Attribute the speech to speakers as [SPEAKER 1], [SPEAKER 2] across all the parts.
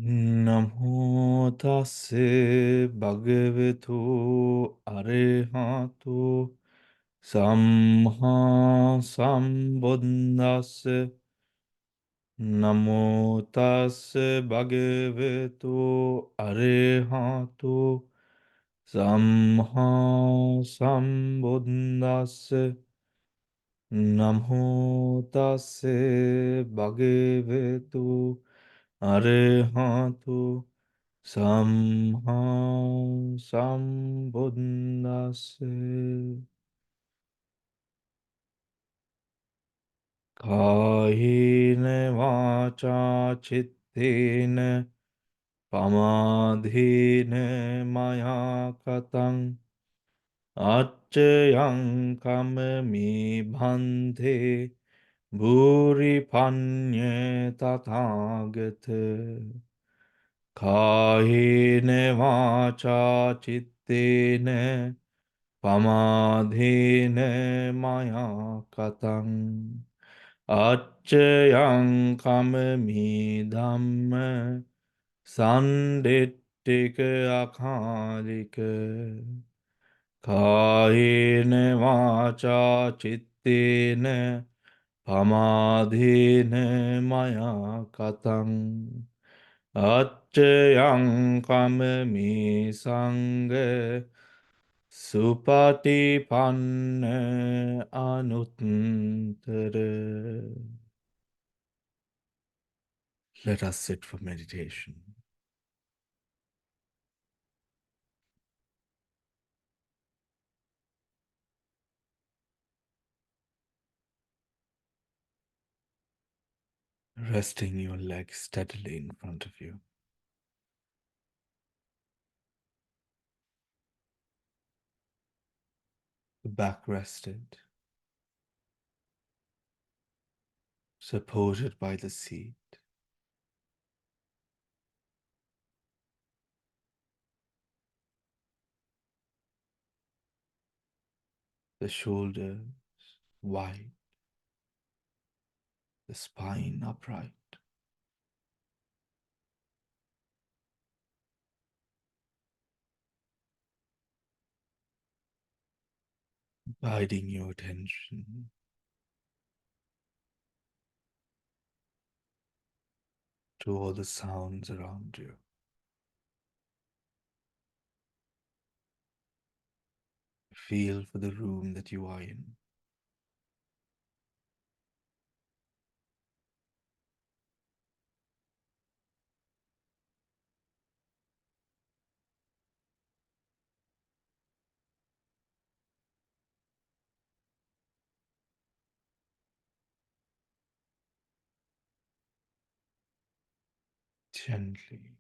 [SPEAKER 1] Namo tase bhagavato arehato samma sambuddhassa. Namo tase bhagavato arehato samma sambuddhassa. Namo tase bhagavato arehato Samha Sambuddhase. Kahine vacha chittene pamadhine maya katang acchayam kamami bhante bhuri panye tathagate. Kahine vacha chittene pamadhine maya katang acchayam kamami dhamme sandittika akhalike. Kahine vacha chittene pamadhine maya katang acchayam kamami sanghe supatipanne anuttere. Let us sit for meditation, resting your legs steadily in front of you. The back rested, supported by the seat. The shoulders wide, the spine upright. Guiding your attention to all the sounds around you. Feel for the room that you are in. Gently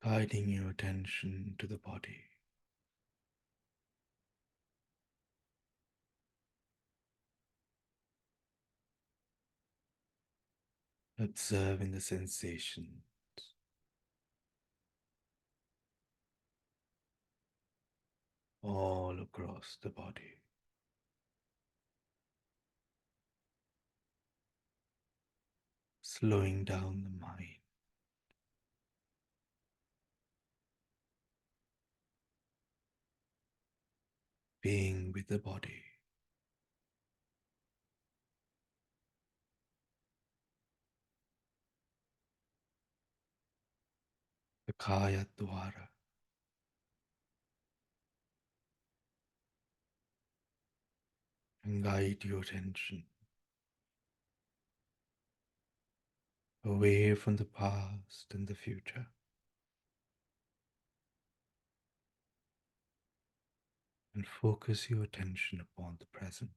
[SPEAKER 1] guiding your attention to the body. Observing the sensations all across the body. Slowing down the mind. Being with the body. The Kaya Dwara. And guide your attention away from the past and the future. And focus your attention upon the present.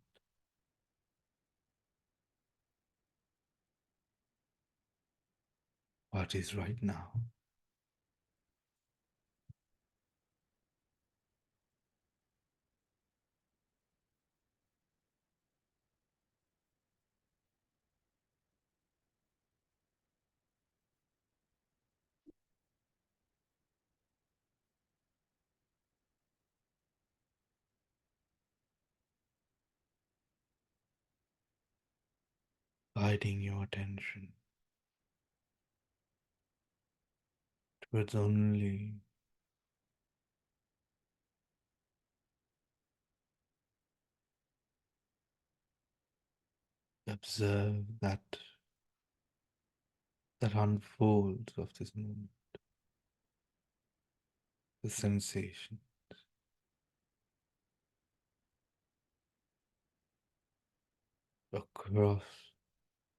[SPEAKER 1] What is right now? Guiding your attention but only observe that unfolds of this moment, the sensation across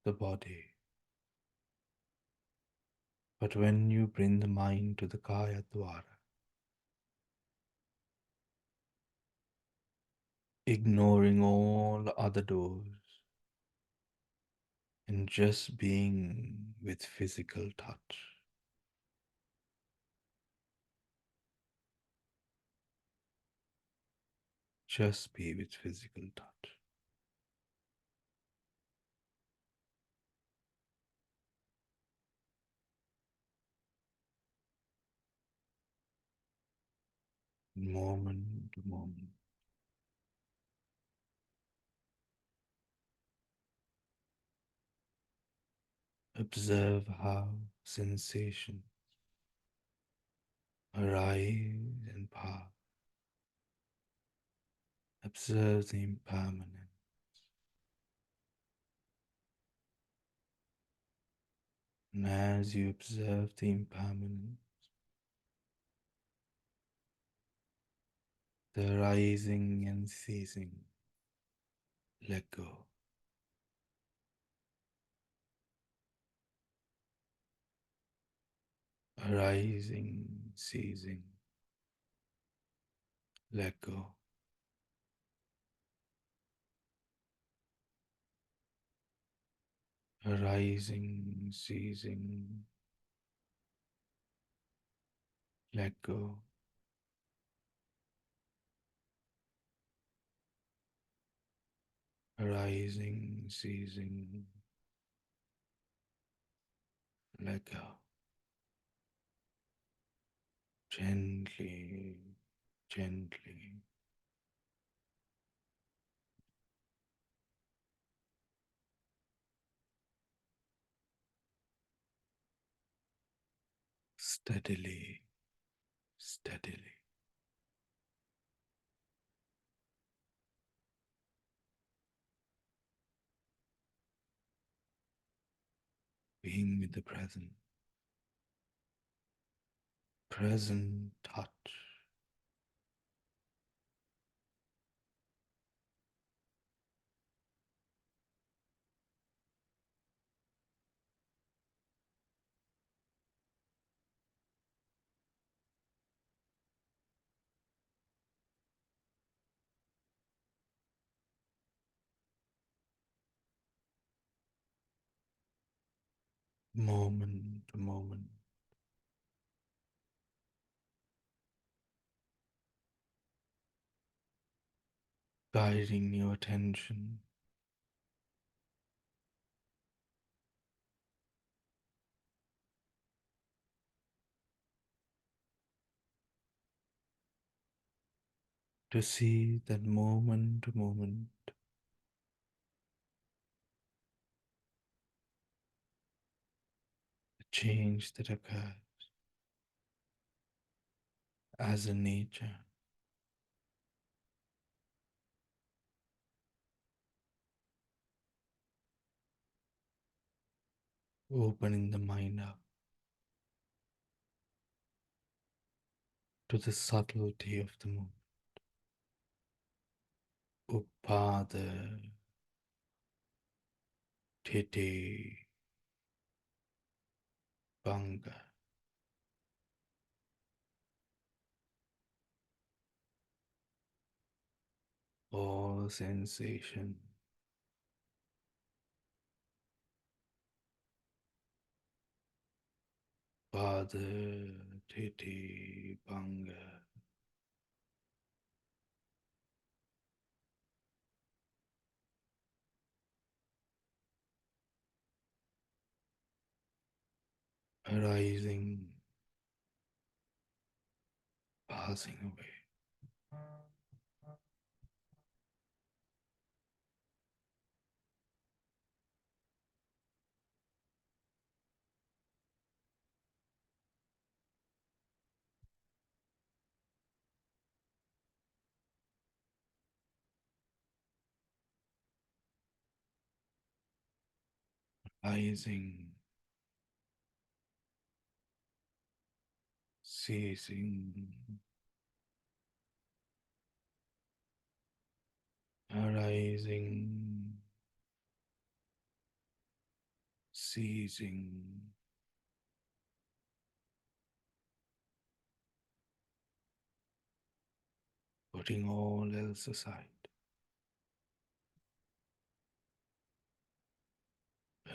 [SPEAKER 1] the body. But when you bring the mind to the Kaya Dwara, ignoring all other doors and just being with physical touch, just be with physical touch. Moment to moment. Observe how sensations arise and pass. Observe the impermanence. And as you observe the impermanence, the rising and ceasing, let go. Arising, ceasing, let go. Arising, ceasing, let go. Arising, ceasing, let go. Gently, gently. Steadily, steadily. Being with the present, present touch. Moment to moment, guiding your attention to see that moment to moment, the change that occurs as a nature, opening the mind up to the subtlety of the moment. Upada, Titi, Banga, all sensation, Pada, Titi, Banga, arising, passing away. rising, ceasing, arising, ceasing, putting all else aside,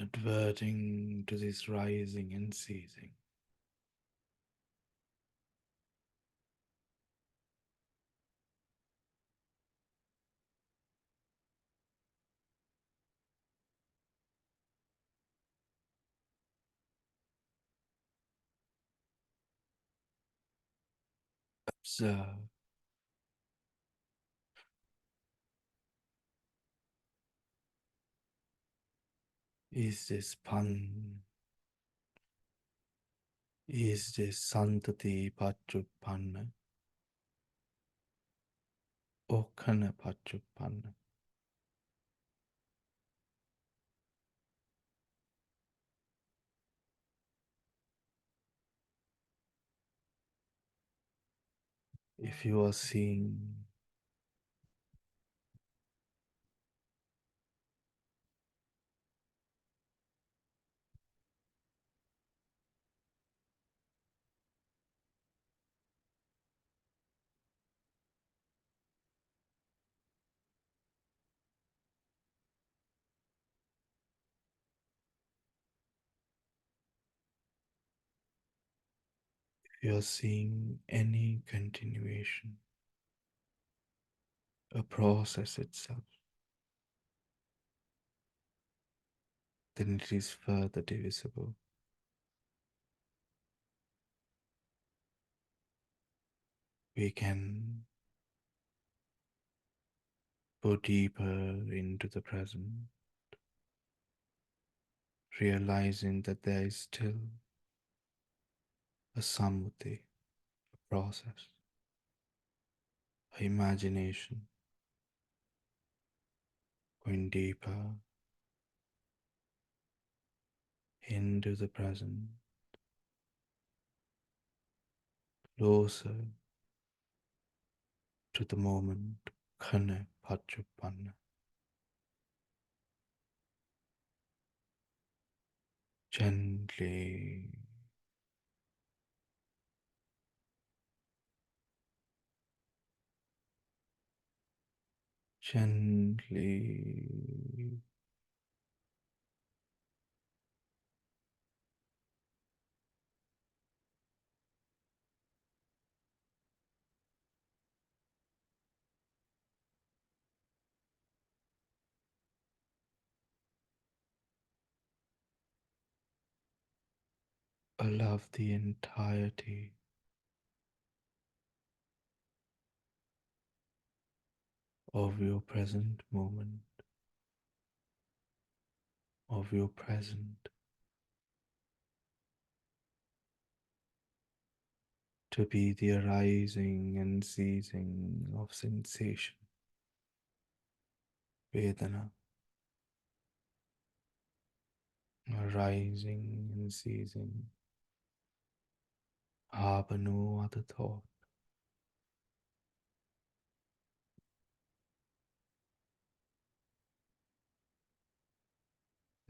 [SPEAKER 1] adverting to this rising and ceasing. Observe, is this pan, is this santati pachupanna, okana pachupanna? If you are seeing you're seeing any continuation, a process itself, then it is further divisible. We can go deeper into the present, realizing that there is still a samuti, a process, a imagination, going deeper into the present, closer to the moment, khane pachupanna, gently, gently allow the entirety of your present moment, of your present, to be the arising and ceasing of sensation, Vedana, arising and ceasing, harbor no other thought,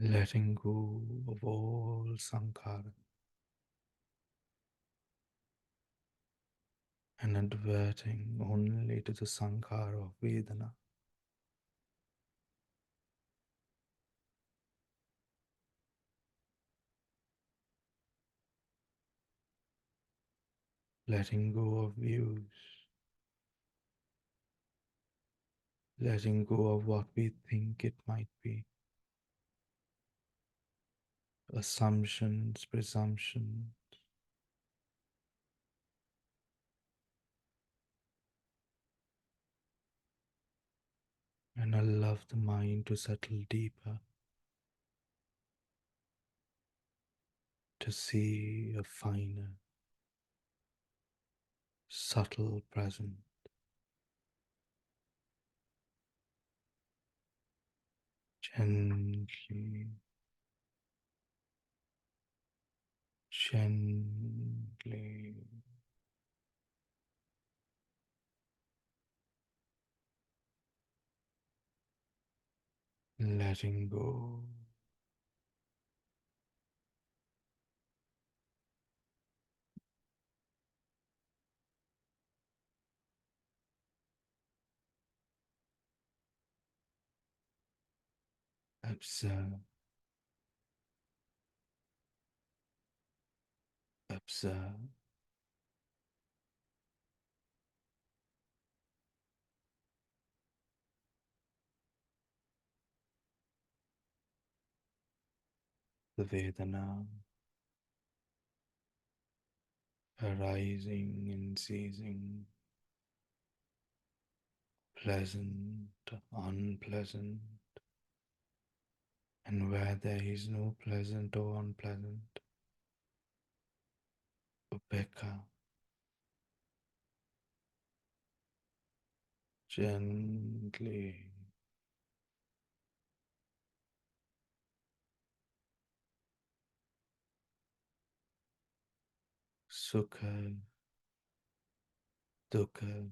[SPEAKER 1] letting go of all sankhara and adverting only to the sankhara of Vedana, letting go of views, letting go of what we think it might be, assumptions, presumptions, and allow the mind to settle deeper, to see a finer, subtle present, gently, Gently letting go. Observe, observe the Vedana arising and ceasing, pleasant, unpleasant, and where there is no pleasant or unpleasant, upekkha, gently sukha, dukkha,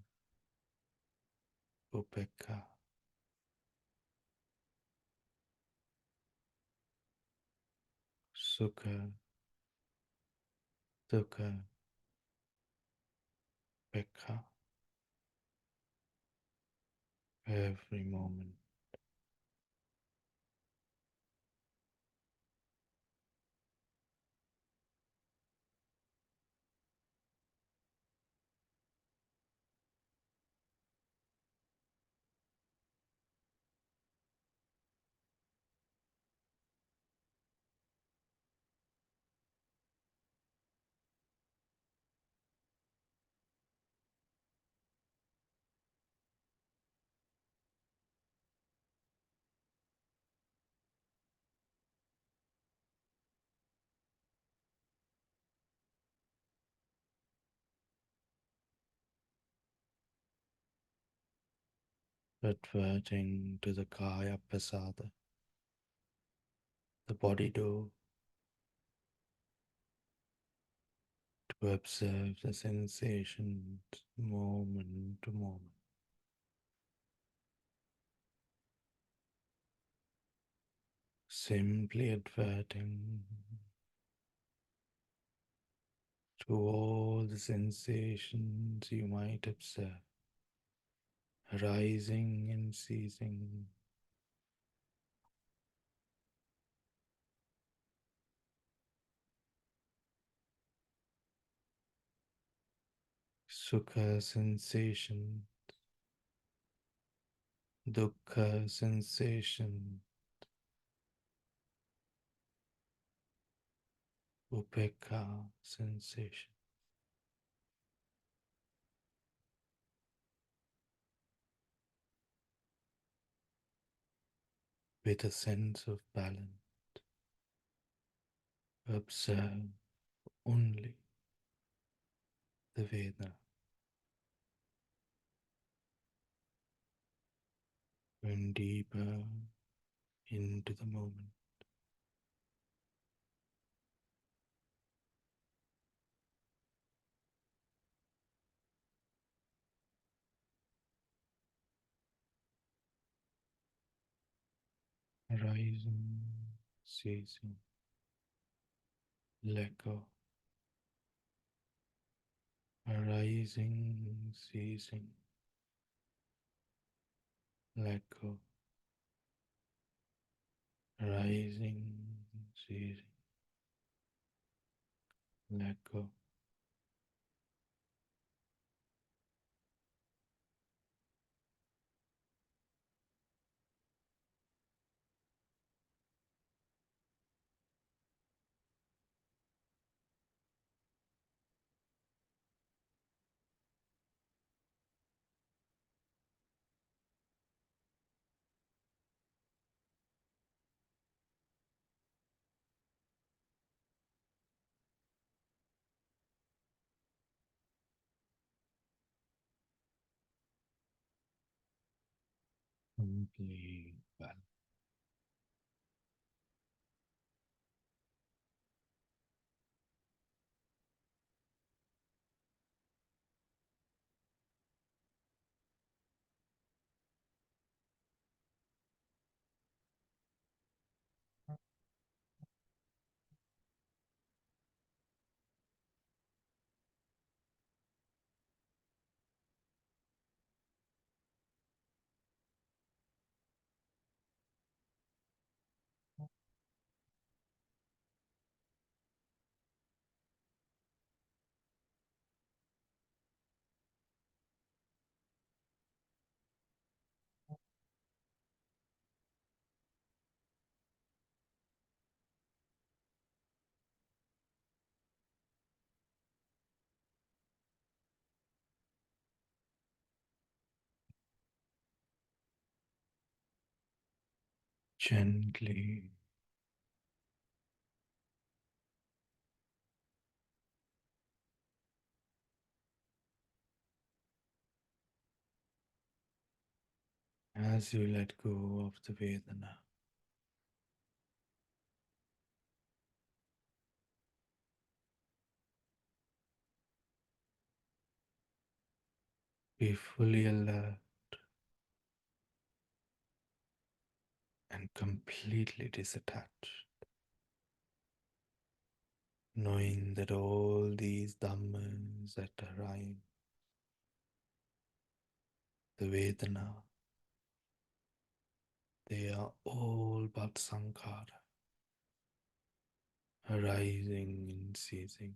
[SPEAKER 1] upekkha, sukha, dukkha, upekkha, every moment. Reverting to the kaya pasada, the body door, to observe the sensations moment to moment. Simply adverting to all the sensations you might observe, arising and ceasing, sukha sensation, dukkha sensation, upekkha sensation. With a sense of balance, observe only the Veda, going deeper into the moment. Rising, ceasing, let go. Arising, ceasing, let go. Arising, ceasing, let go. Complete balance. Gently, as you let go of the Vedana, be fully alert and completely disattached, knowing that all these dhammas that arise, the Vedana, they are all but sankhara, arising and ceasing.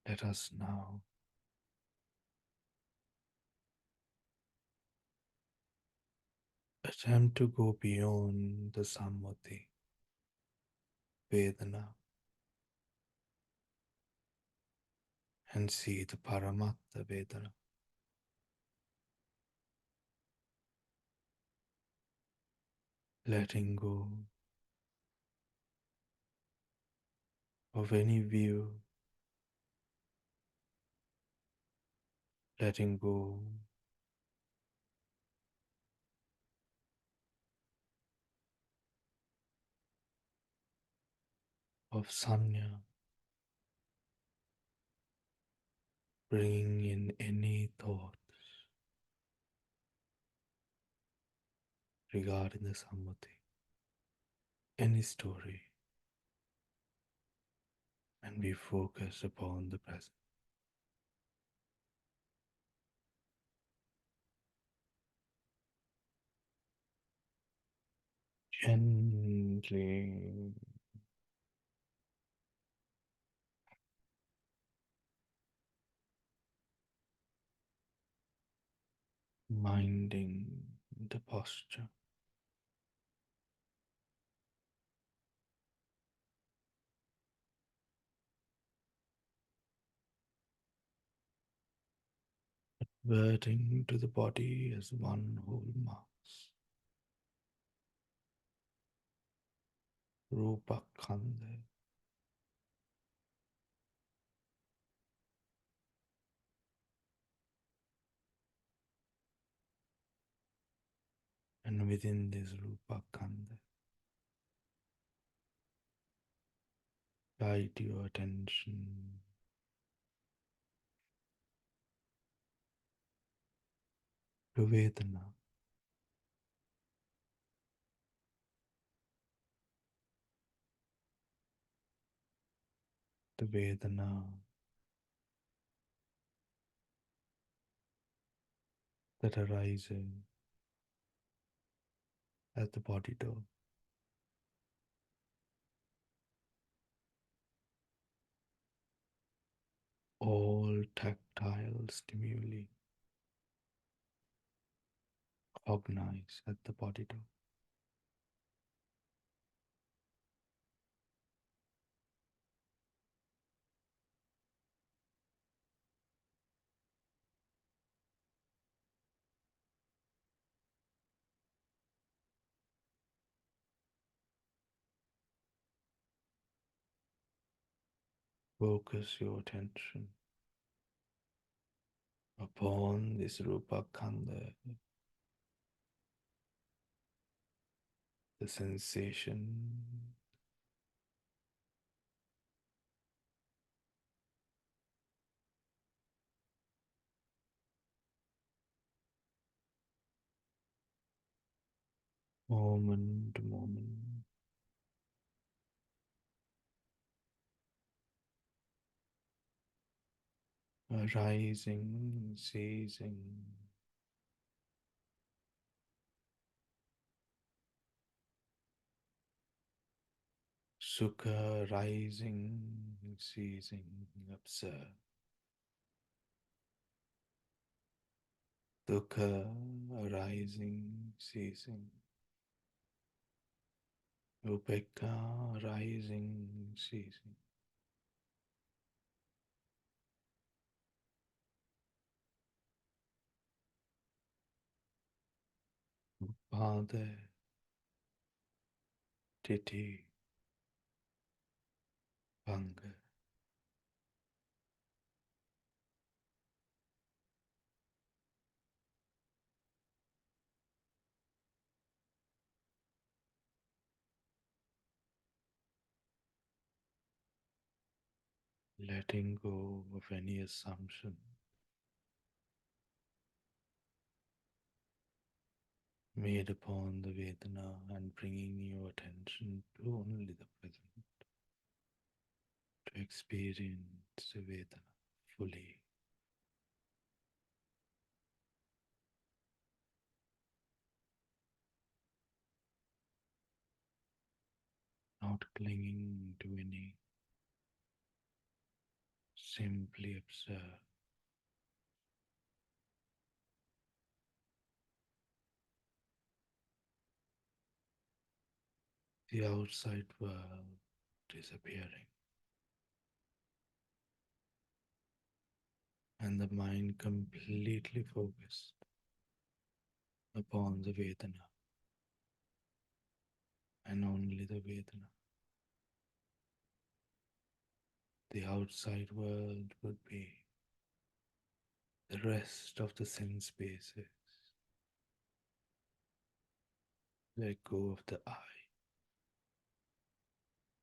[SPEAKER 1] Let us now attempt to go beyond the samadhi, Vedana, and see the Paramattha Vedana, letting go of any view, letting go of sanya, bringing in any thoughts regarding the samadhi, any story, and be focused upon the present. Gently minding the posture, verting to the body as one whole mass, rupa khandha, and within this rupa khandha, guide your attention to Vedana, the Vedana that arises at the body door. All tactile stimuli cognize at the body door. Focus your attention upon this rupa khandha, the sensation moment to moment, arising, ceasing, sukha rising, ceasing, observe, dukkha arising, ceasing, upekkha rising, ceasing. Pade, Titi, Panga. Letting go of any assumption made upon the Vedana and bringing your attention to only the present to experience the Vedana fully, not clinging to any, simply observe the outside world disappearing and the mind completely focused upon the Vedana and only the Vedana. The outside world would be the rest of the sense spaces. Let go of the eye,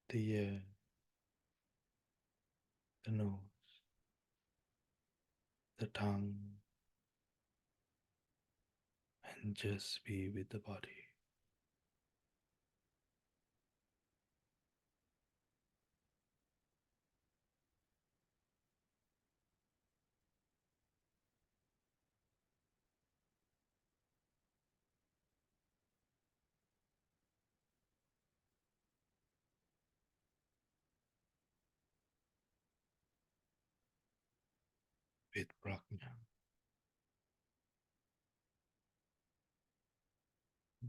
[SPEAKER 1] the ear, the nose, the tongue, and just be with the body. With prajna,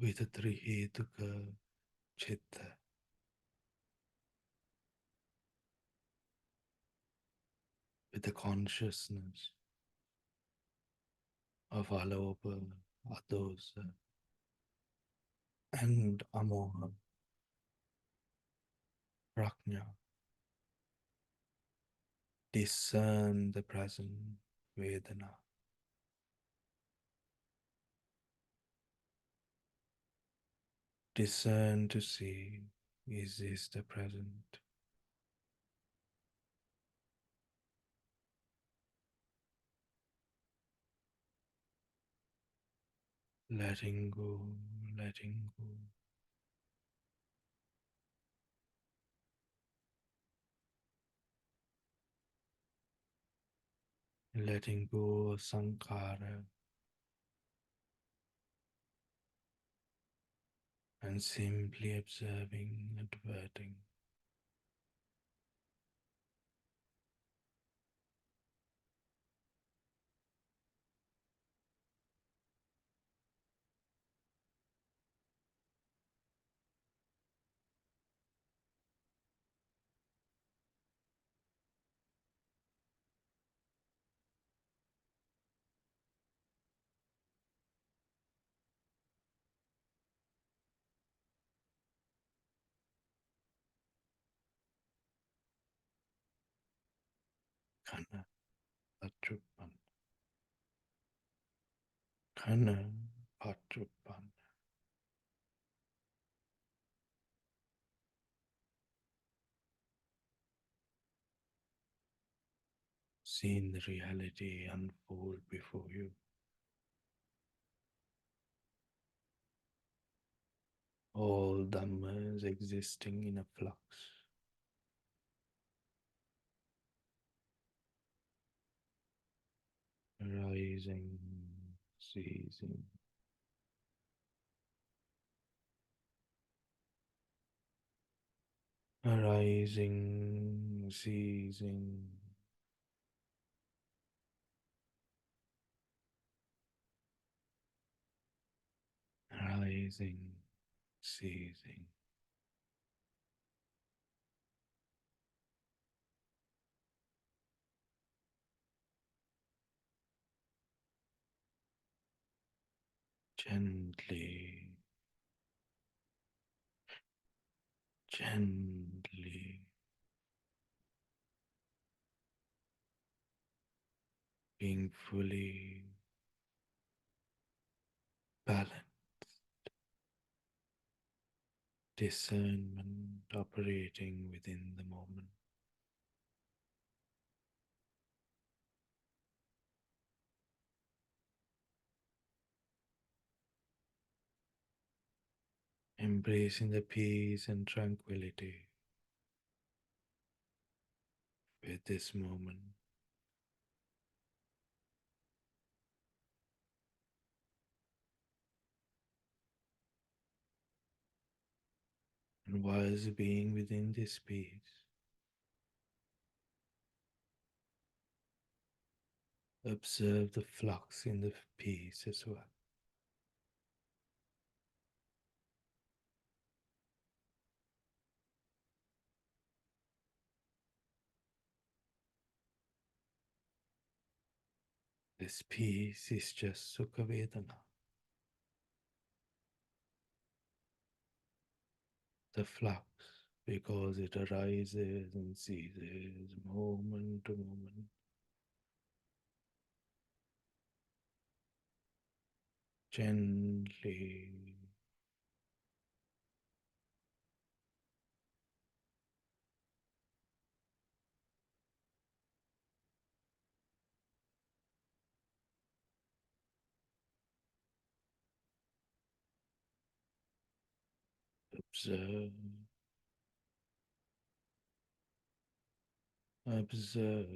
[SPEAKER 1] with a trihetuka chitta, with the consciousness of alopa, adosa, and amoha, prajna, discern the present Vedana. Discern to see, is this the present? Letting go, letting go. Letting go of sankhara and simply observing, adverting. Kana Pachupan, Kana Pachupan. Seeing the reality unfold before you. All Dhammas existing in a flux. Arising, ceasing. Arising, ceasing. Arising, ceasing. Gently Gently being fully balanced, discernment operating within the moment. Embracing the peace and tranquility with this moment. And whilst being within this peace, observe the flux in the peace as well. This peace is just Sukha Vedana, the flux, because it arises and ceases moment to moment. Gently observe, observe.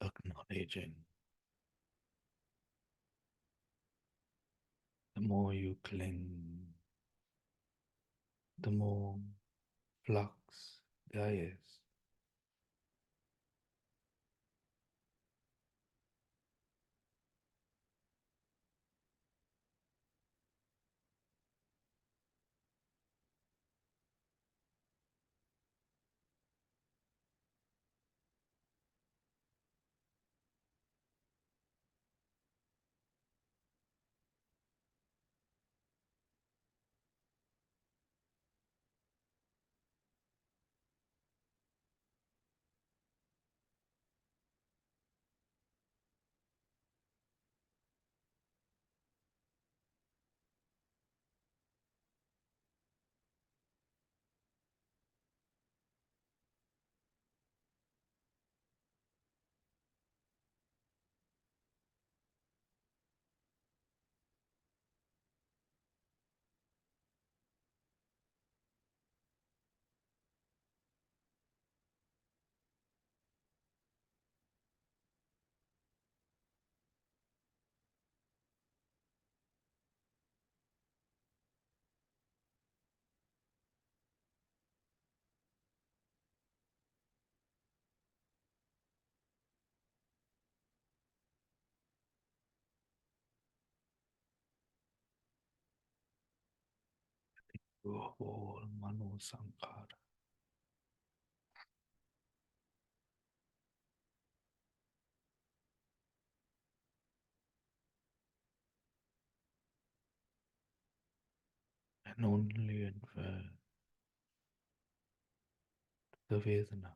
[SPEAKER 1] Acknowledging the more you cling, the more flux there is. Your whole Mano Sankara, and only when the Vedana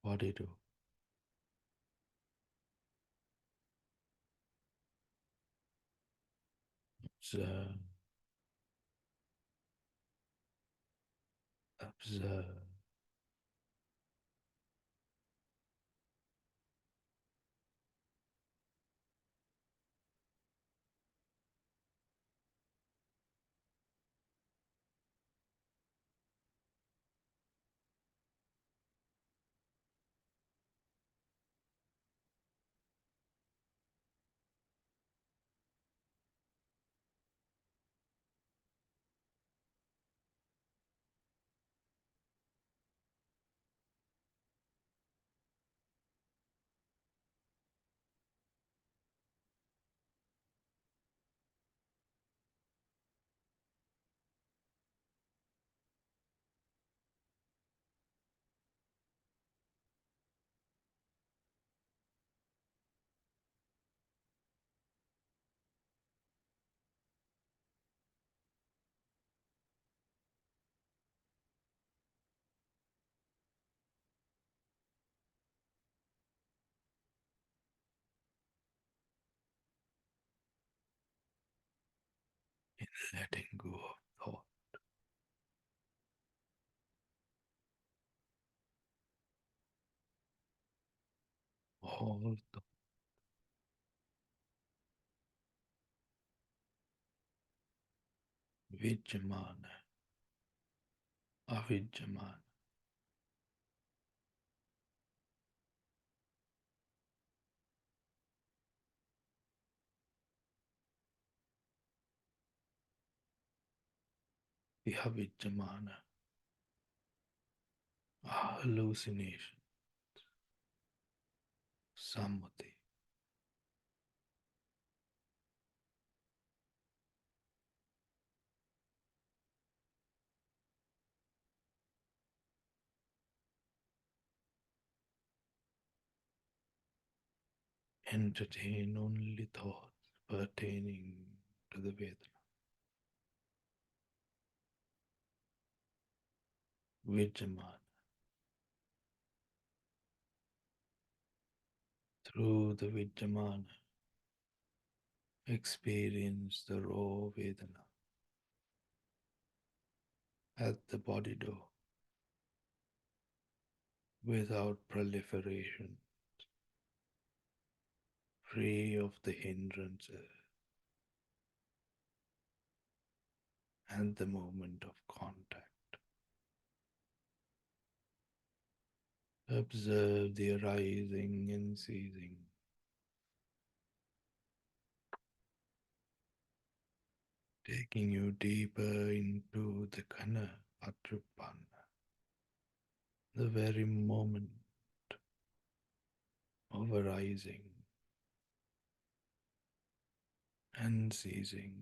[SPEAKER 1] body to observe, observe, letting go of thought, all the Vijamana, Avijamana, the Avijamana, hallucination, Samadhi, entertain only thoughts pertaining to the Vedana. Vijamana, through the Vijamana, experience the raw Vedana at the body door without proliferation, free of the hindrances and the moment of contact. Observe the arising and ceasing, taking you deeper into the Kana Atrupana, the very moment of arising and ceasing.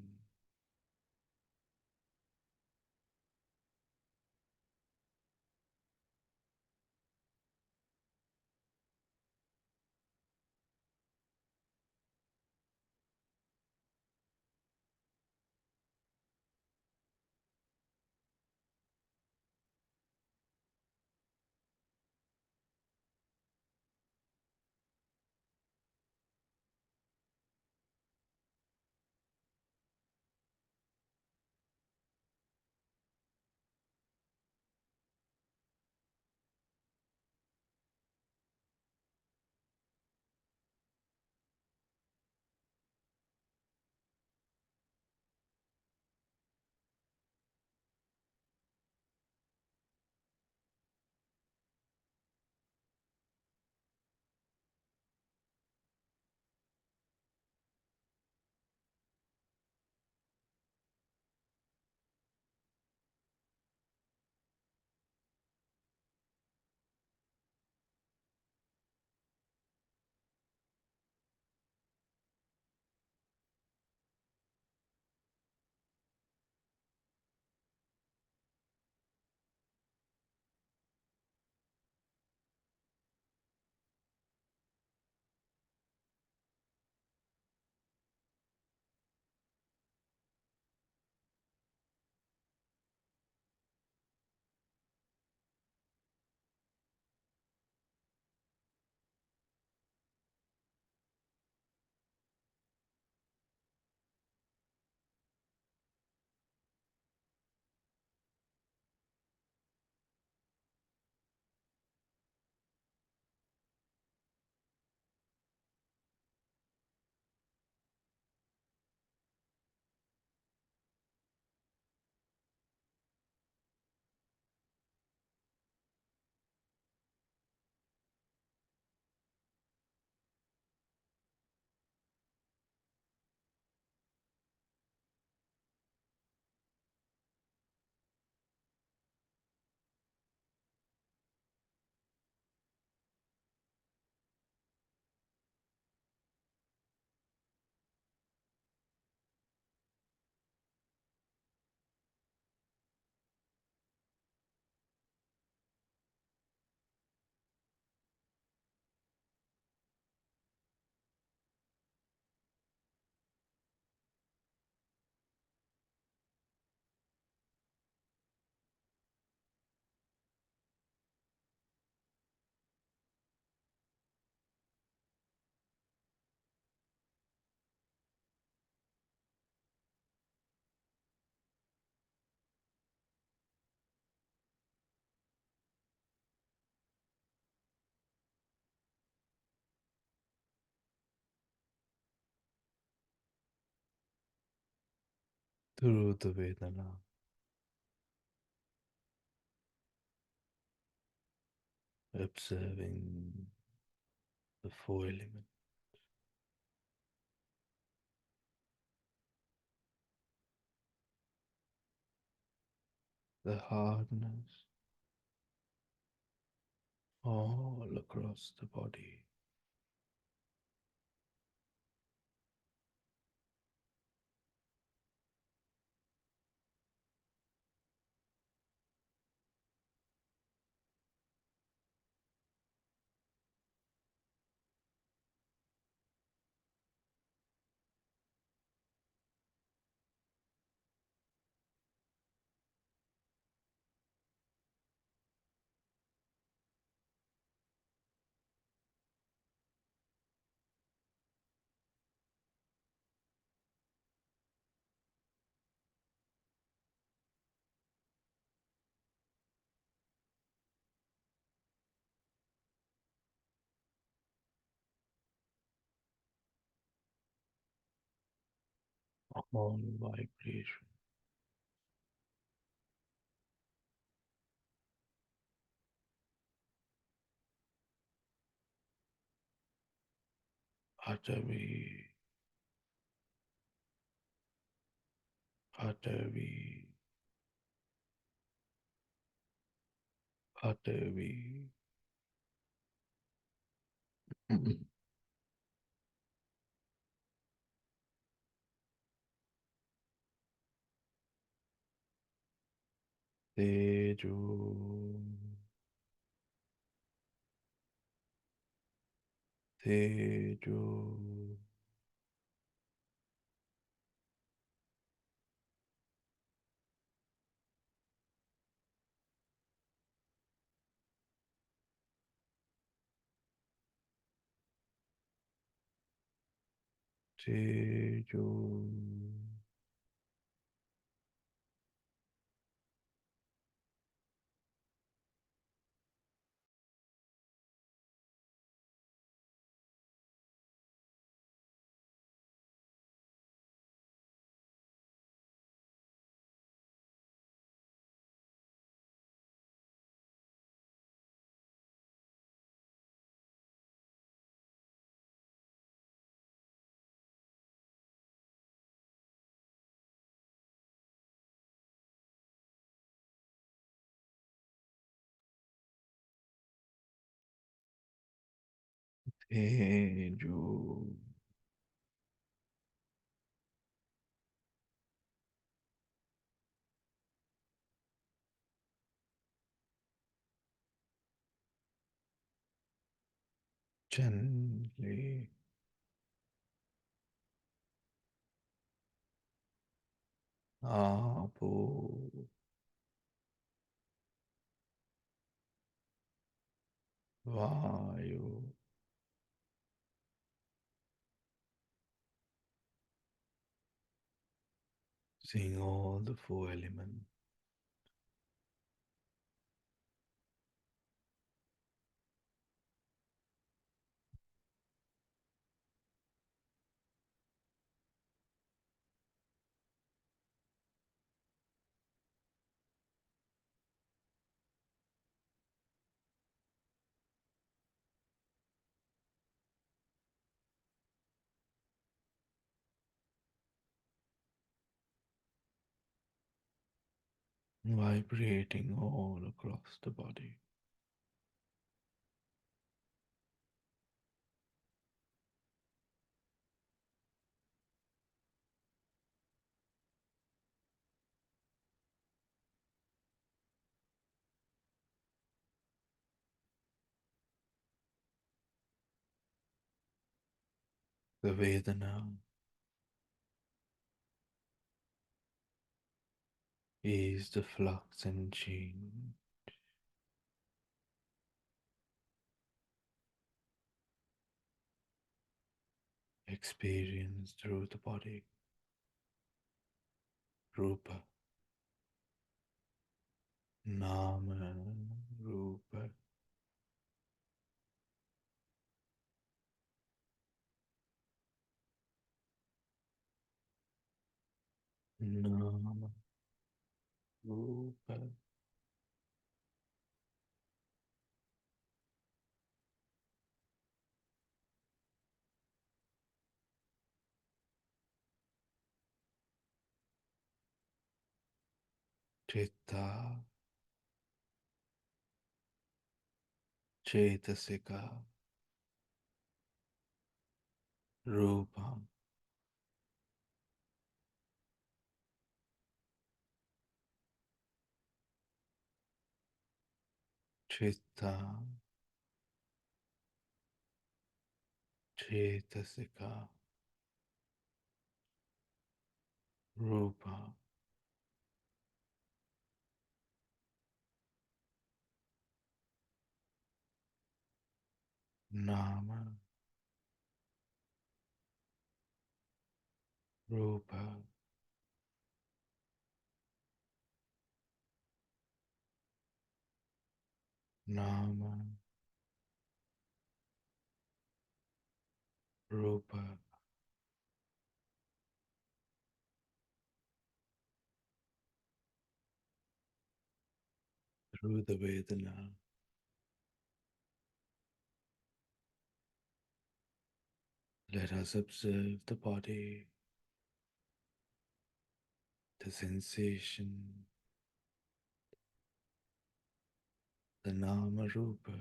[SPEAKER 1] through the Vedana, observing the four elements, the hardness all across the body, all vibration, utterly, utterly, utterly. Tejo, Tejo, Tejo, Tejo. Gently, Apo, Vayu, seeing all the four elements, vibrating all across the body. The Vedana is the flux and change experienced through the body. Rupa, Nama, Rupa, Nama Rupa Chitta Chetasika Rupa Chitta Chetasika Rupa Nama Rupa Nama Rupa. Through the Vedana, let us observe the body, the sensation, the Nama Rupa,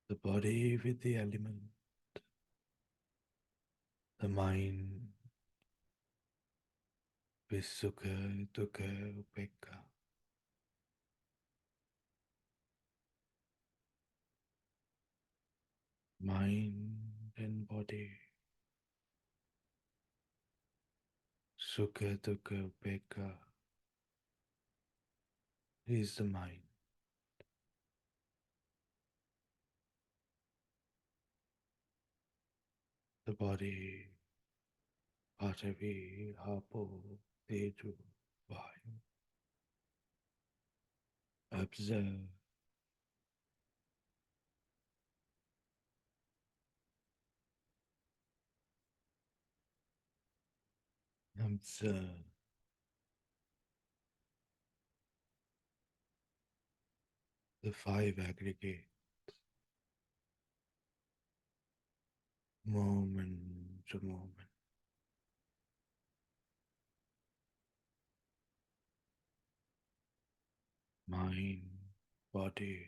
[SPEAKER 1] the body with the element, the mind with Sukha, Dukkha, Upekka, mind and body, Sukha, Dukkha, Upekka is the mind. The body, Patavi, Apo, Teju, Vayu. Observe, observe the five aggregate moment to moment. Mind, body,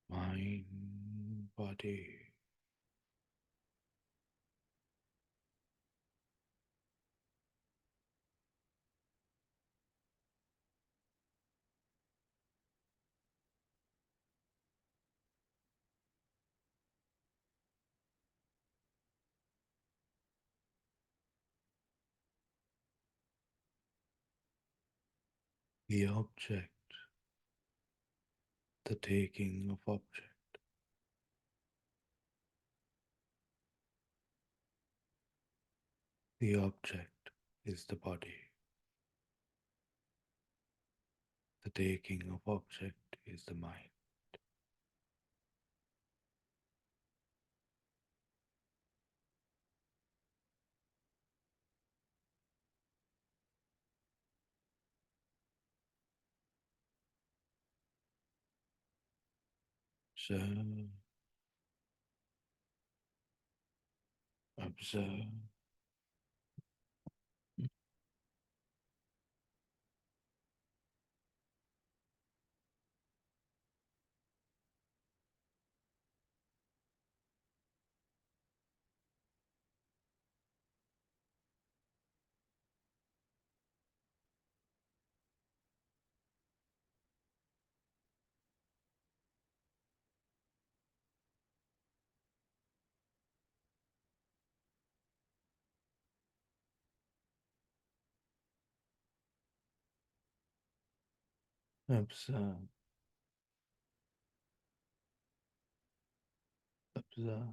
[SPEAKER 1] mind, body. The object, the taking of object. The object is the body. The taking of object is the mind. So observe, observe, observe.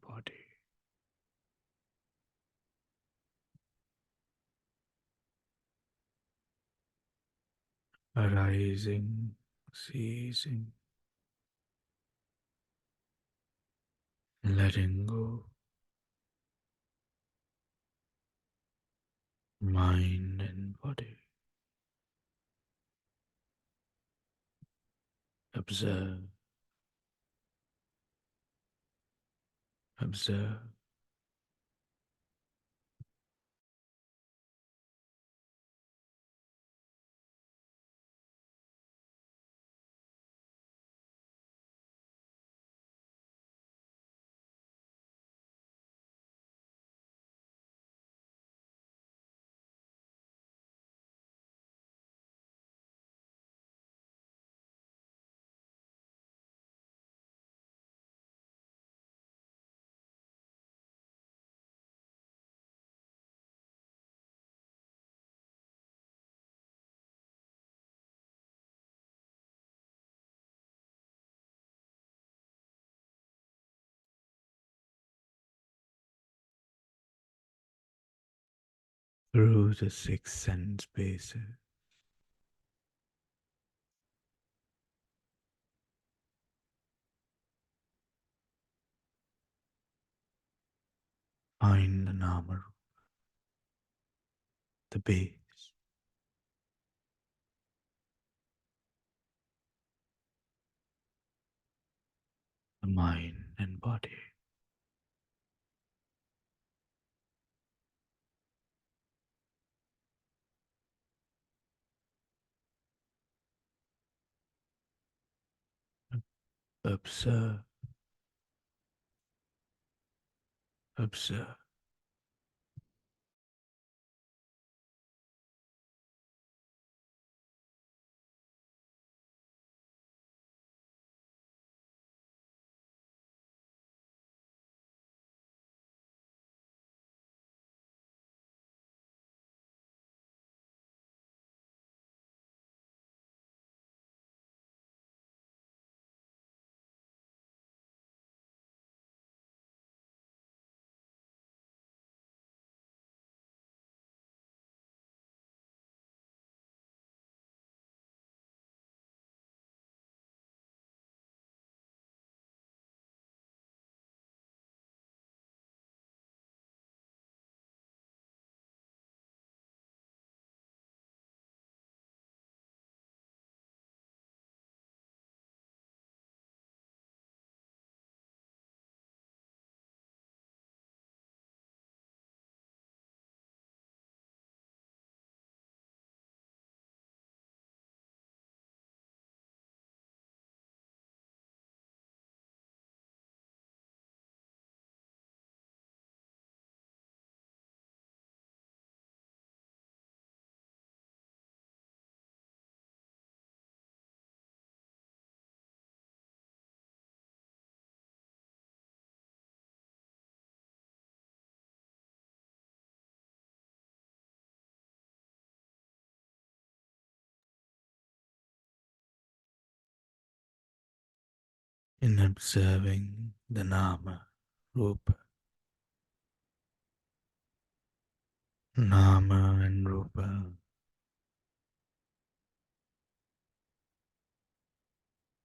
[SPEAKER 1] body, arising, ceasing, letting go, mind and body. Observe, observe. Through the six sense bases, find the Nama, the base, the mind and body. Observe, observe. In observing the Nama, Rupa, Nama and Rupa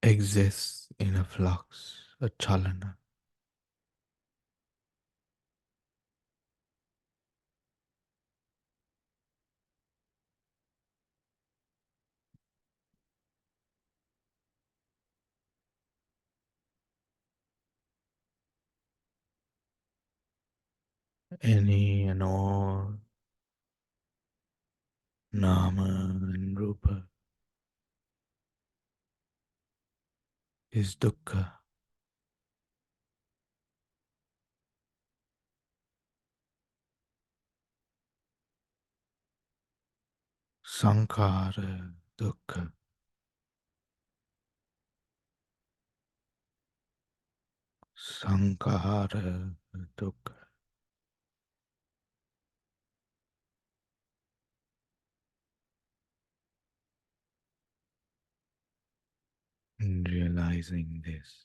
[SPEAKER 1] exists in a flux, a chalana. Any and all Nama and Rupa is dukkha, sankhara dukkha, sankhara dukkha. In realizing this,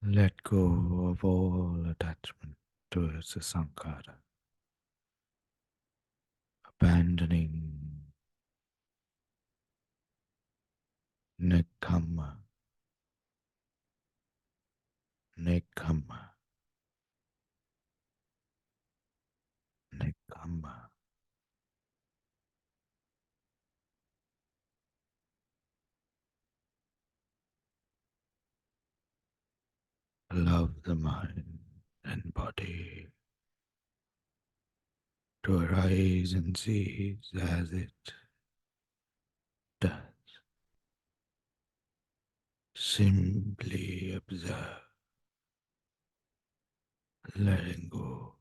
[SPEAKER 1] Let go of all attachment towards the sankhara, abandoning nekama, nekama, nekama. Allow the mind and body to arise and cease as it does. Simply observe, letting go,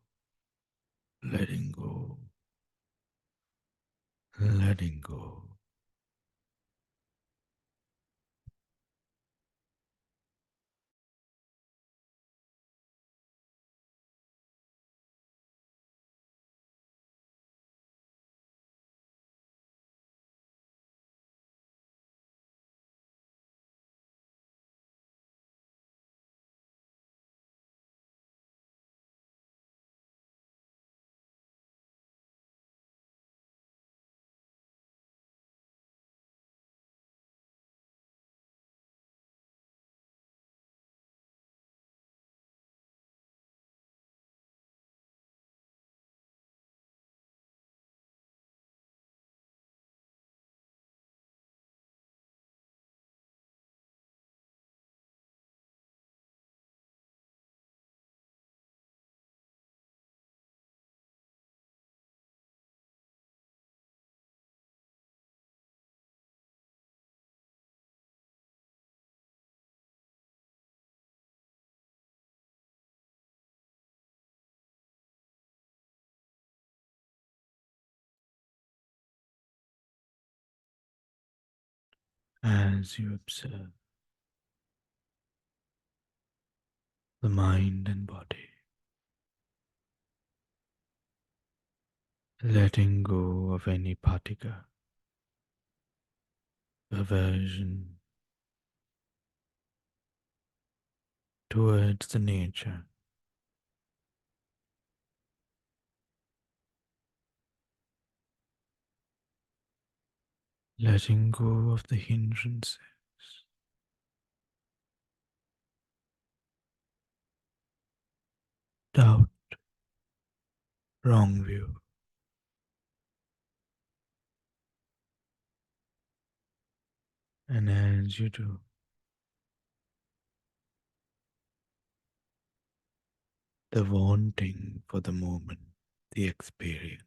[SPEAKER 1] letting go, letting go. As you observe the mind and body, letting go of any patika, aversion towards the nature, letting go of the hindrances, doubt, wrong view. And as you do, the wanting for the moment, the experience,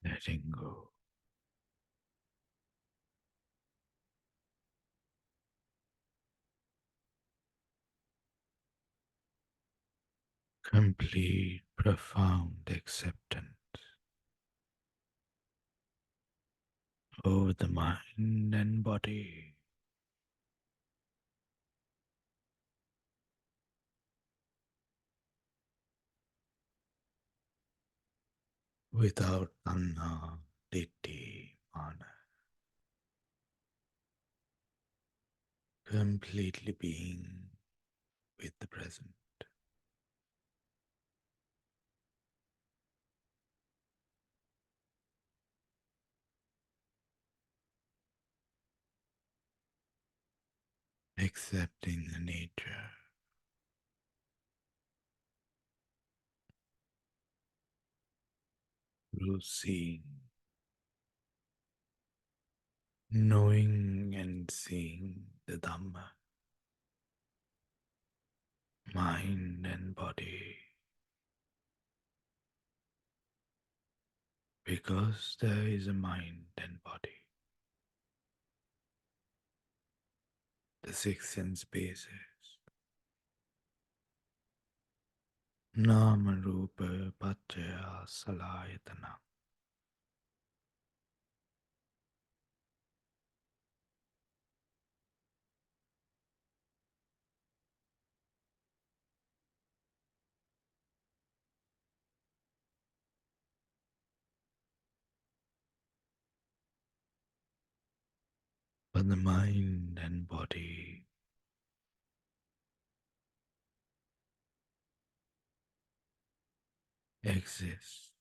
[SPEAKER 1] letting go. Complete, profound acceptance over the mind and body, without tanha, ditthi, mana, completely being with the present. Accepting the nature, through seeing, knowing and seeing the Dhamma, mind and body, because there is a mind and body. The six sense bases, Nama Rupa Paccaya Salayatana. but the mind and body exist,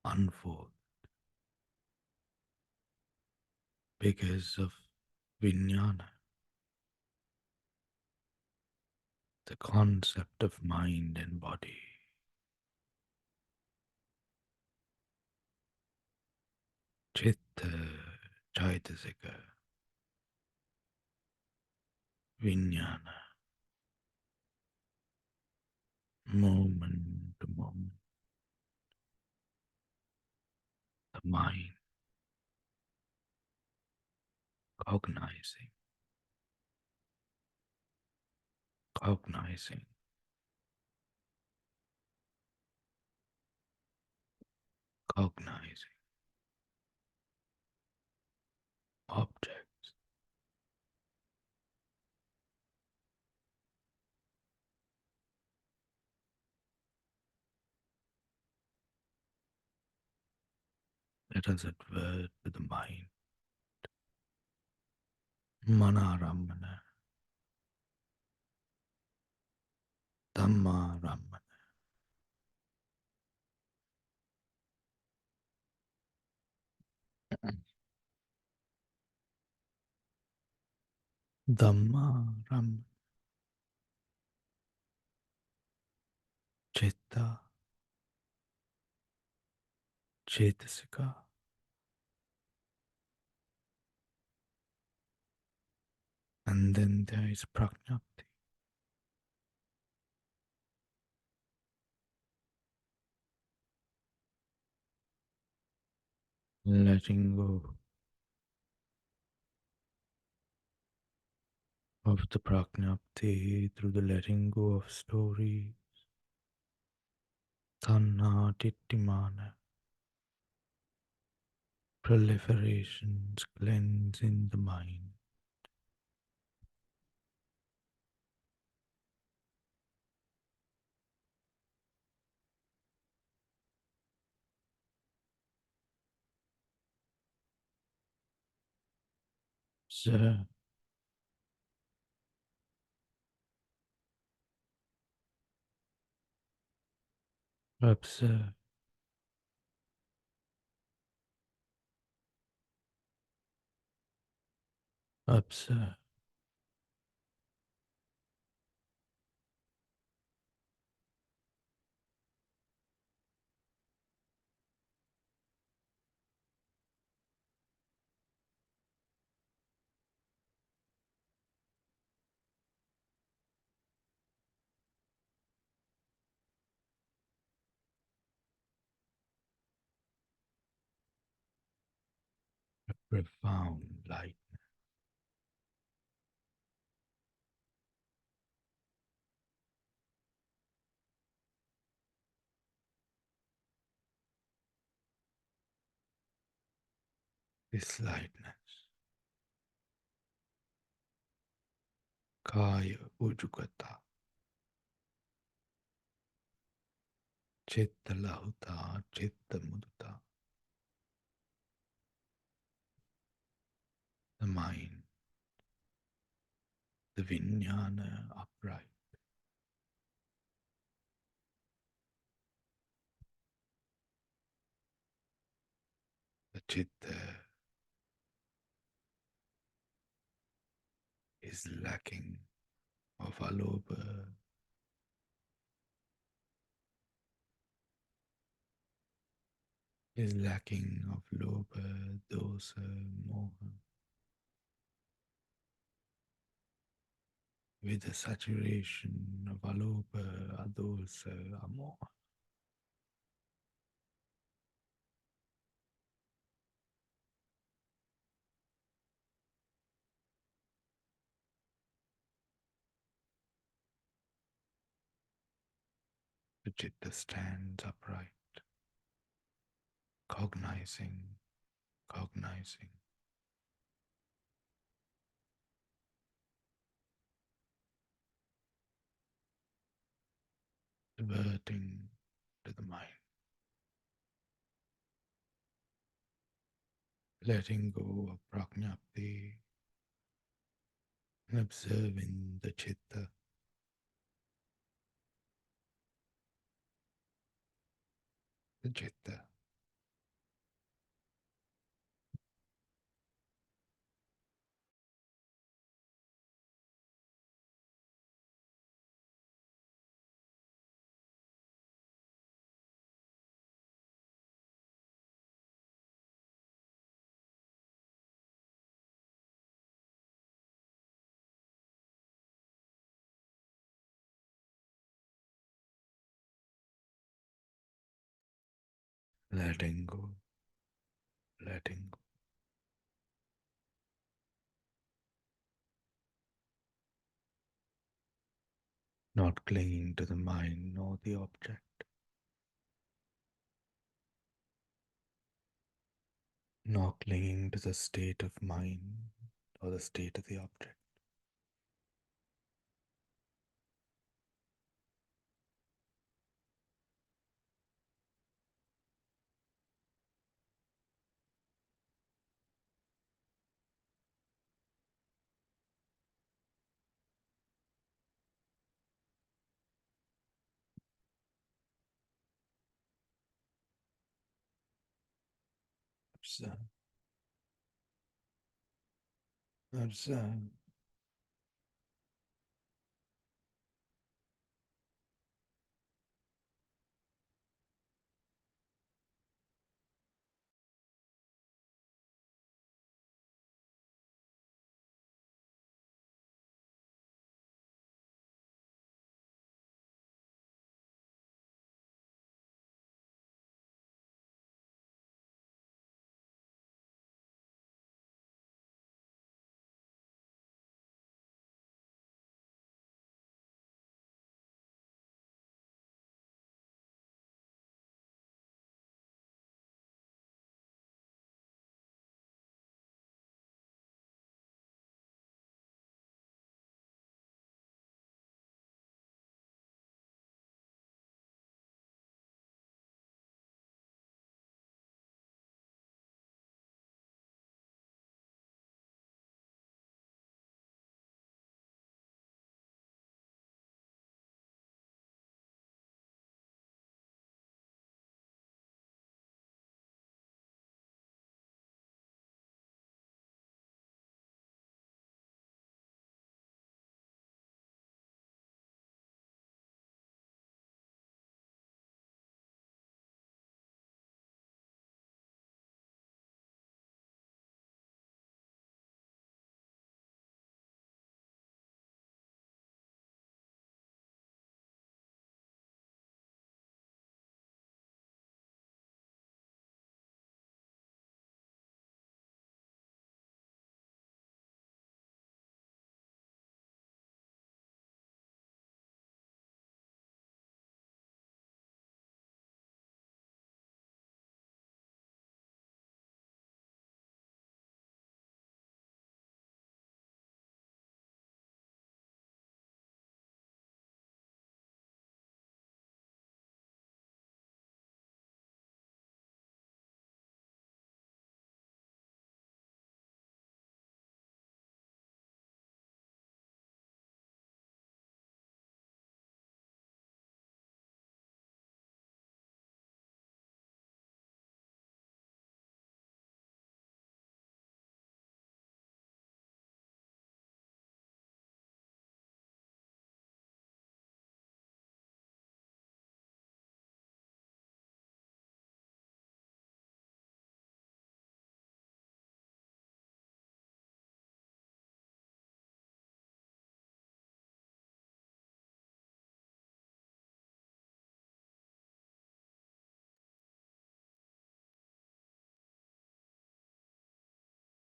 [SPEAKER 1] unfold because of vijnana, the concept of mind and body. Chitta, Chaitasika, vijnana, moment to moment, the mind cognizing, cognizing, cognizing objects. Let us advert to the mind. Manaramana, Dhammaramana, Dhammaramana, Chitta, Chetasika, and then there is Prajnapti, letting go of the Prajnapti through the letting go of stories, Tanha Tittimana, proliferations cleansing the mind. Observe, observe, observe, a profound light. This lightness, Kaya Ujugata, Chitta Lahuta, Chitta Mudita, the mind, the Vijnana upright, the Chitta is lacking of Aloba, is lacking of Loba, Dosa, Moha, with the saturation of Aloba, Adosa, Amoha. The Chitta stands upright, cognizing, cognizing, diverting to the mind, letting go of Prajnapti, and observing the chitta, letting go, letting go, not clinging to the mind nor the object, not clinging to the state of mind or the state of the object. Observe, observe,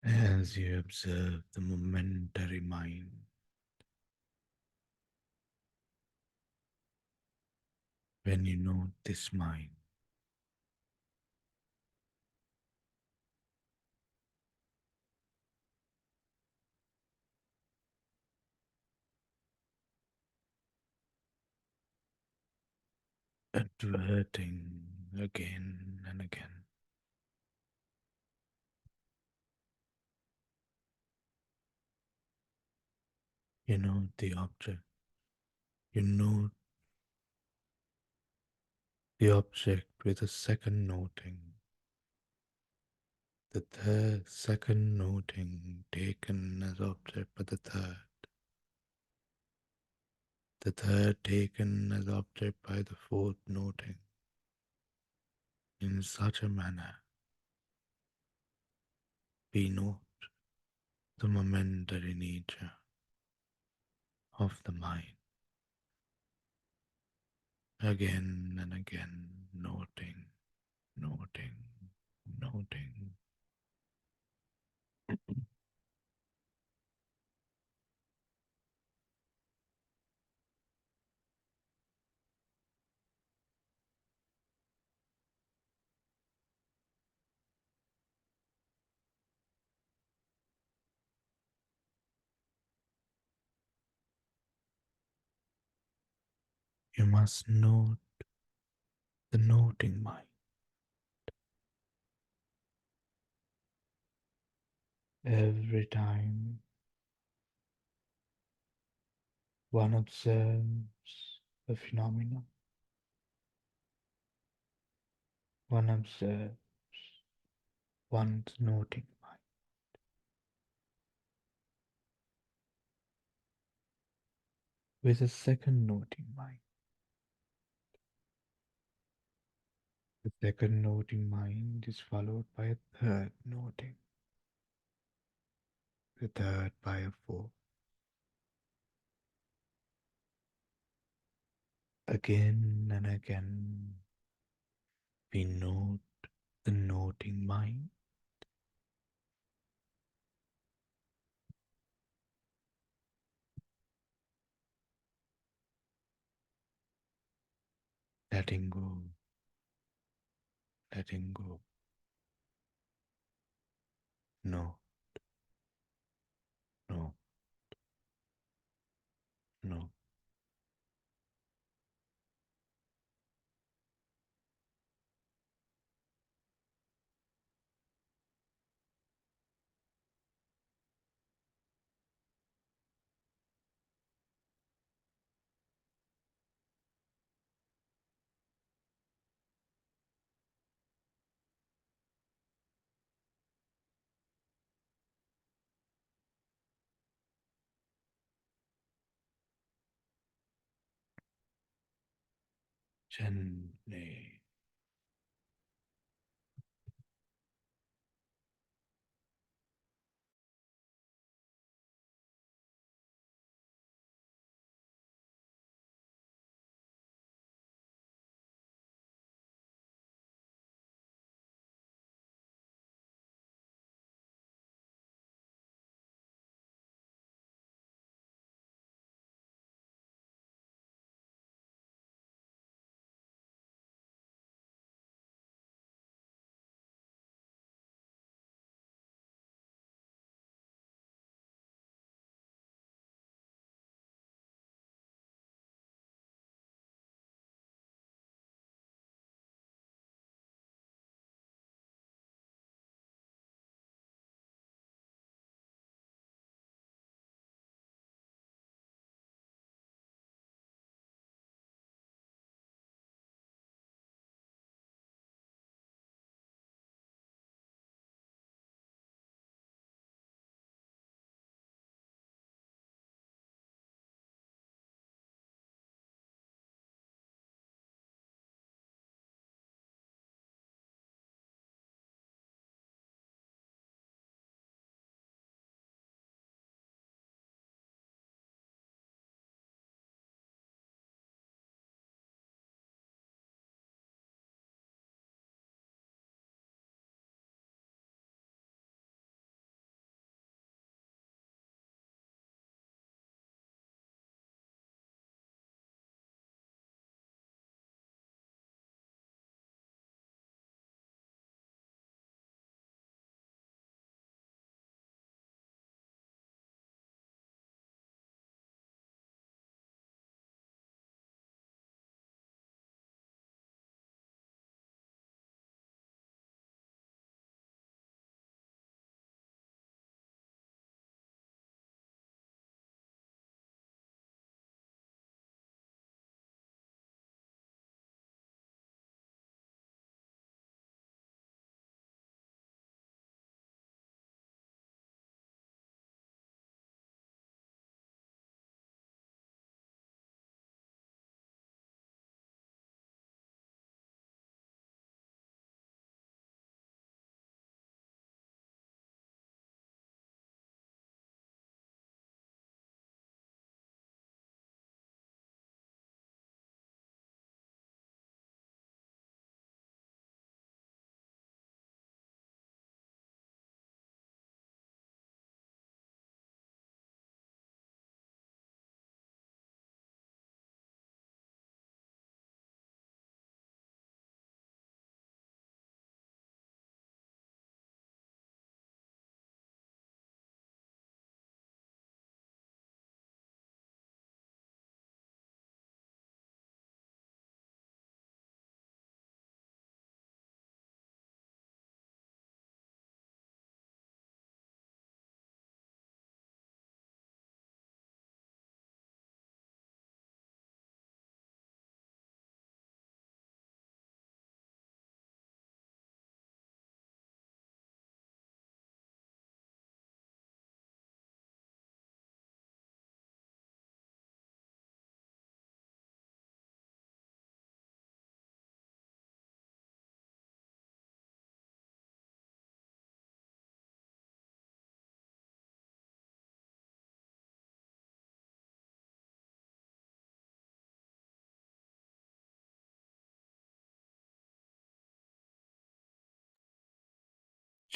[SPEAKER 1] as you observe the momentary mind, when you note this mind, adverting again and again, You know the object. You know the object with a second noting. The third second noting taken as object by the third. The third taken as object by the fourth noting. In such a manner, we note the momentary nature of the mind, again and again, noting, noting, noting. You must note the noting mind. Every time one observes a phenomenon, one observes one's noting mind. With a second noting mind. The second noting mind is followed by a third noting, the third by a fourth. Again and again, we note the noting mind, letting go, letting go. No, no, no. Gently.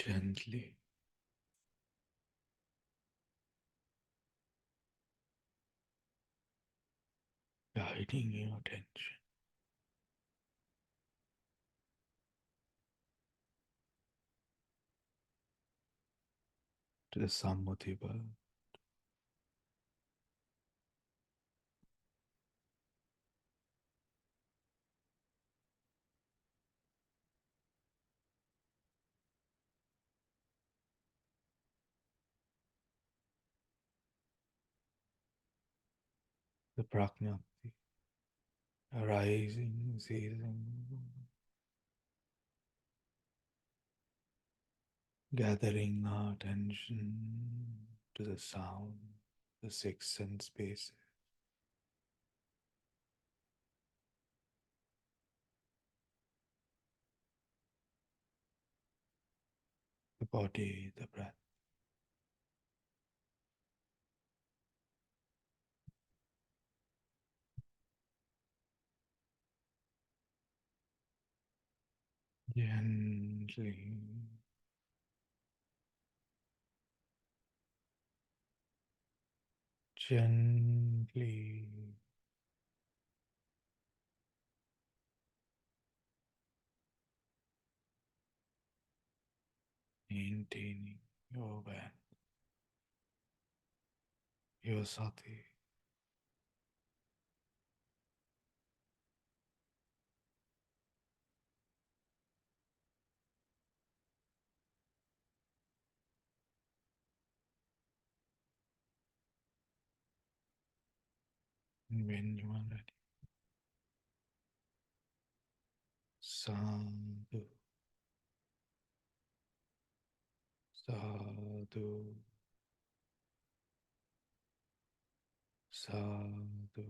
[SPEAKER 1] Gently guiding your attention to the Sammuti bird. The Prajnapti, arising, ceasing, gathering our attention to the sound, the six sense spaces, the body, the breath. Gently, gently maintaining your awareness, your sati. And when you are ready, sadhu, sadhu, sadhu.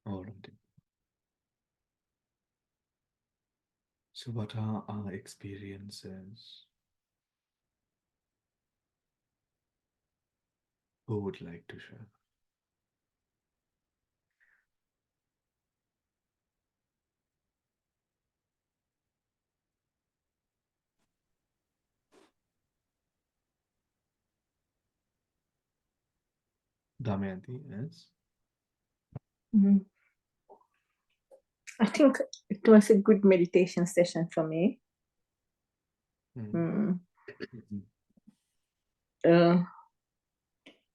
[SPEAKER 1] All of them. So, what are our experiences? Who would like to share? Damayanti, yes?
[SPEAKER 2] I think it was a good meditation session for me.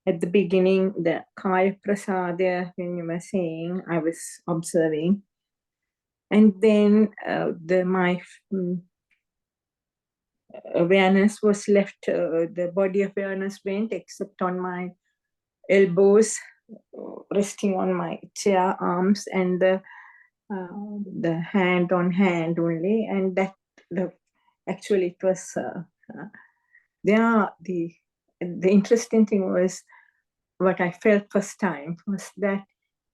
[SPEAKER 2] At the beginning, the Kaya Prasada, when you were saying, I was observing. And then my awareness was left, the body awareness went, except on my elbows, resting on my chair arms, and the hand on hand only. And that actually it was the interesting thing was what I felt first time was that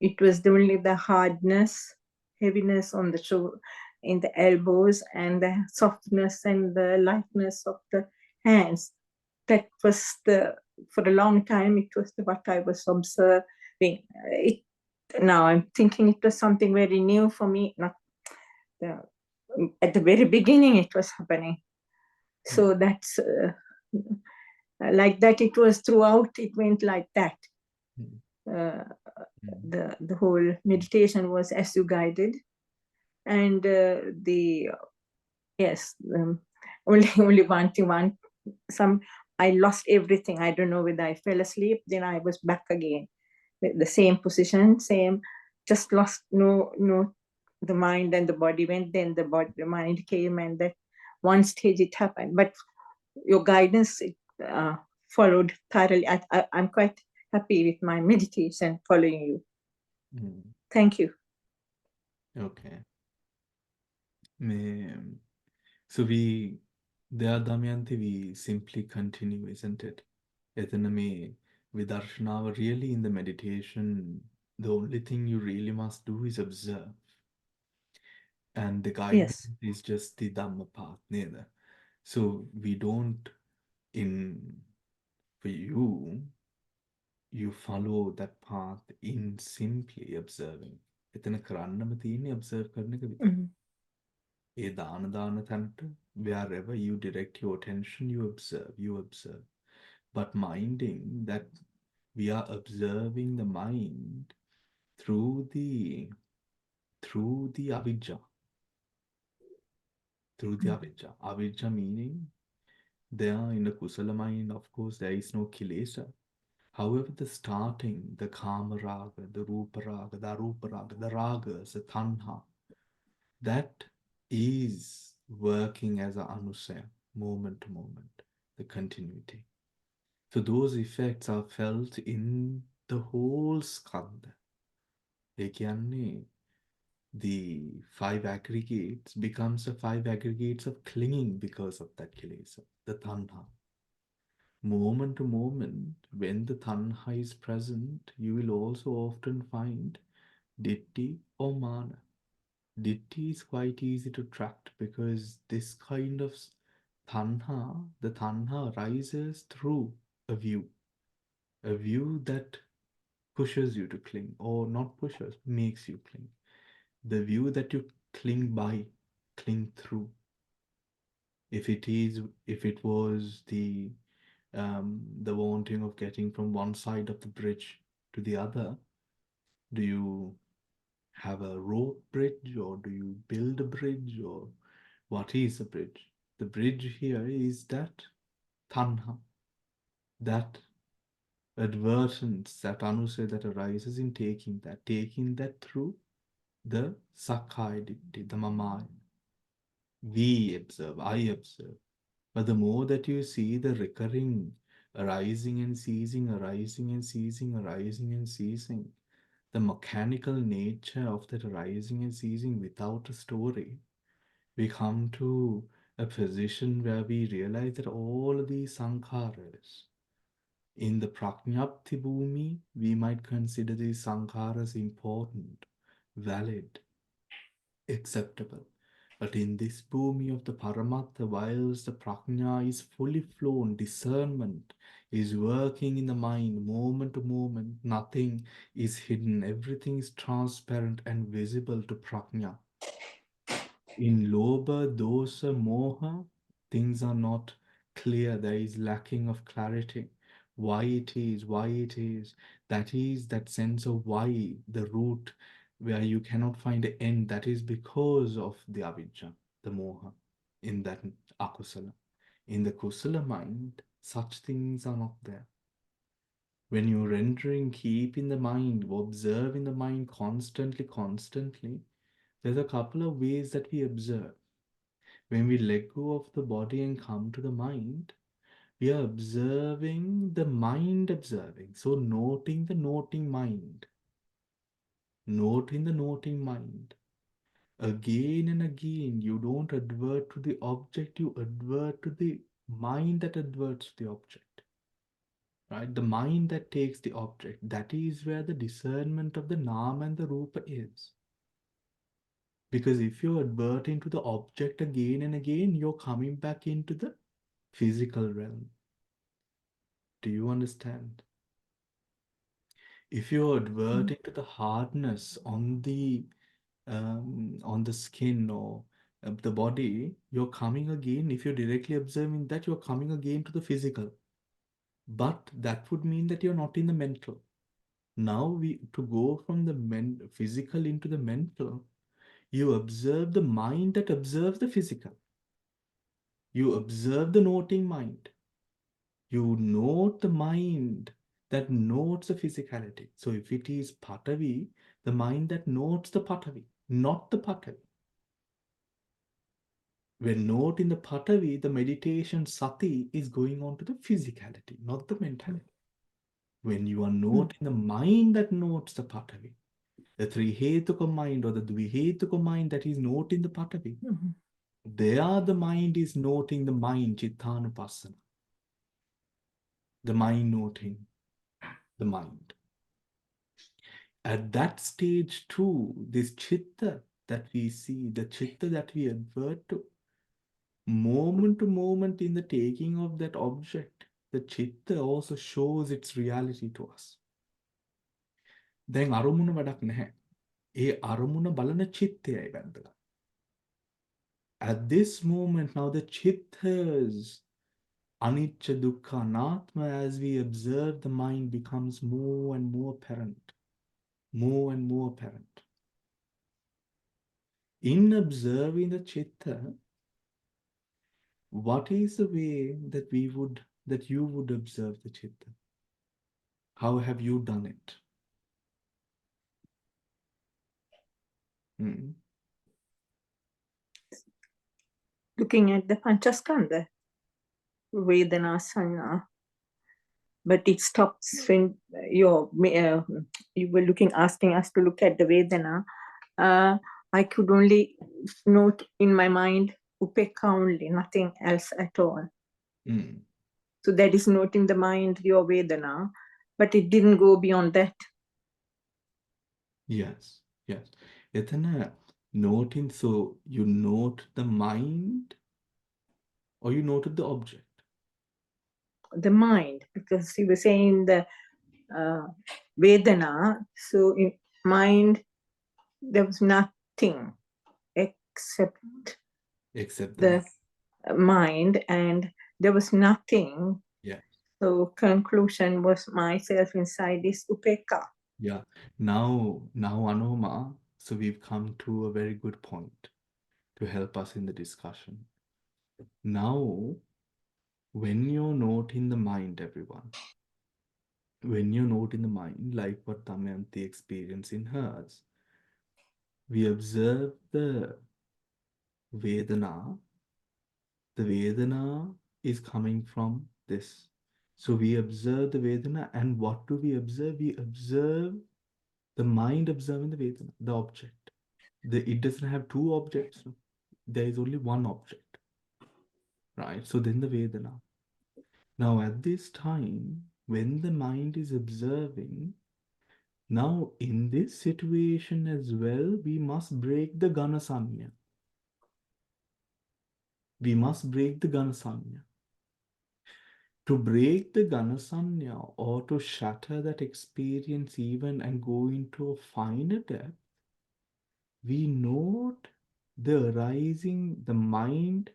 [SPEAKER 2] it was only the hardness, heaviness on the shoulder, in the elbows, and the softness and the lightness of the hands. That was for a long time, it was what I was observing. Now I'm thinking it was something very new for me. Not at the very beginning it was happening. So that's like that. It was throughout. It went like that. The whole meditation was as you guided, and only one thing. I lost everything. I don't know whether I fell asleep. Then I was back again, the same position, same. Just lost no. The mind and the body went. Then the mind came, and that one stage it happened. But your guidance followed thoroughly. I'm quite happy with my meditation following you. Thank you.
[SPEAKER 1] Okay. So we, there Damayanti, we simply continue, isn't it? එතන මේ විදර්ශනාව really in the meditation, the only thing you really must do is observe. And the guidance
[SPEAKER 2] Yes.
[SPEAKER 1] is just the Dhamma path, neither. So we don't, in, for you, you follow that path in simply observing. එතන කරන්නම තියෙන්නේ observe කරන එක විතරයි.
[SPEAKER 2] Mhm.
[SPEAKER 1] ඒ දාන තැනට, wherever you direct your attention, you observe, you observe. But minding that we are observing the mind through the avijja. Through the
[SPEAKER 2] Mhm.
[SPEAKER 1] avijja. Avijja meaning there in the kusala mind, of course, there is no kilesa. However, the starting, the kama raga, the rupa raga, the arupa raga, the ragas, the tanha, that is working as a anusaya, moment to moment, the continuity. So those effects are felt in the whole skandha. ඒ කියන්නේ the five aggregates becomes the five aggregates of clinging because of that kilesa, the tanha. Moment to moment, when the tanha is present, you will also often find ditti or mana. Ditti is quite easy to track because this kind of tanha, the tanha arises through a view that pushes you to cling, or not pushes, makes you cling. The view that you cling by, cling through. If it was the wanting of getting from one side of the bridge to the other, do you have a rope bridge or do you build a bridge, or what is a bridge? The bridge here is that tanha, that advertence, that anusay that arises in taking that through the sakkaya ditti, the mamaya. We observe, I observe. But the more that you see the recurring arising and ceasing, arising and ceasing, arising and ceasing, the mechanical nature of that arising and ceasing without a story, we come to a position where we realize that all these sankharas, in the prajnapti bhumi, we might consider these sankharas important, valid, acceptable. But in this bhumi of the Paramatma, whilst the prajna is fully flown, discernment is working in the mind moment to moment, nothing is hidden, everything is transparent and visible to prajna. In lobha, dosa, moha, things are not clear, there is lacking of clarity. Why it is, why it is. That is that sense of why, the root where you cannot find an end. That is because of the avijja, the moha, in that akusala. In the kusala mind, such things are not there. When you're rendering, keep in the mind, observe in the mind constantly, there's a couple of ways that we observe. When we let go of the body and come to the mind, we are observing the mind observing. So, noting the noting mind. Noting the noting mind. Again and again, you don't advert to the object, you advert to the mind that adverts to the object. Right? The mind that takes the object. That is where the discernment of the Nam and the Rupa is. Because if you're adverting to the object again and again, you're coming back into the physical realm. Do you understand? If you're
[SPEAKER 2] Mhm.
[SPEAKER 1] adverting to the hardness on the skin or the body, you're coming again. If you're directly observing that, you're coming again to the physical. But that would mean that you're not in the mental. Now we to go from the physical into the mental, you observe the mind that observes the physical. You observe the noting mind. You note the mind that notes the physicality. So if it is Patavi, the mind that notes the Patavi, not the Patavi. When note in the Patavi, the meditation sati is going on to the physicality, not the mentality. When you are
[SPEAKER 2] Mhm.
[SPEAKER 1] noting the mind that notes the Patavi, the Trihetuka mind or the Dvihetuka mind that is noting the Patavi,
[SPEAKER 2] Mhm.
[SPEAKER 1] There, the mind is noting the mind, Cittanupassana. The mind noting the mind. At that stage, too, this chitta that we see, the chitta that we advert to moment in the taking of that object, the chitta also shows its reality to us. දැන් අරමුණ වැඩක් නැහැ. ඒ අරමුණ බලන චිත්තයයි වැදගත්. At this moment now the chittas anicca dukkha anatma, as we observe, the mind becomes more and more apparent. More and more apparent. In observing the chitta, what is the way that you would observe the chitta? How have you done it? Hmm.
[SPEAKER 2] Looking at the Panchaskandha, Vedana, Sanya, but it stops when you were asking us to look at the Vedana. I could only note in my mind Upekka only, nothing else at all.
[SPEAKER 1] Mm.
[SPEAKER 2] So that is noting the mind, your Vedana, but it didn't go beyond that.
[SPEAKER 1] Yes, yes. එතන noting, so you note the mind or you noted the object?
[SPEAKER 2] The mind, because he was saying the Vedana, so in mind, there was nothing except the mind, and there was nothing.
[SPEAKER 1] Yeah.
[SPEAKER 2] So conclusion was myself inside this upekka.
[SPEAKER 1] Yeah. Now, Anoma, so we've come to a very good point to help us in the discussion. Now, when you're noting the mind, everyone, when you note in the mind, like what Damayanti experienced in hers, we observe the Vedana. The Vedana is coming from this. So we observe the Vedana, and what do we observe? We observe the mind observing the Vedana, the object. It doesn't have two objects. There is only one object. Right? So then the Vedana. Now at this time, when the mind is observing, now in this situation as well, we must break the Gana Sanya. We must break the Gana Sanya. To break the Ganasanya, or to shatter that experience even and go into a finer depth, we note the arising, the mind,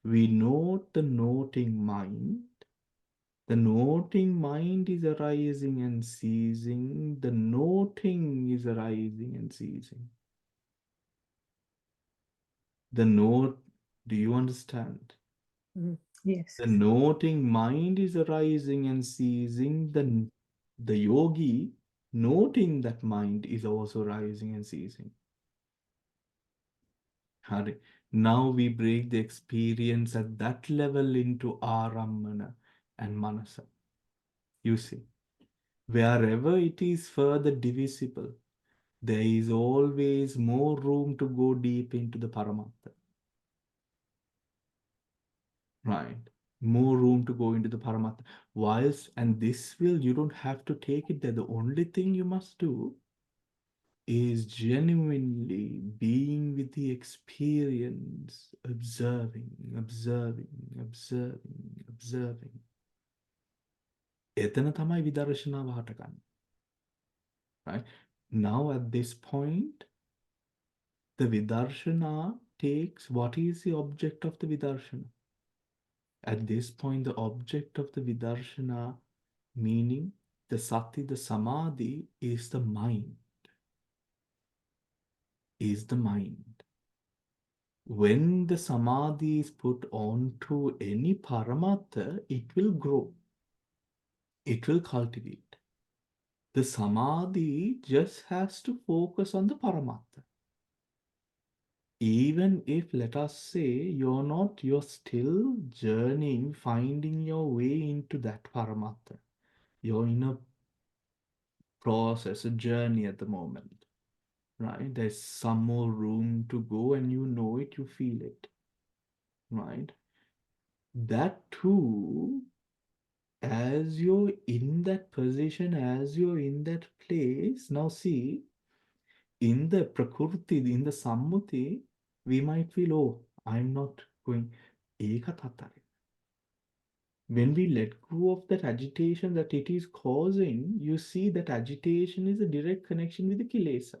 [SPEAKER 1] we note the noting mind. The noting mind is arising and ceasing. The noting is arising and ceasing. The note, do you understand?
[SPEAKER 2] Yes.
[SPEAKER 1] The noting mind is arising and ceasing. The yogi noting that mind is also rising and ceasing. Hari. Now we break the experience at that level into Arammana and Manasa. You see, wherever it is further divisible, there is always more room to go deep into the Paramattha. Right. More room to go into the Paramattha. Whilst, and this will, you don't have to take it there. The only thing you must do is genuinely being with the experience, observing, observing, observing, observing. එතන තමයි විදර්ශනාව හටගන්නේ. Right? Now at this point, the vidarshana takes, what is the object of the vidarshana? At this point, the object of the vidarshana, meaning the sati, the samadhi, is the mind. Is the mind. When the samadhi is put onto any paramattha, it will grow. It will cultivate. The samadhi just has to focus on the paramattha. Even if, let us say, you're still journeying, finding your way into that paramattha. You're in a process, a journey at the moment. right? There's some more room to go, and you know it, you feel it, right? That too, as you're in that position, as you're in that place, now see, in the prakriti, in the sammuti, we might feel, oh, I'm not going. Ekatatare. When we let go of that agitation that it is causing, you see that agitation is a direct connection with the kilesa,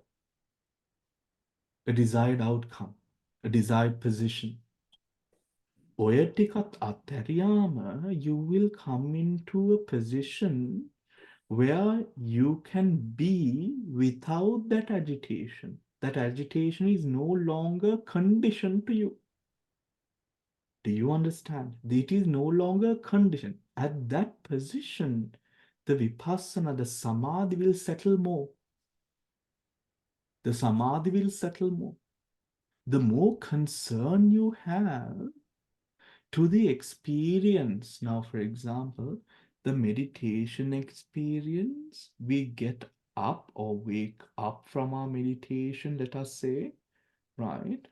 [SPEAKER 1] a desired outcome, a desired position. ඔය ටිකත් අත්හැරියාම you will come into a position where you can be without that agitation. That agitation is no longer conditioned to you. Do you understand? It is no longer a condition. At that position, the vipassana, the samadhi will settle more. The samadhi will settle more. The more concern you have to the experience. Now, for example, the meditation experience, we get up or wake up from our meditation, let us say, right?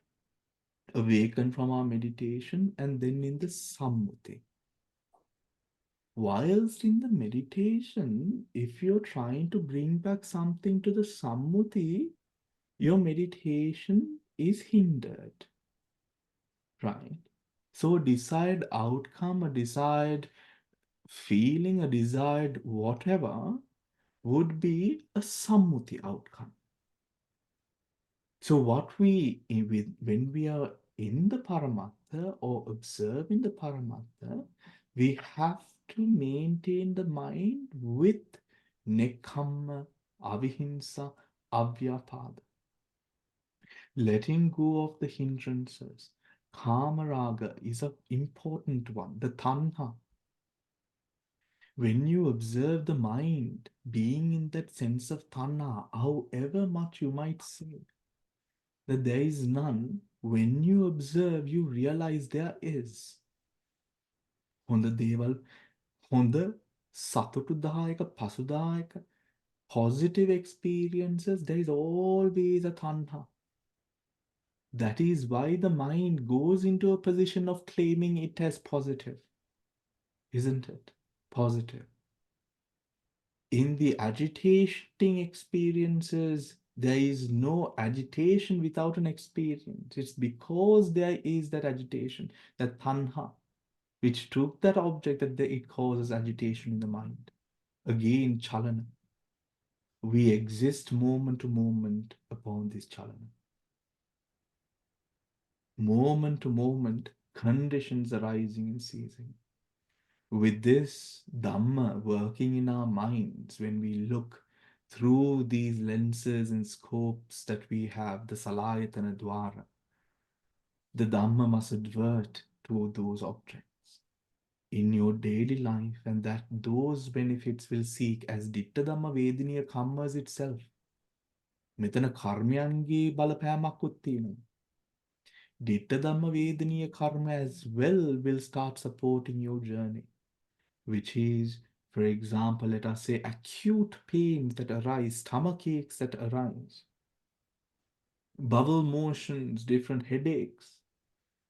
[SPEAKER 1] Awaken from our meditation, and then in the sammuti. Whilst in the meditation, if you're trying to bring back something to the sammuti, your meditation is hindered, right? So, desired outcome, a desired feeling, a desired whatever, would be a sammuti outcome. So what when we are in the paramattha or observing the paramattha, we have to maintain the mind with nekkhamma, avihimsa, avyapada, letting go of the hindrances. Kamaraga is an important one, the tanha. When you observe the mind being in that sense of tanha, however much you might say that there is none, when you observe, you realize there is. හොඳ දේවල්, හොඳ සතුටුදායක, පසුදායක, positive experiences, there is always a tanha. That is why the mind goes into a position of claiming it as positive, isn't it? Positive. In the agitating experiences, there is no agitation without an experience. It's because there is that agitation, that tanha, which took that object that it causes agitation in the mind. Again, chalana. We exist moment to moment upon this chalana. Moment to moment, conditions arising and ceasing. With this Dhamma working in our minds, when we look through these lenses and scopes that we have, the Salayatana Dwara, the Dhamma must advert to those objects in your daily life, and that those benefits will seek as Ditta Dhamma Vediniya Kammas itself. මෙතන කර්මයන්ගේ බලපෑමකුත් තියෙනවා. Ditta Dhamma Vedaniya karma as well will start supporting your journey, which is, for example, let us say acute pains that arise, stomach aches that arise, bowel motions, different headaches,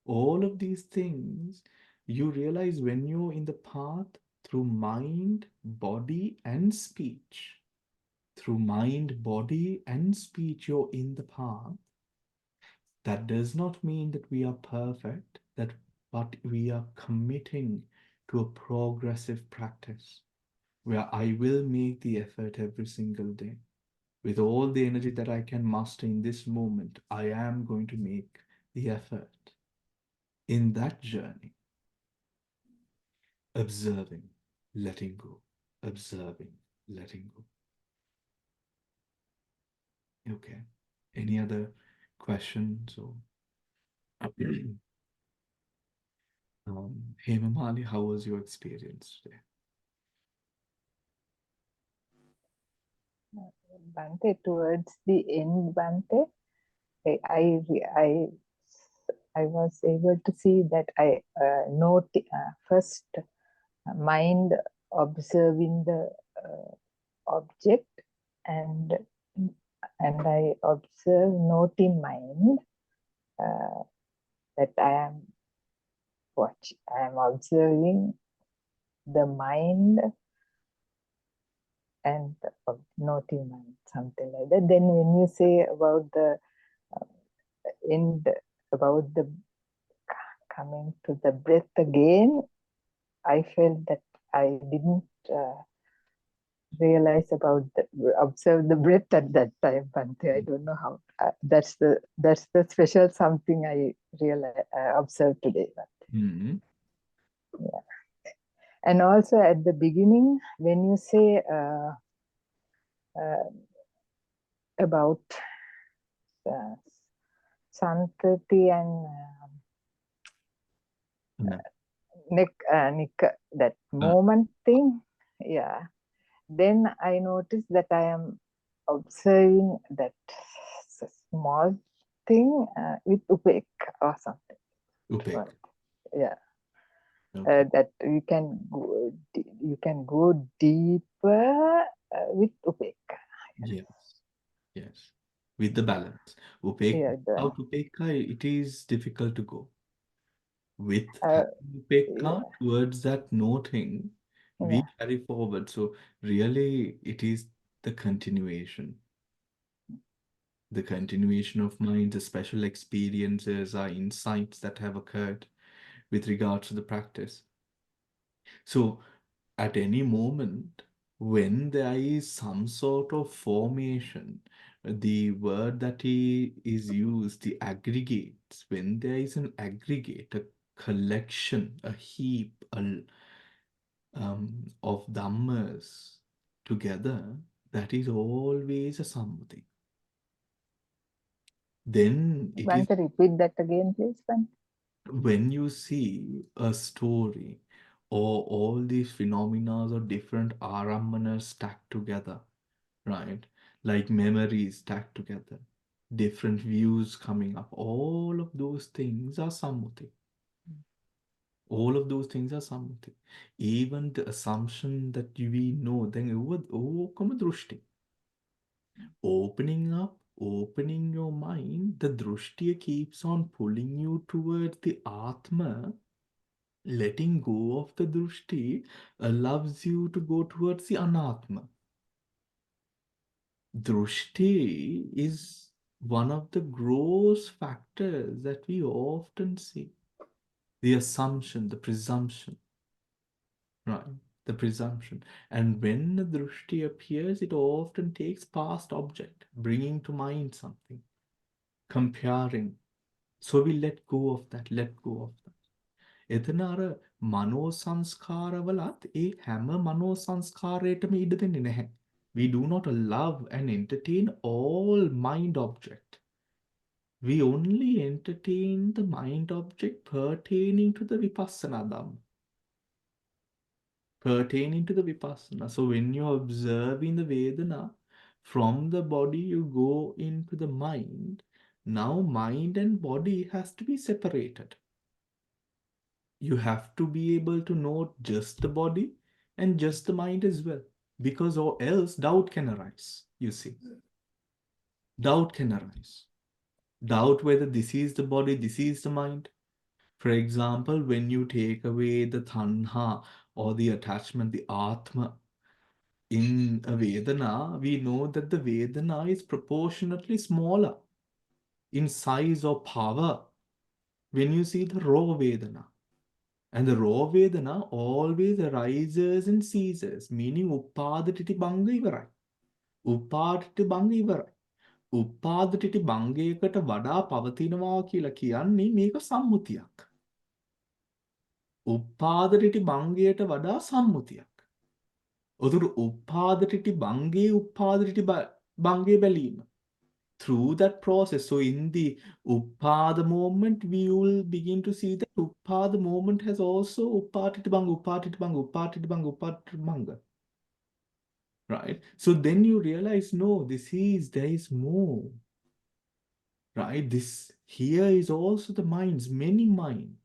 [SPEAKER 1] all of these things, you realize when you're in the path through mind, body, and speech. Through mind, body, and speech, you're in the path. That does not mean that we are perfect, but we are committing to a progressive practice where I will make the effort every single day. With all the energy that I can muster in this moment, I am going to make the effort. In that journey, observing, letting go, observing, letting go. Okay. Any other questions or Hemamali, how was your experience today?
[SPEAKER 3] Bante, towards the end, Bante, I, I, I, I was able to see that I note first mind observing the object, and and I observe, note in mind that I am observing the mind and note in mind, something like that. Then when you say about the end, about the coming to the breath again, I felt that I didn't realize about observe the breath at that time, Bhante. I don't know how. That's the special something I realized observed today.
[SPEAKER 1] Mm-hmm.
[SPEAKER 3] Yeah. And also at the beginning, when you say about uh, Santati and
[SPEAKER 1] No.
[SPEAKER 3] that moment thing, yeah. Then I noticed that I am observing that small thing with upek or something.
[SPEAKER 1] Upek.
[SPEAKER 3] Yeah,
[SPEAKER 1] Okay.
[SPEAKER 3] that you can go deeper with upek.
[SPEAKER 1] Yes. Yes. With the balance. Upek,
[SPEAKER 3] Yeah,
[SPEAKER 1] without upekka, it is difficult to go. With
[SPEAKER 3] uh,
[SPEAKER 1] having upekka
[SPEAKER 3] yeah,
[SPEAKER 1] towards that noting, we
[SPEAKER 3] yeah.
[SPEAKER 1] carry forward. So really, it is the continuation. The continuation of mind, the special experiences, our insights that have occurred with regards to the practice. So at any moment, when there is some sort of formation, the word that is used, the aggregates, when there is an aggregate, a collection, a heap of dhammas together, that is always a samadhi. Then it is
[SPEAKER 3] Bhante, repeat that again, please, Bhante.
[SPEAKER 1] when you see a story or all these phenomena or different arammanas stacked together, right? Like memories stacked together, different views coming up, all of those things are samuti. All of those things are samuti. Even the assumption that we know, then kama drushti. Opening up, opening your mind, the drushti keeps on pulling you towards the atma. Letting go of the drushti allows you to go towards the anatma. Drushti is one of the gross factors that we often see. The assumption, the presumption, right? The presumption. And when the drushti appears, it often takes past object, bringing to mind something, comparing. So we let go of that, let go of that. එතන අර මනෝ සංස්කාරවලත් ඒ හැම මනෝ සංස්කාරයටම ඉඩ දෙන්නේ නැහැ. We do not love and entertain all mind object. We only entertain the mind object pertaining to the vipassana dhamma. Pertaining to the vipassana. So when you're observing the Vedana, from the body you go into the mind. Now mind and body has to be separated. You have to be able to note just the body and just the mind as well, because or else doubt can arise. You see, doubt can arise. Doubt whether this is the body, this is the mind. For example, when you take away the tanha or the attachment, the atma in a vedana, we know that the vedana is proportionately smaller in size or power when you see the raw vedana. And the raw Vedana always arises and ceases, meaning Uppadatiti Banga ivarai. Uppadati Banga ivarai. උපාදටිටි බංගයකට වඩා පවතිනවා කියලා කියන්නේ මේක සම්මුතියක්. උපාදටිටි බංගයට වඩා සම්මුතියක්. උතුරු උපාදටිටි බංගේ බැලීම. Through that process, so in the Uppada moment, we will begin to see that Uppada moment has also Upatitibanga. Right? So then you realize, no, there is more. Right? This here is also the minds, many minds.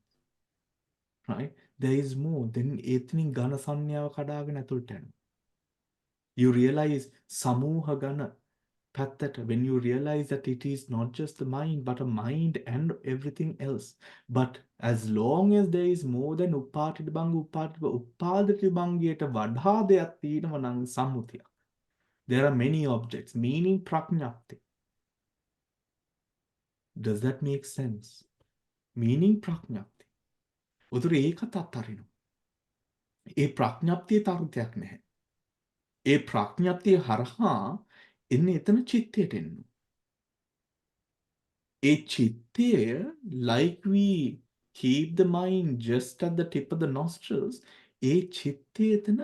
[SPEAKER 1] Right? There is more. Then ethnic Gana Sanyawa Kadagana Tulten. You realize Samuha Gana. when you realize that it is not just the mind, but a mind and everything else. But as long as there is more than uppatita banga, uppadati bangiyata වඩා දෙයක් තියෙනවා නම් සම්මුතියක්. There are many objects, meaning ප්‍රඥප්ති. Does that make sense? Meaning ප්‍රඥප්ති. උතුර ඒකත් අත්හරිනවා. ඒ ප්‍රඥප්තිය තර්කයක් නැහැ. ඒ ප්‍රඥප්තිය හරහා එන්නේ එතන චිත්තයට එන්න. A chitte, like we keep the mind just at the tip of the nostrils, a chitte එතන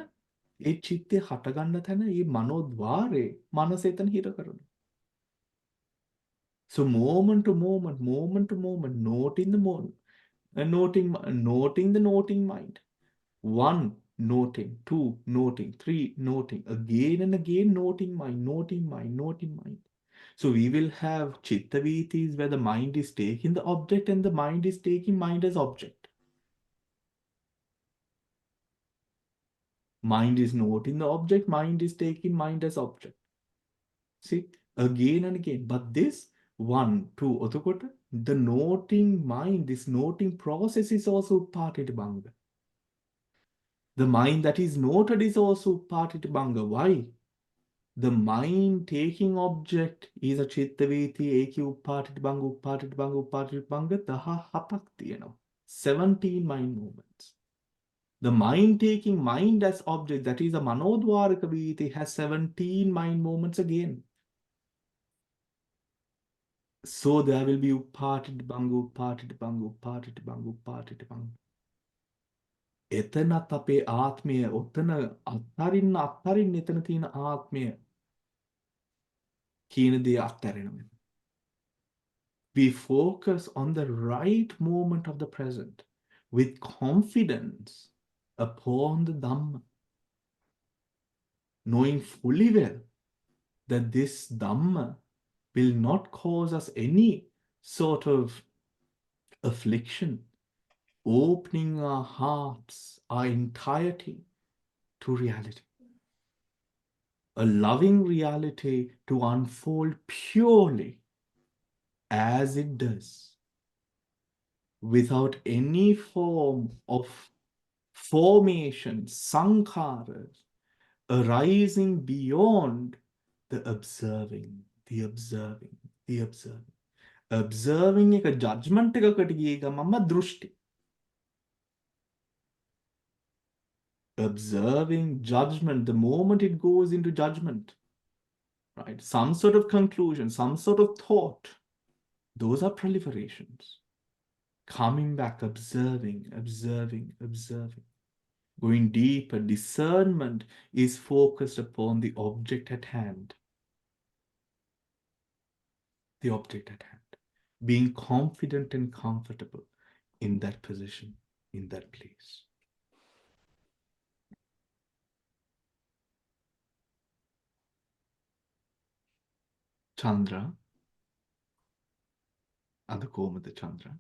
[SPEAKER 1] ඒ චිත්තේ හටගන්න තැන ඒ මනෝද්වාරේ මනස එතන හිර කරනවා. So moment to moment, noting the moment, noting the noting mind. One, noting. Two, noting. Three, noting. Again and again, noting mind, noting mind, noting mind. So we will have chittavitis where the mind is taking the object and the mind is taking mind as object. Mind is noting the object, mind is taking mind as object. See, again and again. But this one, two, otakota, the noting mind, this noting process is also parted banga. The mind that is noted is also parted banga. Why? The mind taking object is a chittaviti, eki uppatit banga, daha hatak තියෙනවා. 17 mind movements. The mind taking mind as object, that is a manodwaraka viti, has 17 mind movements again. So there will be uppatit banga. එතනත් අපේ ආත්මය, ඔතන අත්තරින්න එතන තියෙන ආත්මය කියන දේ අත්හැරෙනවා. We focus on the right moment of the present with confidence upon the Dhamma, knowing fully well that this Dhamma will not cause us any sort of affliction, opening our hearts, our entirety to reality. A loving reality to unfold purely as it does, without any form of formation, sankharas, arising beyond the observing. Observing එක judgment එකකට ගිය ගමන්ම දෘෂ්ටි. Observing judgment, the moment it goes into judgment, right? Some sort of conclusion, some sort of thought, those are proliferations. Coming back, observing. Going deeper, discernment is focused upon the object at hand. The object at hand. Being confident and comfortable in that position, in that place. Chandra. අද කොහොමද Chandra?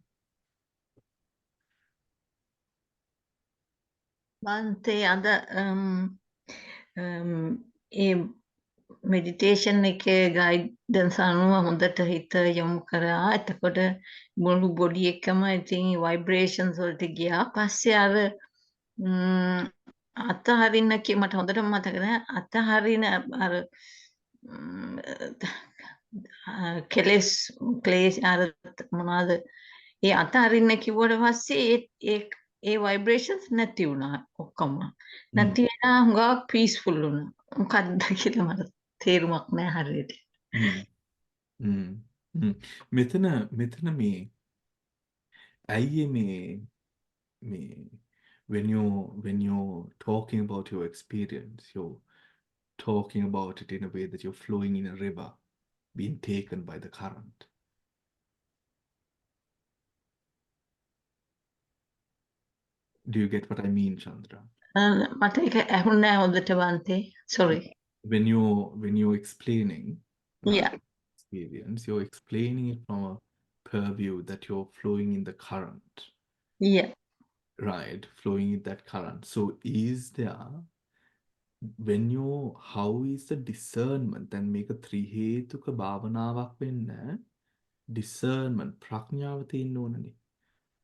[SPEAKER 4] මන්තේ අද ඒ meditation එකේ guidance අනුව හොඳට හිත යොමු කරා. එතකොට මුළු බොඩි එකම ඉතින් වයිබ්‍රේෂන්ස් වලට ගියා. පස්සේ අර අතහරින්න මට හොඳටම මතක නැහැ. අතහරින අර ක්ලේශ අර මොනවාද ඒ අතහරින්න කිව්වට පස්සේ ඒ වයිබ්‍රේෂන්ස් නැති වුණා ඔක්කොම. නැති වෙනා හුඟක් පීස්ෆුල් වුණා. මොකක්ද කියලා මට තේරුමක් නැහැ හරියට.
[SPEAKER 1] මෙතන මේ ඇයි මේ when you're talking about your experience, you're talking about it in a way that you're flowing in a river, being taken by the current. Do you get what I mean, Chandra?
[SPEAKER 4] මට ඒක ඇහුන්නේ නැහැ හොඳට වන්තේ. Sorry.
[SPEAKER 1] When you're explaining
[SPEAKER 4] Yeah.
[SPEAKER 1] experience, you're explaining it from a purview that you're flowing in the current.
[SPEAKER 4] Yeah.
[SPEAKER 1] Right, flowing in that current. So is there when you how is the discernment then මේක ත්‍රි හේතුක භාවනාවක් වෙන්න discernment ප්‍රඥාව තියෙන්න ඕනනේ.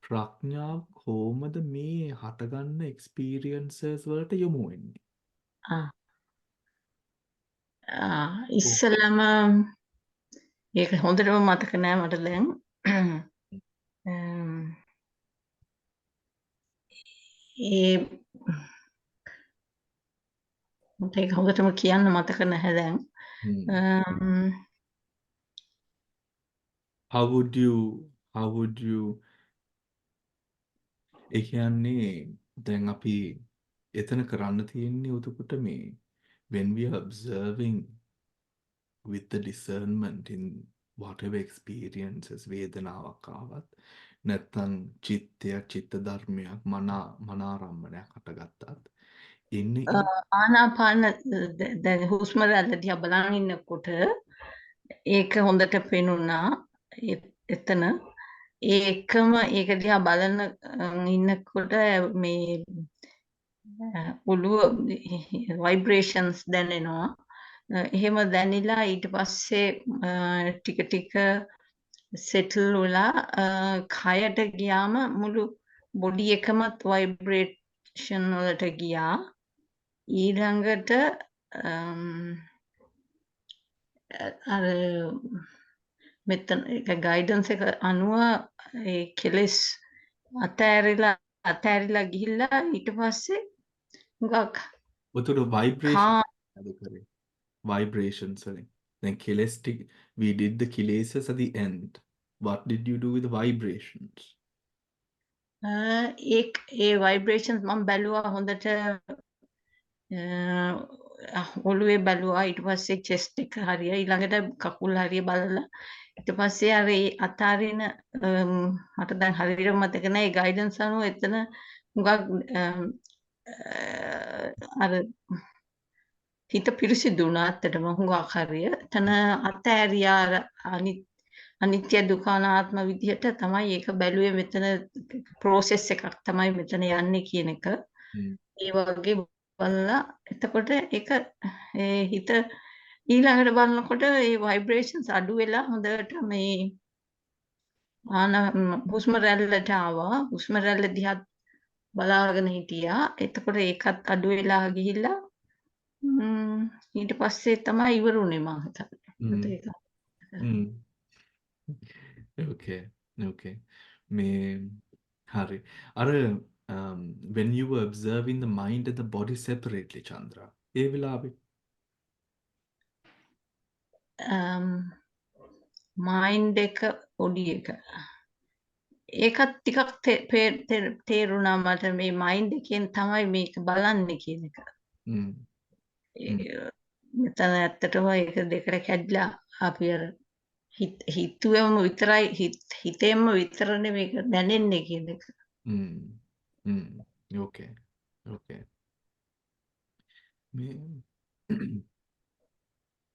[SPEAKER 1] ප්‍රඥාව කොහොමද මේ හටගන්න experiences වලට යොමු වෙන්නේ?
[SPEAKER 4] ඉස්සලම ඒක හොඳටම මතක නෑ මට දැන්. ඒ මට ඒක හොඳටම කියන්න මතක නැහැ දැන්.
[SPEAKER 1] How would you ඒ කියන්නේ දැන් අපි එතන කරන්න තියෙන්නේ උතකට මේ when we are observing with the discernment in whatever experiences වේදනාවක් ආවත් නැත්නම් චිත්තයක් චිත්ත ධර්මයක් මනාරම්මණයක් හටගත්තත් ඉන්නේ
[SPEAKER 4] ආනාපාන දැන් හුස්ම රැල්ල දිහා බලන් ඉන්නකොට ඒක හොඳට පේනුණා එතන ඒකම ඒක දිහා බලන ඉන්නකොට මේ ඔළුව ভাইබ්‍රේෂන්ස් දැනෙනවා. එහෙම දැනිලා ඊට පස්සේ ටික ටික සෙටල් වෙලා කයට ගියාම මුළු බොඩි එකමත් ভাইබ්‍රේෂන් වලට ගියා. ඊළඟට අර මෙතන ඒක ගයිඩන්ස් එක අනුව ඒ කෙලස් අතෑරිලා ගිහිල්ලා ඊට පස්සේ හුඟක්
[SPEAKER 1] උතර vibrations වලින් then kilestic we did the kilesas at the end. What did you do with the vibrations?
[SPEAKER 4] A vibrations මම බැලුවා හොඳට ඔළුවේ බැලුවා ඊට පස්සේ chest එක හරිය ඊළඟට කකුල් හරිය බලලා ඊට පස්සේ අර ඒ අතාරින මට දැන් හරියට මතක නැහැ ඒ ගයිඩන්ස් අනුව එතන හුඟක් අර හිත පිරිසිදු වුණා ඇත්තටම හුඟක් හරිය එතන අතෑරියා අනිත්‍ය දුක්ඛ අනාත්ම විදිහට තමයි ඒක බැලුවේ මෙතන process එකක් තමයි මෙතන යන්නේ කියන එක ඒ වගේ බලලා එතකොට ඒක ඒ හිත ඊළඟට බලනකොට ඒ ভাইබ්‍රේෂන්ස් අඩු වෙලා හොඳට මේ හුස්ම රැල්ලට ආවා හුස්ම රැල්ල දිහා බලාගෙන හිටියා එතකොට ඒකත් අඩු වෙලා ගිහිල්ලා ඊට පස්සේ තමයි ඉවරුනේ මම හිතන්නේ.
[SPEAKER 1] Okay. මේ හරි. අර when you were observing the mind and the body separately, Chandra, ඒ වෙලාවේ
[SPEAKER 4] මයින්ඩ් එක බොඩි එක ඒකත් ටිකක් තේරුණා මට මේ මයින්ඩ් එකෙන් තමයි මේක බලන්නේ කියන එක. මෙතන ඇත්තටම ඒක දෙකට කැඩලා අපි අර හිතුවම විතරයි හිතේම විතරනේ මේක දැනෙන්නේ කියන එක.
[SPEAKER 1] Okay.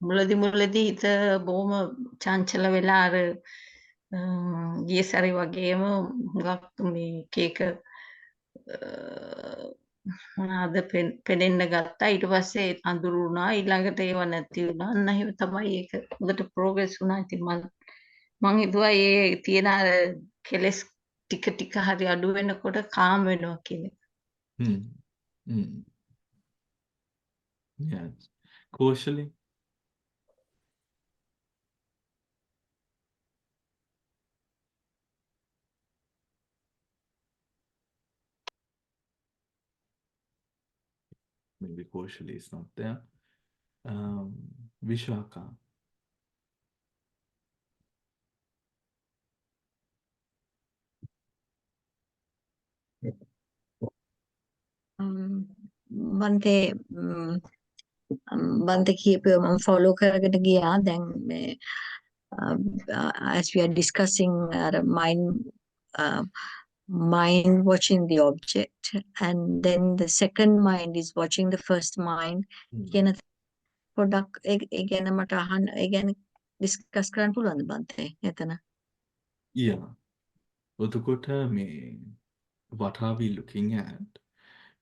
[SPEAKER 4] මුලදී හිත බොහොම චංචල වෙලා අර ගිය සැරේ වගේම හුඟක් මේක මොනවාද පෙනෙන්න ගත්තා ඊට පස්සේ අඳුරු වුණා ඊළඟට ඒව නැති වුණා අන්න එහෙම තමයි ඒක හොඳට ප්‍රෝග්‍රස් වුණා ඉතින් මම හිතුවා ඒ තියෙන අර කෙලස් ටික හරි අඩු වෙනකොට කාම් වෙනවා කියන එක.
[SPEAKER 1] Yes. Kosali? Maybe Koshali is not there. Vishaka.
[SPEAKER 5] බන්ත කීපය මම ෆලෝ කරගෙන ගියා දැන් මේ as we are discussing mind watching the object and then the second mind is watching the first mind කියන පොඩක් ඒ ගැන මට අහන්න ඒ ගැන ඩිස්කස් කරන්න පුළුවන්ද බන්තේ එතන?
[SPEAKER 1] Yeah. What are we looking at?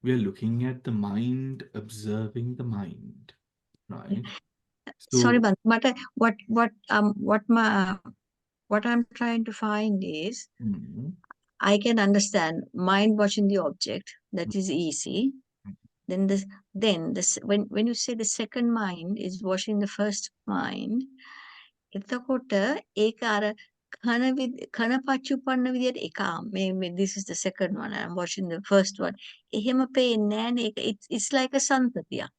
[SPEAKER 1] we are looking at the mind observing the mind, right?
[SPEAKER 5] Sorry,
[SPEAKER 1] So,
[SPEAKER 5] but what I'm trying to find is I can understand mind watching the object. That is easy. Then when you say the second mind is watching the first mind, එතකොට ඒක අර කන පච්චුපන්න විදියට this is the second one, I'm watching the first one. එහෙම පේන්නේ නෑනේ. It's like a සන්තතියක්.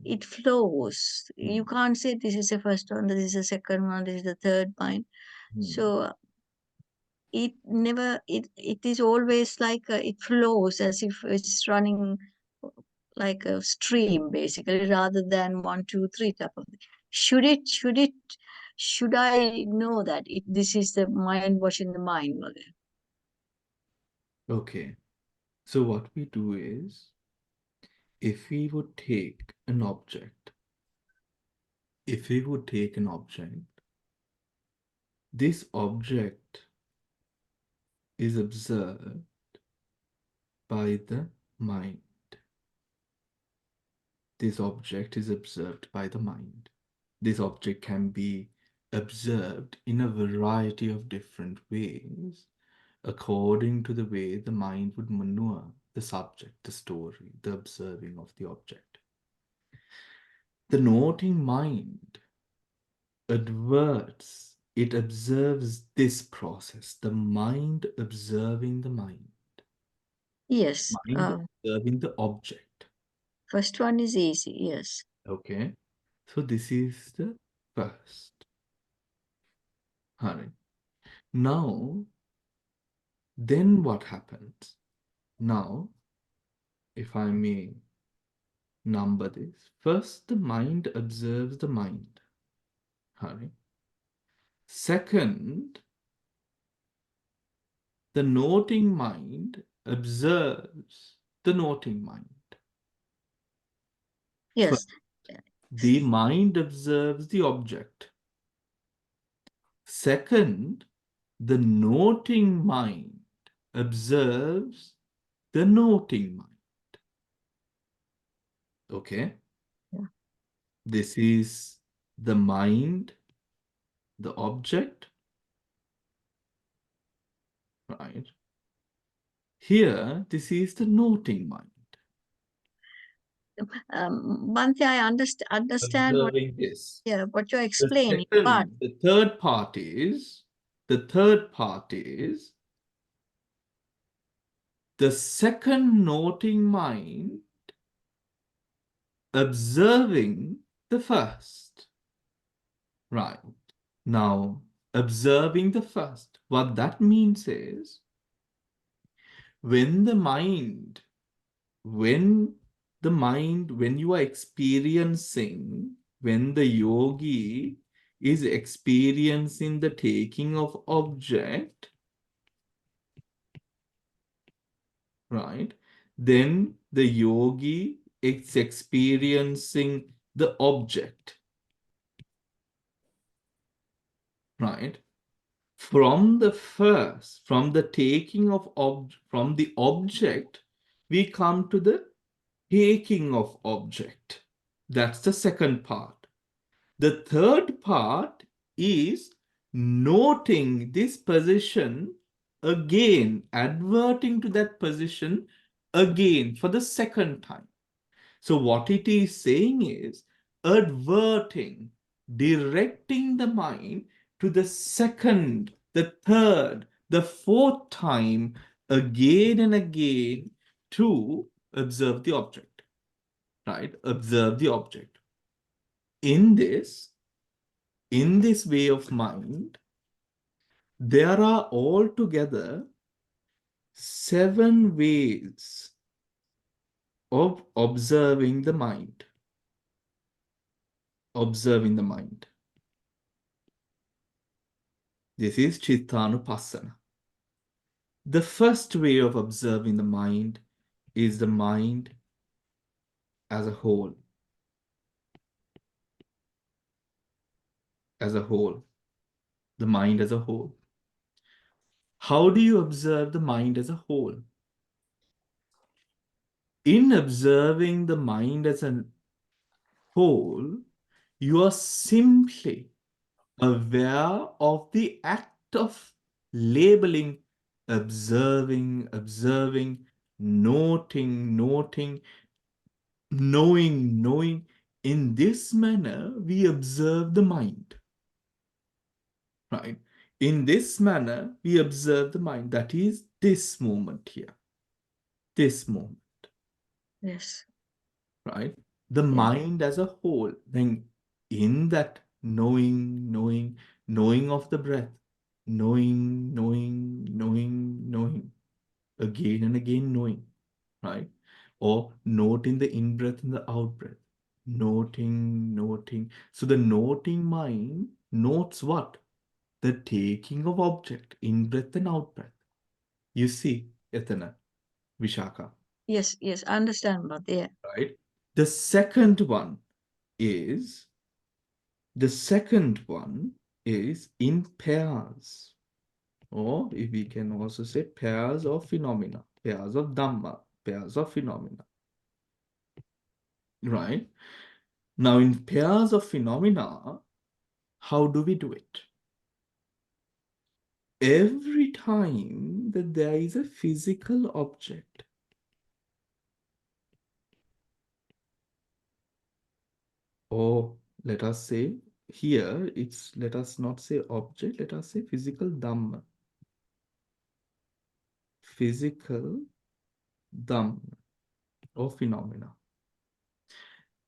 [SPEAKER 5] It flows. You can't say this is the first one, this is the second one, this is the third mind. So it is always like it flows as if it's running like a stream, basically, rather than 1, 2, 3 type of thing. Should I know that this is the mind watching the mind?
[SPEAKER 1] okay. So what we do is, if we would take an object, this object is observed by the mind. This object is observed by the mind. This object can be observed in a variety of different ways according to the way the mind would manure the subject, the story, the observing of the object. The noting mind adverts, it observes this process, the mind observing the mind.
[SPEAKER 5] Yes.
[SPEAKER 1] Mind observing the object.
[SPEAKER 5] First one is easy, yes.
[SPEAKER 1] Okay. So this is the first. Alright. Now, then what happens? Now, if I may number this. First, the mind observes the mind. Alright. Second, the noting mind observes the noting mind.
[SPEAKER 5] Yes.
[SPEAKER 1] First, the mind observes the object. Second, the noting mind observes the noting mind. Okay?
[SPEAKER 5] Yeah.
[SPEAKER 1] This is the mind, the object, right? Here, this is the noting mind.
[SPEAKER 5] Bhante, I understand
[SPEAKER 1] Observing this.
[SPEAKER 5] Yeah, what you're explaining. But
[SPEAKER 1] The third part is the second noting mind observing the first. Right. Now, observing the first, what that means is, when you are experiencing, when the yogi is experiencing the taking of object, right, then the yogi is experiencing the object, right? From the taking of from the object, we come to the taking of object. That's the second part. The third part is noting this position again, adverting to that position again for the second time. So what it is saying is adverting, directing the mind to the second, the third, the fourth time again and again to observe the object, right? Observe the object. In this way of mind, there are altogether 7 ways of observing the mind. Observing the mind. This is Cittanupassana. The first way of observing the mind is the mind as a whole. As a whole. The mind as a whole. How do you observe the mind as a whole? In observing the mind as a whole, you are simply aware of the act of labeling, observing, noting, knowing. In this manner, we observe the mind, right? In this manner, we observe the mind. That is this moment here, this moment,
[SPEAKER 5] Yes.
[SPEAKER 1] right? The mind as a whole. Then in that knowing of the breath, knowing, again and again knowing, right? Or noting the in-breath and the out-breath, noting. So the noting mind notes what? The taking of object, in-breath and out-breath. You see, Yatana, Vishaka,
[SPEAKER 5] Yes, I understand, but yeah.
[SPEAKER 1] right? The second one is in pairs, or if we can also say pairs of phenomena, pairs of Dhamma, pairs of phenomena, right? Now, in pairs of phenomena, how do we do it? Every time that there is a physical object, or let us say here, let us not say object, let us say physical Dhamma. Physical Dhamma or phenomena.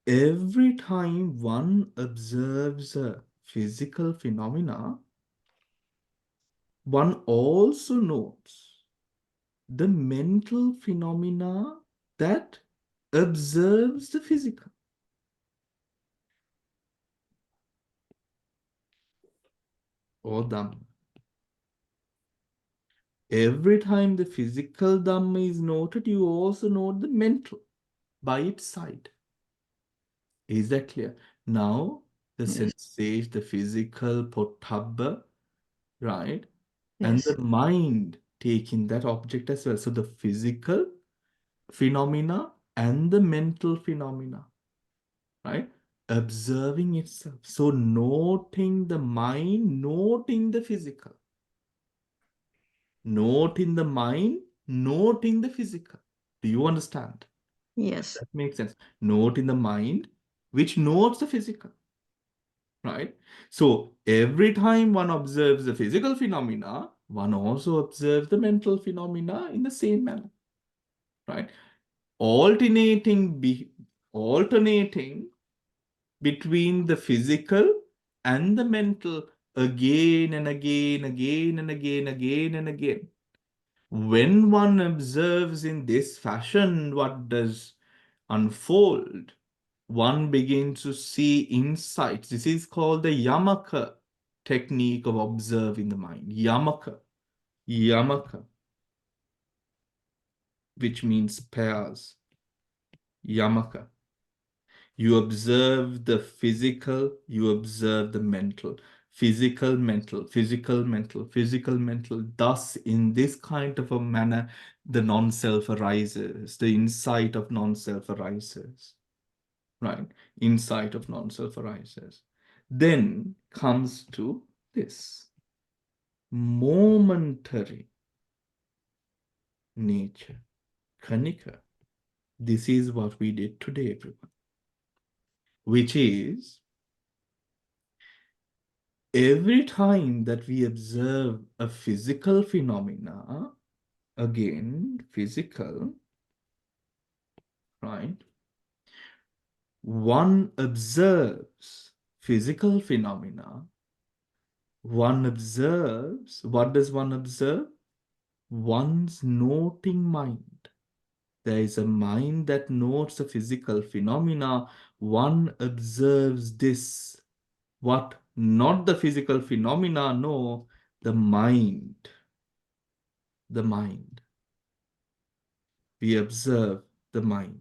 [SPEAKER 1] Every time one observes a physical phenomena, one also notes the mental phenomena that observes the physical. Or Dhamma. Every time the physical Dhamma is noted, you also note the mental by its side. Is that clear? Now, the sensation, the physical pottabha, right? And the mind taking that object as well. So the physical phenomena and the mental phenomena, right? Observing itself. So noting the mind, noting the physical. Noting the mind, noting the physical. Do you understand?
[SPEAKER 5] Yes.
[SPEAKER 1] That makes sense. Note in the mind, which notes the physical, right? So every time one observes the physical phenomena, one also observes the mental phenomena in the same manner, right? Alternating between the physical and the mental again and again. When one observes in this fashion what does unfold, one begins to see insights. This is called the yamaka technique of observing the mind. Yamaka, which means pairs. Yamaka. You observe the physical, you observe the mental. Physical, mental. Thus, in this kind of a manner, the non-self arises, the insight of non-self arises. Right? Insight of non-self arises. Then comes to this momentary nature, kanika. This is what we did today, everyone. Which is every time that we observe a physical phenomena, again, physical, right? One observes physical phenomena. One observes, what does one observe? One's noting mind. There is a mind that notes the physical phenomena. One observes this. What? Not the physical phenomena, no, the mind. The mind. We observe the mind.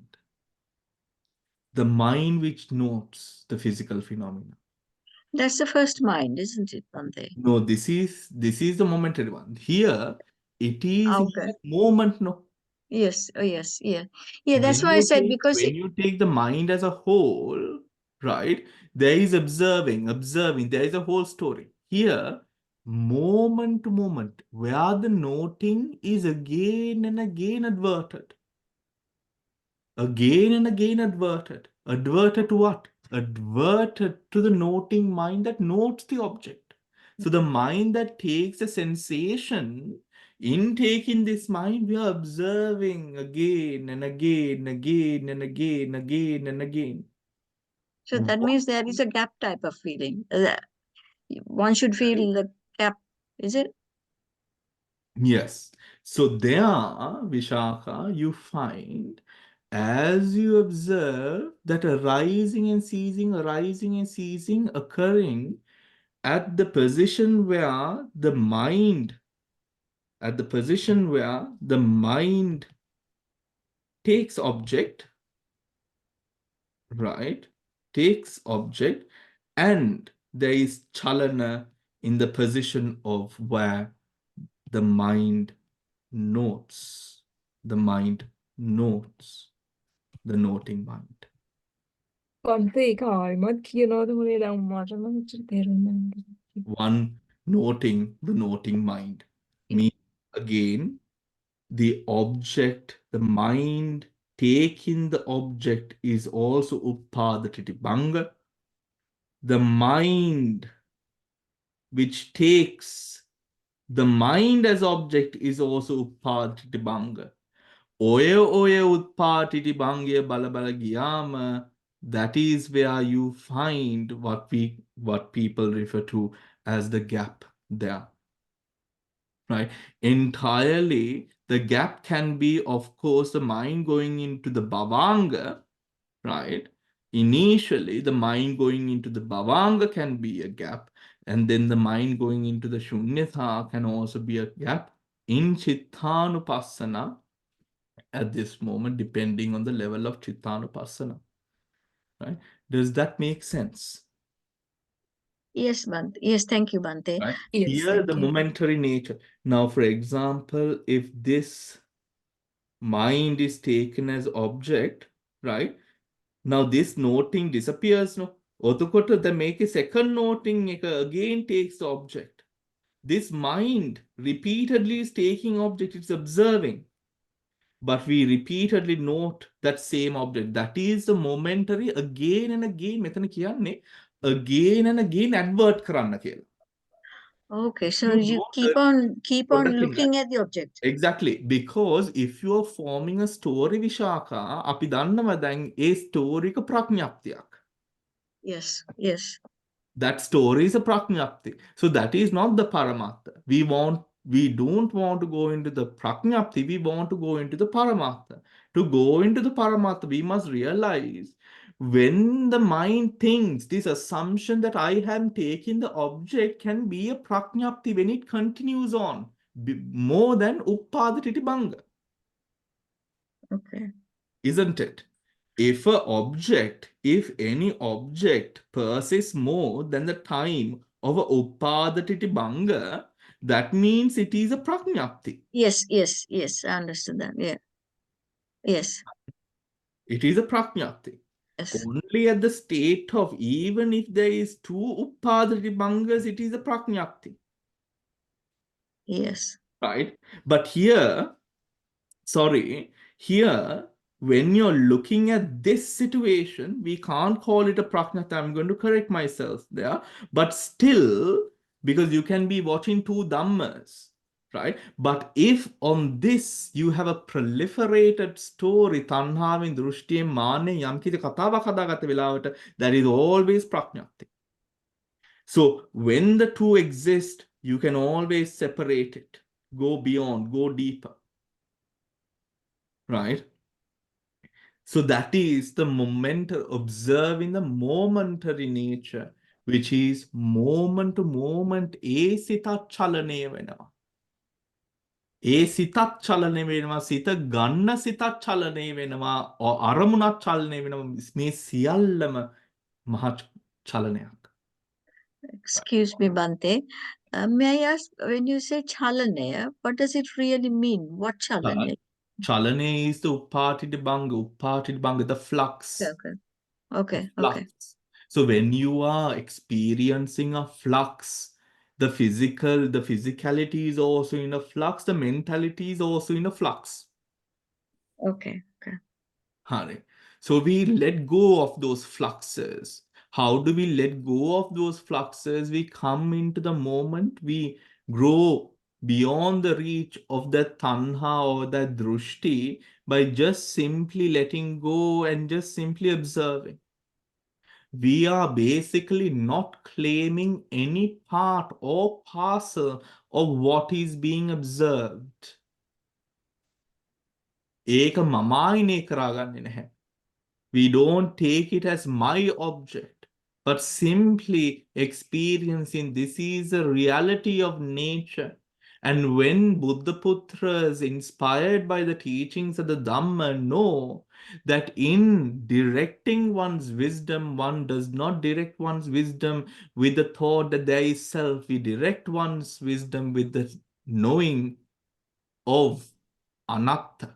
[SPEAKER 1] The mind which notes the physical phenomena.
[SPEAKER 5] That's the first mind, isn't it, Bante?
[SPEAKER 1] No, this is the momentary one. Here, it is in
[SPEAKER 5] Okay.
[SPEAKER 1] that moment, no.
[SPEAKER 5] Yes. Oh, yes. Yeah. Yeah. That's
[SPEAKER 1] When
[SPEAKER 5] why I
[SPEAKER 1] you
[SPEAKER 5] said
[SPEAKER 1] take
[SPEAKER 5] because
[SPEAKER 1] when you take the mind as a whole, right? There is observing, there is a whole story. Here, moment to moment, where the noting is again and again adverted. Again and again adverted. Adverted to what? Adverted to the noting mind that notes the object. So the mind that takes a sensation, in taking this mind, we are observing again and again, again and again, again and again.
[SPEAKER 5] so that means there is a gap type of feeling. One should feel the gap. Is it?
[SPEAKER 1] Yes. So there, Vishaka, you find as you observe that arising and ceasing occurring at the position where the mind, takes object, right? Takes object, and there is chalana in the position of where the mind notes. The mind notes. The noting mind. One noting the noting mind. Means again, the object, the mind taking the object is also uppadatitibanga. The mind which takes the mind as object is also uppadatitibanga. Oya utpadatitibanga balabala giyama. That is where you find what people refer to as the gap there. Right? Entirely, the gap can be, of course, the mind going into the bhavanga, right? Initially, the mind going into the bhavanga can be a gap, and then the mind going into the shunyatha can also be a gap in Cittanupassana at this moment, depending on the level of Cittanupassana. Right? Does that make sense?
[SPEAKER 5] Yes, Bante. Yes, thank you, Bante.
[SPEAKER 1] Right?
[SPEAKER 2] Yes,
[SPEAKER 1] Here,
[SPEAKER 2] thank
[SPEAKER 1] the
[SPEAKER 2] you.
[SPEAKER 1] momentary nature. Now, for example, if this mind is taken as object, right? Now this noting disappears, no? Otukota the make a second noting again takes the object. This mind repeatedly is taking object, it's observing. But we repeatedly note that same object. That is the momentary again and again. මෙතන කියන්නේ again and again advert කරන්න කියලා.
[SPEAKER 5] Okay, so
[SPEAKER 1] You
[SPEAKER 5] you
[SPEAKER 1] don't
[SPEAKER 5] keep on
[SPEAKER 1] පොඩ්ඩක් ඉන්න.
[SPEAKER 5] looking at the object.
[SPEAKER 1] Exactly. Because if you are forming a story Vishaka, අපි දන්නවා දැන් ඒ story එක ප්‍රඥප්තියක්.
[SPEAKER 5] Yes, yes.
[SPEAKER 1] That story is a prajnapti. So that is not the paramattha. We don't want to go into the prajnapti, we want to go into the paramattha. To go into the paramattha, we must realize when the mind thinks this assumption that I am taking the object can be a prajnapti when it continues on more than uppadatiti banga.
[SPEAKER 5] Okay.
[SPEAKER 1] Isn't it? If any object persists more than the time of a uppadatiti banga, that means it is a prajnapti.
[SPEAKER 5] Yes, yes, yes. I understood that. Yeah. Yes,
[SPEAKER 1] It is a prajnapti.
[SPEAKER 5] yes,
[SPEAKER 1] Only at the state of even if there is two uppadatiti bangas, it is a prajnapti.
[SPEAKER 5] yes.
[SPEAKER 1] Right? But here, when you're looking at this situation, we can't call it a prajnata. I'm going to correct myself there. But still, because you can be watching two dhammas, right? But if on this you have a proliferated story, tanhaven, drushtiyen, mane, yamkita katawa kadagata velawata, that is always prajnati. So when the two exist, you can always separate it, go beyond, go deeper. Right? So that is the observing the momentary nature, which is moment to moment, ඒ සිතත් චලනය වෙනවා. ඒ සිතත් චලනය වෙනවා, සිත ගන්න සිතත් චලනය වෙනවා, අරමුණත් චලනය වෙනවා. මේ සියල්ලම මහ චලනයක්.
[SPEAKER 5] Excuse me, Bante. May I ask, when you say chalanaya, what does it really mean? What chalanaya?
[SPEAKER 1] Chalane is the Uppatidibanga, the flux.
[SPEAKER 5] Okay.
[SPEAKER 1] The
[SPEAKER 5] Okay.
[SPEAKER 1] flux.
[SPEAKER 5] Okay.
[SPEAKER 1] So when you are experiencing a flux, the physicality is also in a flux, the mentality is also in a flux.
[SPEAKER 5] Okay. Okay.
[SPEAKER 1] Honey. So we let go of those fluxes. How do we let go of those fluxes? We come into the moment, we grow beyond the reach of that tanha or that drushti by just simply letting go and just simply observing. We are basically not claiming any part or parcel of what is being observed. ඒක මමායිනේ කරාගන්නේ නැහැ. We don't take it as my object, but simply experiencing this is a reality of nature. And when Buddha Putras, inspired by the teachings of the Dhamma, know that in directing one's wisdom, one does not direct one's wisdom with the thought that there is self. We direct one's wisdom with the knowing of anatta.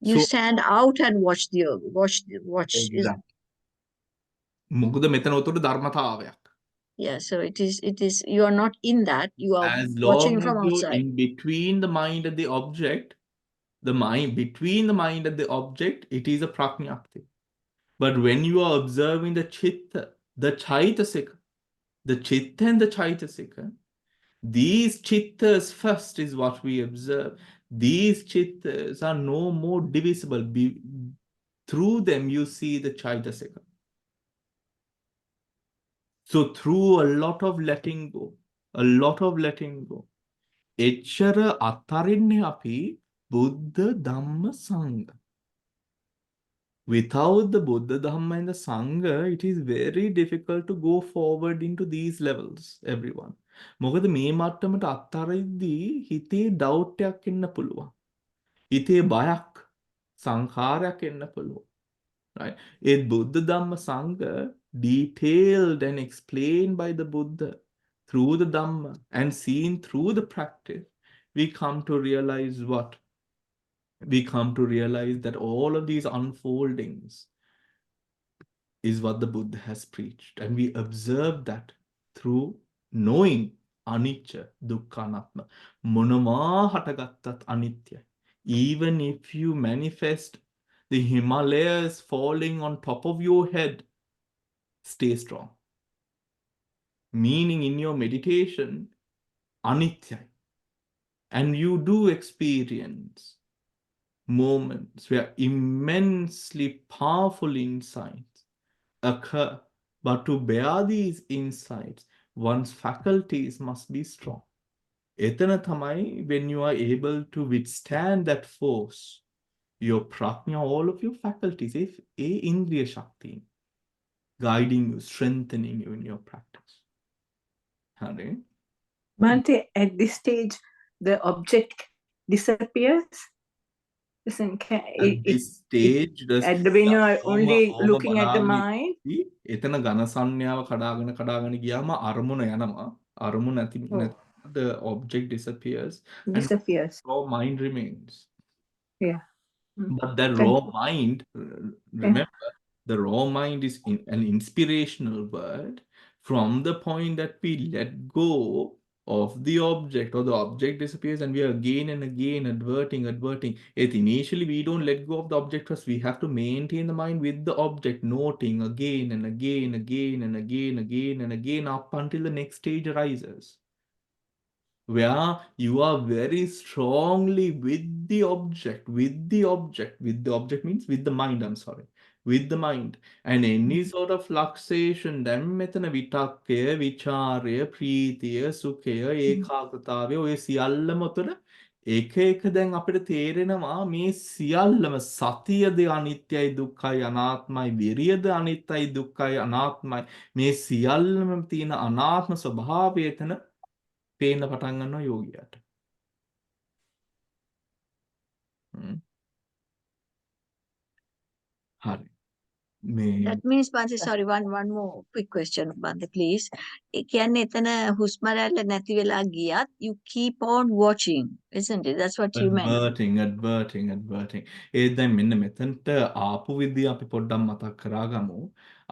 [SPEAKER 5] You
[SPEAKER 1] So,
[SPEAKER 5] stand out and watch watch is
[SPEAKER 1] exactly. මොකද මෙතන උතුර ධර්මතාවයක්.
[SPEAKER 5] yeah. So it is you are not in that. You are
[SPEAKER 1] As
[SPEAKER 5] watching
[SPEAKER 1] long as
[SPEAKER 5] from
[SPEAKER 1] you're
[SPEAKER 5] outside.
[SPEAKER 1] in between the mind and the object, between the mind and the object, it is a prajnapti. But when you are observing the chitta, the chaitasika, the chitta and the chaitasika, these chittas first is what we observe. These chittas are no more divisible. Through them, you see the chaitasika. So through a lot of letting go, එච්චර අත්හරින්නේ අපි බුද්ධ ධම්ම සංඝ. Without the Buddha, Dhamma and the Sangha, it is very difficult to go forward into these levels, everyone. මොකද මේ මට්ටමට අත්හරිද්දී හිතේ doubt එකක් එන්න පුළුවන්. හිතේ බයක්, සංඛාරයක් එන්න පුළුවන්. Right? In Buddha Dhamma Sangha, detailed and explained by the Buddha through the Dhamma and seen through the practice, we come to realize what? We come to realize that all of these unfoldings is what the Buddha has preached. And we observe that through knowing anicca, dukkha, anatta. Monama hatagattat anitya. Even if you manifest the Himalayas falling on top of your head, stay strong. Meaning in your meditation, anitya. And you do experience moments where immensely powerful insights occur. But to bear these insights, one's faculties must be strong. එතන තමයි when you are able to withstand that force, your prajna, all of your faculties, if a indriya shakti, guiding you, strengthening you in your practice. Hare?
[SPEAKER 2] Bhante, at this stage, the object disappears. Listen,
[SPEAKER 1] At this stage,
[SPEAKER 2] when you are
[SPEAKER 1] ඕම
[SPEAKER 2] only
[SPEAKER 1] ඕම
[SPEAKER 2] looking at the
[SPEAKER 1] බලාගෙන
[SPEAKER 2] mind,
[SPEAKER 1] එතන ඝන සංඥාව කඩාගෙන ගියාම අරමුණ යනවා. අරමුණ නැති the object disappears and
[SPEAKER 2] disappears.
[SPEAKER 1] raw mind remains.
[SPEAKER 2] Yeah.
[SPEAKER 1] But that
[SPEAKER 2] Thank
[SPEAKER 1] raw
[SPEAKER 2] you.
[SPEAKER 1] mind, remember, the raw mind is an inspirational word from the point that we let go of the object or the object disappears and we are again and again adverting. Initially, we don't let go of the object first. We have to maintain the mind with the object, noting again and again up until the next stage arises, where you are very strongly with the object means with the mind, I'm sorry, with the mind. And any sort of fluctuation, then මෙතන විතක්කය, විචාරය, ප්‍රීතිය, සුඛය, ඒකාග්‍රතාවය, ඔය සියල්ලම උතර එක දැන් අපිට තේරෙනවා මේ සියල්ලම සතියද අනිත්‍යයි දුක්ඛයි අනාත්මයි, විරියද අනිත්‍යයි දුක්ඛයි අනාත්මයි, මේ සියල්ලම තියෙන අනාත්ම ස්වභාවය එතන පේන්න පටන් ගන්නවා යෝගියාට. හරි. මේ
[SPEAKER 5] That means, Bhante, sorry, one more quick question, Bhante, please. ඒ කියන්නේ එතන හුස්ම රැල්ල නැති වෙලා ගියත් you keep on watching, isn't it? That's what you meant.
[SPEAKER 1] adverting. ඒ දැන් මෙන්න මෙතනට ආපු විදිය අපි පොඩ්ඩක් මතක් කරාගමු.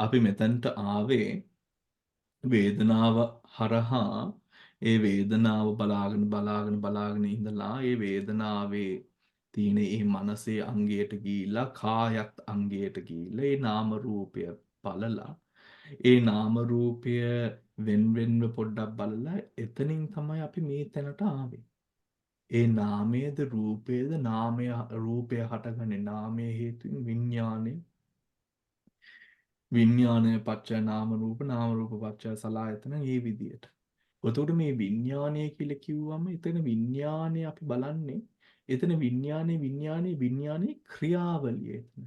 [SPEAKER 1] අපි මෙතනට ආවේ වේදනාව හරහා ඒ වේදනාව බලාගෙන ඉඳලා ඒ වේදනාවේ තියෙන ඒ මනසේ අංගයට ගිහිල්ලා කායත් අංගයට ගිහිල්ලා ඒ නාම රූපය බලලා ඒ නාම රූපය වෙන්වෙන්ව පොඩ්ඩක් බලලා එතනින් තමයි අපි මේ තැනට ආවේ. ඒ නාමයේද රූපයේද රූපය හටගන්නේ නාමයේ හේතුවෙන් විඥානය පත්‍ය නාම රූප පත්‍ය සලආයතන මේ විදියට. එතකොට මේ විඥානය කියලා කිව්වම එතන විඥානය අපි බලන්නේ එතන විඥානයේ ක්‍රියාවලිය එතන.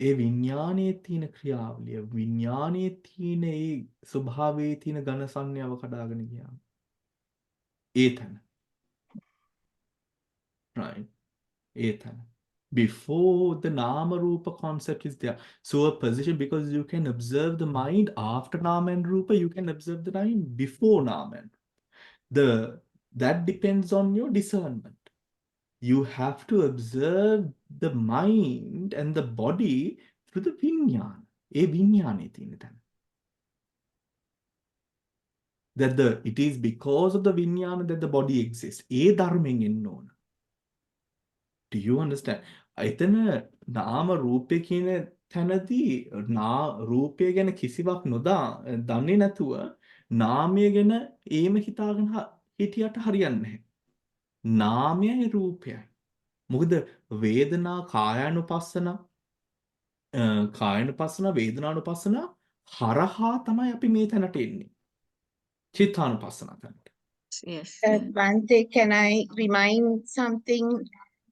[SPEAKER 1] ඒ විඥානයේ තියෙන ක්‍රියාවලිය විඥානයේ තියෙන ඒ ස්වභාවයේ තියෙන ඝන සංඥාව කඩාගෙන ගියාම ඒ තැන. Right? ඒ තැන. Before the Nama Rupa concept is there. So a position, because you can observe the mind after Nama and Rupa, you can observe the mind before Nama and that depends on your discernment. You have to observe the mind and the body through the vinyana. A vinyana that it is because of the vinyana that the body exists. A dharming in known. Do you understand? එතන නාම රූපේ කියන තැනදී රූපය ගැන කිසිවක් දන්නේ නැතුව නාමය ගැන ඒම හිතාගෙන හිටියට හරියන්නේ නැහැ. නාමයයි රූපයයි. මොකද වේදනා කායානුපස්සන වේදනානුපස්සන හරහා තමයි අපි මේ තැනට එන්නේ. චිත්තානුපස්සන තැනට.
[SPEAKER 5] Yes.
[SPEAKER 2] Bhante, can I remind something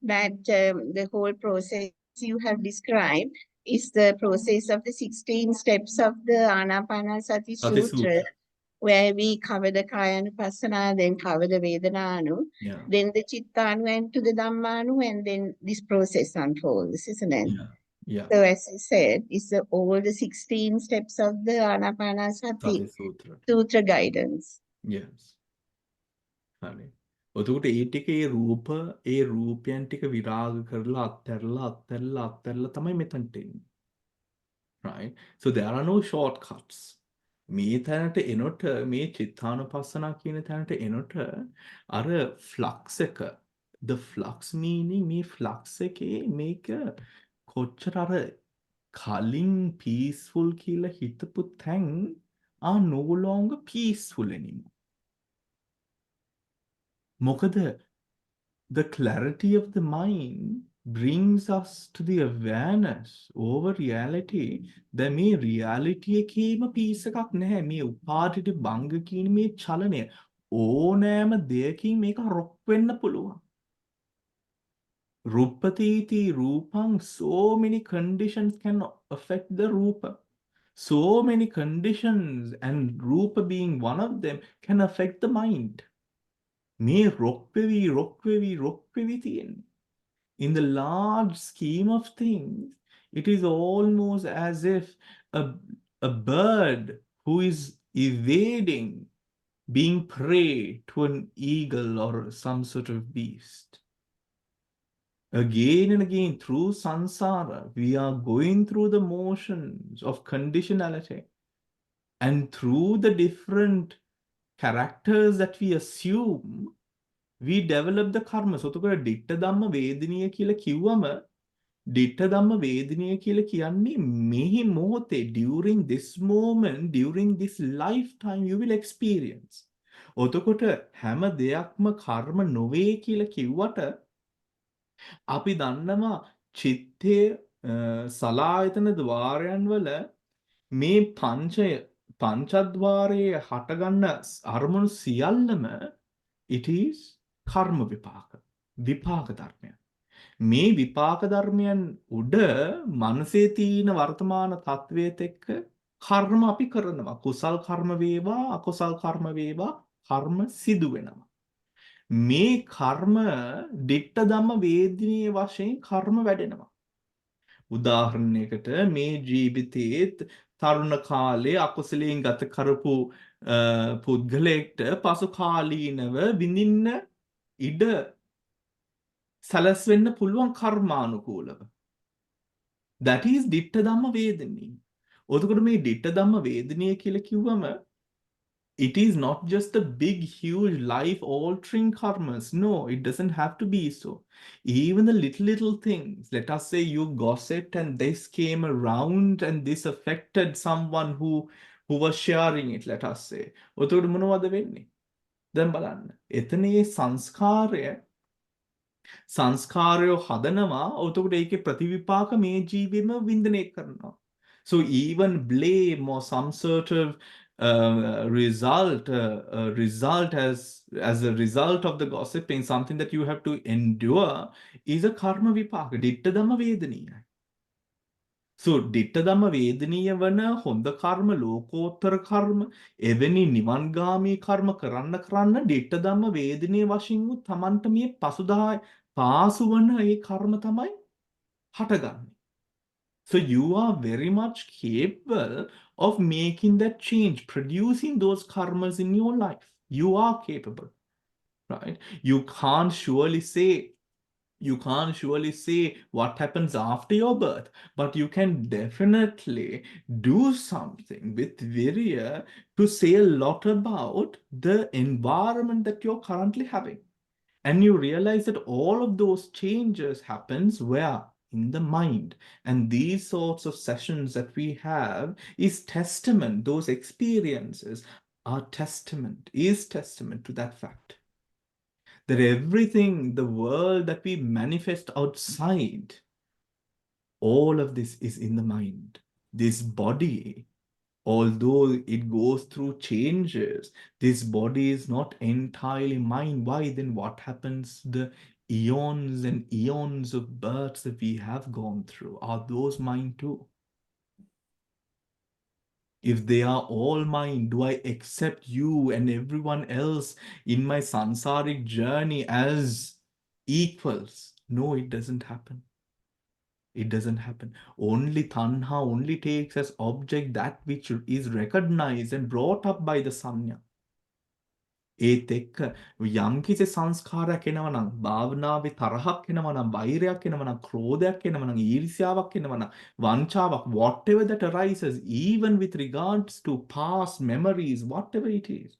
[SPEAKER 2] that the whole process you have described is the process of the 16 steps of the Anapanasati Sutra, where we cover the Kayanupassana, then cover the Vedana-anu, then the Cittanu and to the Dhammanu, and then this process unfolds, isn't it?
[SPEAKER 1] Yeah.
[SPEAKER 2] So as I said, it's all the 16 steps of the Anapanasati Sutra guidance.
[SPEAKER 1] Yes. හරි. ඔතකොට ඒ ටික ඒ රූපයන් ටික විරාග කරලා අත්හැරලා තමයි මෙතනට එන්නේ. Right? So there are no shortcuts. මේ තැනට එනොට මේ චිත්තානුපස්සනා කියන තැනට එනොට අර ෆ්ලක්ස් එක the flux meaning මේ ෆ්ලක්ස් එකේ මේක කොච්චර අර කලින් peaceful කියලා හිතපු තැන් are no longer peaceful anymore. මොකද the clarity of the mind brings us to the awareness over reality that මේ reality එකේම peace එකක් නැහැ. මේ උපාදිත බංග කියන මේ චලනය ඕනෑම දෙයකින් මේක රොක් වෙන්න පුළුවන්. Ruppatiti rupang, so many conditions can affect the rupa. So many conditions, and rupa being one of them, can affect the mind. මේ රොක් වෙවි තියෙන්නේ. In the large scheme of things, it is almost as if a bird who is evading being prey to an eagle or some sort of beast. Again and again, through samsara, we are going through the motions of conditionality. And through the different characters that we assume, we develop the karma. So, තොකට ditta dhamma vedaniya කියලා කිව්වම ditta dhamma vedaniya කියලා කියන්නේ මෙහි මොහොතේ during this moment, during this lifetime you will experience. ඔතකොට හැම දෙයක්ම කර්ම නොවේ කියලා කිව්වට අපි දන්නවා චිත්තයේ සලායතන ద్వාරයන් වල මේ පංචද්වාරයේ හටගන්න අරමුණු සියල්ලම it is කර්ම විපාක ධර්මයන්. මේ විපාක ධර්මයන් උඩ මනසේ තියෙන වර්තමාන තත්වයට එක්ක කර්ම අපි කරනවා. කුසල් කර්ම වේවා අකුසල් කර්ම වේවා කර්ම සිදු වෙනවා. මේ කර්ම ditta dhamma vedaniye වශයෙන් කර්ම වැඩෙනවා. උදාහරණයකට මේ ජීවිතයේත් තරුණ කාලේ අකුසලයෙන් ගත කරපු පුද්ගලයෙක්ට පසු කාලීනව විඳින්න ඉඩ සැලැස්වෙන්න පුළුවන් කර්මානුකූලව. That is ditta dhamma vedani. ඔතකොට මේ ditta dhamma vedaniය කියලා කිව්වම it is not just the big, huge, life-altering karmas. No, it doesn't have to be so. Even the little things. Let us say you gossiped and this came around and this affected someone who was sharing it, let us say. ඔතකොට මොනවද වෙන්නේ? දැන් බලන්න. එතන මේ සංස්කාරය හදනවා. ඔතකොට ඒකේ ප්‍රතිවිපාක මේ ජීවිතෙම වින්දනය කරනවා. So even blame or some sort of result as a result of the gossiping, something that you have to endure, is a karma vipaka. Ditta dhamma vedaniya. So ditta dhamma vedaniya vana honda karma, lokottara karma, eveni niwangami karma karanna ditta dhamma vedaniya වශයෙන් උත් තමන්ට මේ පසුදා පාසු වන ඒ කර්ම තමයි හටගන්නේ. So you are very much capable of making that change, producing those karmas in your life. You are capable, right? You can't surely say what happens after your birth, but you can definitely do something with virya to say a lot about the environment that you're currently having. And you realize that all of those changes happens where? In the mind. And these sorts of sessions that we have is testament. Those experiences are testament to that fact. That everything, the world that we manifest outside, all of this is in the mind. This body, although it goes through changes, this body is not entirely mine. Why? Then what happens? The eons and eons of births that we have gone through, are those mine too? If they are all mine, do I accept you and everyone else in my sansaric journey as equals? No, it doesn't happen. It doesn't happen. Only tanha only takes as object that which is recognized and brought up by the sanya. ඒත් එක්ක යම්කිසි සංස්කාරයක් එනවනම් භාවනාවේ තරහක් එනවනම් වෛරයක් එනවනම් ක්‍රෝධයක් එනවනම් ඊර්ෂ්‍යාවක් එනවනම් වංචාවක්, whatever that arises, even with regards to past memories, whatever it is.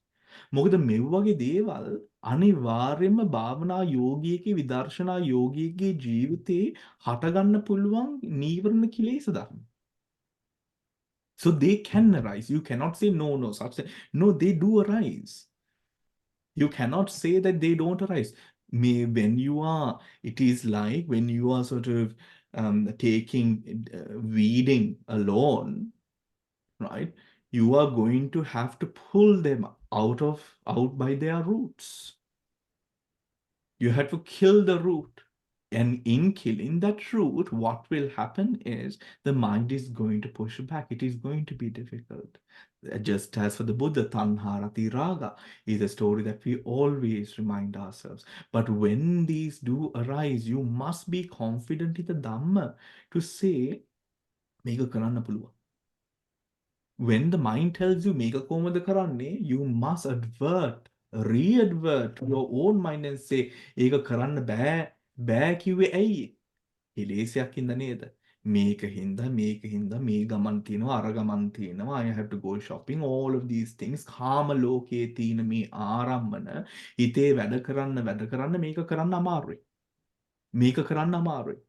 [SPEAKER 1] මොකද මේ වගේ දේවල් අනිවාර්යයෙන්ම භාවනා යෝගියෙක්ගේ විදර්ශනා යෝගියෙක්ගේ ජීවිතේ හටගන්න පුළුවන් නීවරණ කිලේශ ධර්ම. So they can arise. You cannot say no, such thing. No, they do arise. You cannot say that they don't arise. It is like when you are sort of weeding alone, right? You are going to have to pull them out by their roots. You have to kill the root. And in killing that root, what will happen is the mind is going to push back. It is going to be difficult. Just as for the Buddha, Tanharati Raga is a story that we always remind ourselves. But when these do arise, you must be confident in the Dhamma to say, Mega Karanna Puluwa. When the mind tells you, Mega Komada Karanne, you must re-advert to your own mind and say, Ega Karanna Bෑ කිව්වේ ඇයි? කෙලෙසයක් හින්දා නේද? මේක හින්දා මේ ගමන් තියෙනවා අර ගමන් තියෙනවා. I have to go shopping, all of these things. කාම ලෝකයේ තියෙන මේ ආරම්මන හිතේ වැඩ කරන්න මේක කරන්න අමාරුයි. මේක කරන්න අමාරුයි.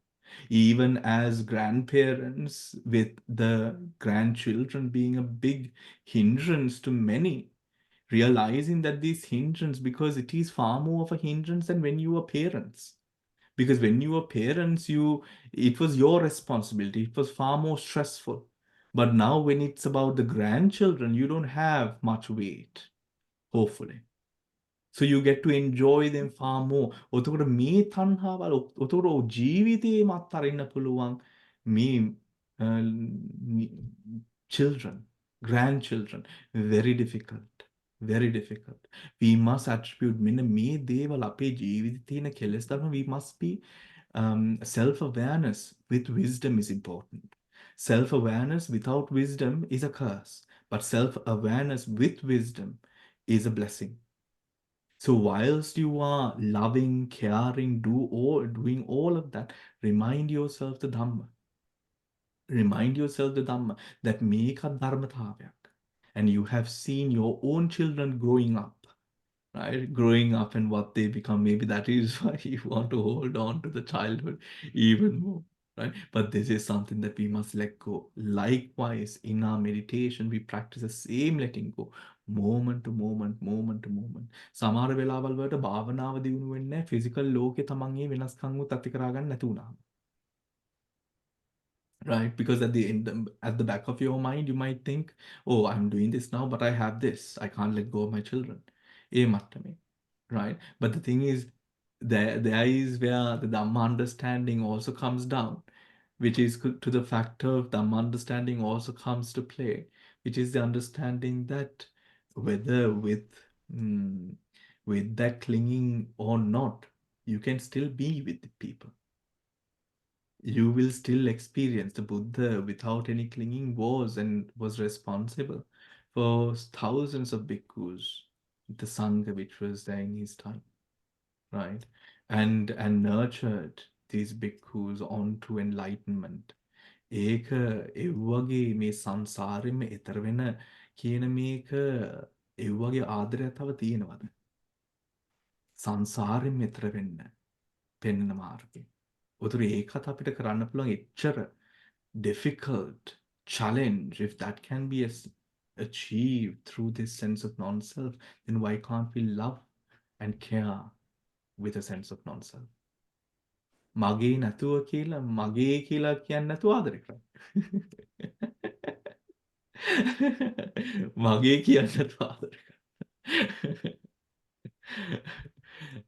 [SPEAKER 1] Even as grandparents, with the grandchildren being a big hindrance to many, realizing that this hindrance, because it is far more of a hindrance than when you were parents. Because when you were parents, it was your responsibility. It was far more stressful. But now when it's about the grandchildren, you don't have much weight, hopefully. So you get to enjoy them far more. ඔතකොට මේ තණ්හාවල ඔතකොට ජීවිතේ මත් අරින්න පුළුවන් මේ children, grandchildren, very difficult. Very difficult. We must attribute me දේවල් අපේ ජීවිතේ තියෙන කෙලෙස් ධර්ම. We must be self-awareness with wisdom is important. Self-awareness without wisdom is a curse, but self-awareness with wisdom is a blessing. So whilst you are loving, caring, doing all of that, remind yourself the Dhamma. Remind yourself the Dhamma that මේකත් ධර්මතාවයක්. And you have seen your own children growing up, right? Growing up and what they become. Maybe that is why you want to hold on to the childhood even more, right? But this is something that we must let go. Likewise, in our meditation, we practice the same letting go, moment to moment, moment to moment. සමහර වෙලාවල් වලට භාවනාව දියුණු වෙන්නේ physical ලෝකේ තමන්ගේ වෙනස්කම් උත් ඇති කරගන්න නැති වුණාම. Right? Because at the back of your mind, you might think, oh, I'm doing this now, but I have this. I can't let go of my children. ඒ මට්ටමේ. Right? But the thing is, there is where the Dhamma understanding also comes down, which is to the factor of Dhamma understanding also comes to play, which is the understanding that whether with that clinging or not, you can still be with the people. You will still experience the Buddha without any clinging was responsible for thousands of bhikkhus, the Sangha which was there in his time, right? And nurtured these bhikkhus onto enlightenment. ඒක එව්වගේ මේ සංසාරෙම එතර වෙන කියන මේක එව්වගේ ආදරයක් තව තියෙනවද? සංසාරෙම එතර වෙන්න පෙන්වන මාර්ගය. උතුරු ඒකත් අපිට කරන්න පුළුවන් එච්චර difficult challenge, if that can be achieved through this sense of non-self, then why can't we love and care with a sense of non-self? මගේ නැතුව කියලා මගේ කියලා කියන්නේ නැතුව ආදරය කරන්න. මගේ කියන්නේ නැතුව ආදරය කරන්න.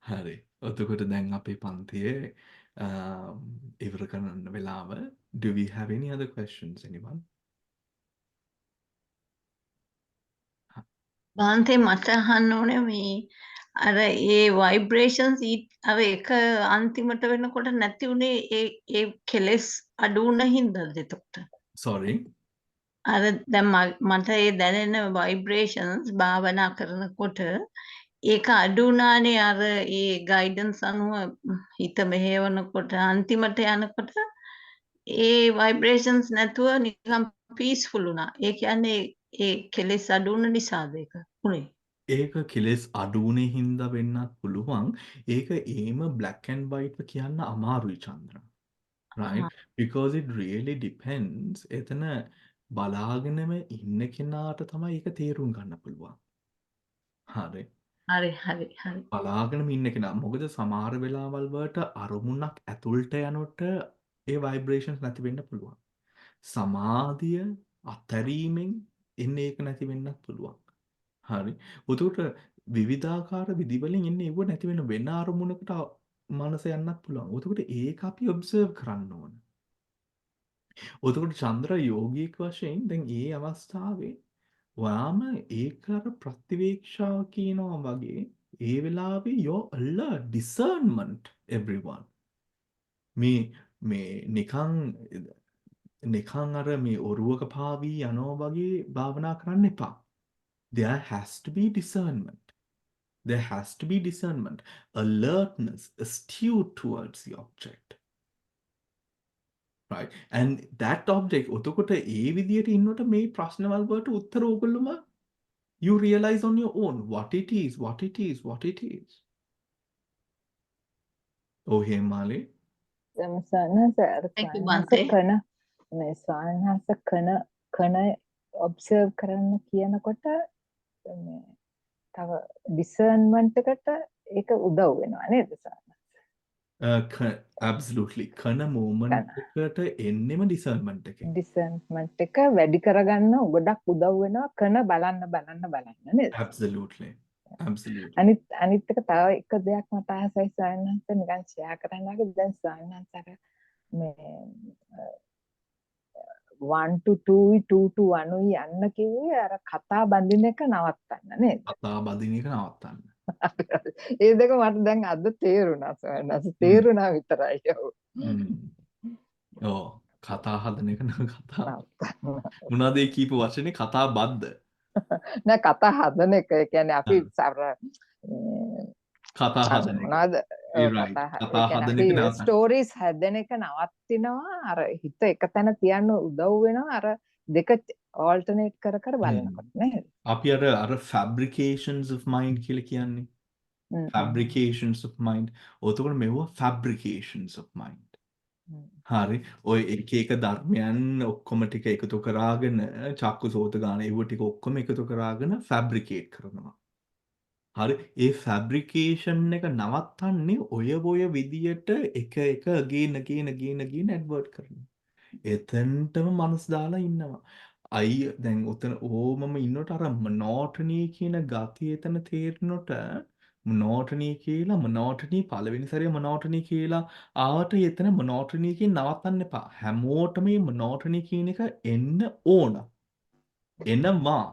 [SPEAKER 1] හරි. එතකොට දැන් අපේ පන්තියේ ඉවර කරන්න වෙලාව. Do we have any other questions, anyone?
[SPEAKER 4] බාන්තේ මට අහන්න ඕනේ මේ අර ඒ vibrations අර එක අන්තිමට වෙනකොට නැති උනේ ඒ කෙලස් අඩු වුණ හින්දාද එතකොට?
[SPEAKER 1] Sorry.
[SPEAKER 4] අර දැන් මට ඒ දැනෙන vibrations භාවනා කරනකොට ඒක අඩු වුණානේ අර ඒ guidance අනුව හිත මෙහෙවනකොට අන්තිමට යනකොට ඒ vibrations නැතුව නිකන් peaceful වුණා. ඒ කියන්නේ ඒ කෙලෙස් අඩු වුණ නිසාද ඒක උනේ?
[SPEAKER 1] ඒක කෙලෙස් අඩු වුණේ හින්දා වෙන්නත් පුළුවන්. ඒක එහෙම black and white කියන්න අමාරුයි චන්ද්‍ර. Right? Because it really depends. එතන බලාගෙනම ඉන්න කෙනාට තමයි ඒක තේරුම් ගන්න පුළුවන්. හරි.
[SPEAKER 4] හරි.
[SPEAKER 1] බලාගෙනම ඉන්න කෙනා. මොකද සමහර වෙලාවල් වලට අරමුණක් ඇතුළට යනකොට ඒ vibrations නැති වෙන්න පුළුවන්. සමාධිය අතරීමෙන් එන්නේ ඒක නැති වෙන්නත් පුළුවන්. හරි. උතුට විවිධාකාර විදිවලින් එන්නේ ඒව නැති වෙන අරමුණකට මනස යන්නත් පුළුවන්. උතකොට ඒක අපි ඔබ්සර්ව් කරන්න ඕන. උතකොට චන්ද්‍ර යෝගීක වශයෙන් දැන් ඒ අවස්ථාවේ ඔයාම ඒක අර ප්‍රතිවේක්ෂාව කියනවා වගේ ඒ වෙලාවේ your alert discernment everyone. මේ නිකන් අර මේ ඔරුවක පාවී යනවා වගේ භාවනා කරන්න එපා. There has to be discernment. There has to be discernment, alertness, astute towards the object. Right? And that object, ඔතකොට ඒ විදියට ඉන්නකොට මේ ප්‍රශ්නවල් වලට උත්තර ඕගොල්ලොම you realize on your own what it is. Oh, Hemali.
[SPEAKER 3] ස්වාමීන් කන ඔබ්සර්ව් කරන්න කියනකොට තව ඩිසර්න්මන්ට් එකට ඒක උදව් වෙනවා නේද
[SPEAKER 1] Absolutely. කන moment එකට එන්නෙම discernment එකෙන්.
[SPEAKER 3] ඩිසර්න්මන්ට් එක වැඩි කරගන්න ගොඩක් උදව් වෙනවා කන බලන්න නේද?
[SPEAKER 1] Absolutely.
[SPEAKER 3] අනිත් එක තව එක දෙයක් මට ආසයි ස්වාමීන් වහන්සේ නිකන් ෂෙයා කරන්න. දැන් ස්වාමීන් වහන්සේ මේ 1 to 2 2 to 1 යන්න කිව්වේ අර කතා බඳින එක නවත්තන්න නේද?
[SPEAKER 1] කතා බදින එක නවත්තන්න.
[SPEAKER 3] ඒ දෙක මට දැන් අද තේරුණා සවනස තේරුණා විතරයි.
[SPEAKER 1] ඔව් කතා හදන එක කතා
[SPEAKER 3] නවත්තන්න.
[SPEAKER 1] මොනවද ඒ කීප වචනේ කතා බද්ද
[SPEAKER 3] නෑ කතා හදන එක ඒ කියන්නේ අපි
[SPEAKER 1] කතා හදන එක.
[SPEAKER 3] මොනවද
[SPEAKER 1] You're right.
[SPEAKER 3] කතා ඒ
[SPEAKER 1] කතා
[SPEAKER 3] කියන්නේ
[SPEAKER 1] හදන
[SPEAKER 3] අපි
[SPEAKER 1] එක නවත්තන්න.
[SPEAKER 3] ස්ටෝරීස් හැදෙන එක නවත්තිනවා අර හිත එක තැන තියන්න උදව් වෙනවා අර දෙක ඕල්ටර්නේට් කර කර බලනකොට නේද?
[SPEAKER 1] අපි අර fabrications of mind කියලා කියන්නේ. Fabrications of mind. ඔතකොට මෙවුව fabrications of mind. හරි ඔය එක එක ධර්මයන් ඔක්කොම ටික එකතු කරාගෙන චක්කු සෝත ගාන ඒව ටික ඔක්කොම එකතු කරාගෙන ෆැබ්‍රිකේට් කරනවා. හරි ඒ ෆැබ්‍රිකේෂන් එක නවත්තන්නේ ඔය විදියට එක again ඇඩ්වර්ට් කරනවා. එතනටම මනස් දාලා ඉන්නවා. දැන් උතන ඕමම ඉන්නකොට අර මොනෝටනී කියන ගතිය එතන තේරෙනකොට මොනෝටනී පළවෙනි සැරේ මොනෝටනී කියලා ආවට එතන මොනෝටනී කියන නවත්තන්න එපා. හැමෝටම මේ මොනෝටනී කියන එක එන්න ඕන. එනවා.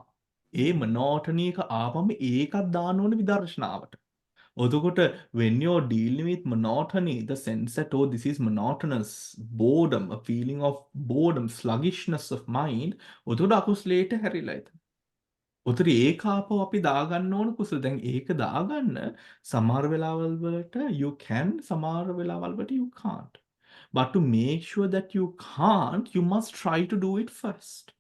[SPEAKER 1] ඒ මොනෝටනී එක ආවම ඒකත් දාන්න ඕන විදර්ශනාවට. එතකොට when you're dealing with monotony, the sense that, oh, this is monotonous, boredom, a feeling of boredom, sluggishness of mind, එතකොට අකුසලයට හැරිලා එතන. උතර ඒක ආපහු අපි දාගන්න ඕන කුසල. දැන් ඒක දාගන්න සමහර වෙලාවල් වලට you can, සමහර වෙලාවල් වලට you can't. But to make sure that you can't, you must try to do it first.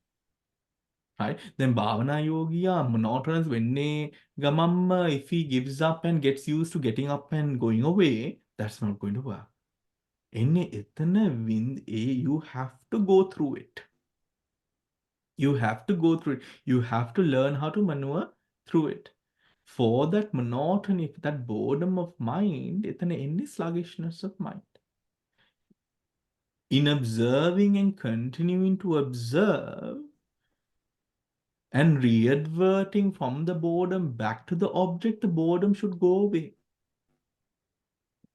[SPEAKER 1] Right? Then භාවනා යෝගියා monotonous වෙන්නේ ගමම්ම if he gives up and gets used to getting up and going away, that's not going to work. එන්නේ එතන you have to go through it. You have to go through it. You have to learn how to maneuver through it. For that monotony, that boredom of mind, එතන එන්නේ sluggishness of mind. In observing and continuing to observe, and re-adverting from the boredom back to the object, the boredom should go away.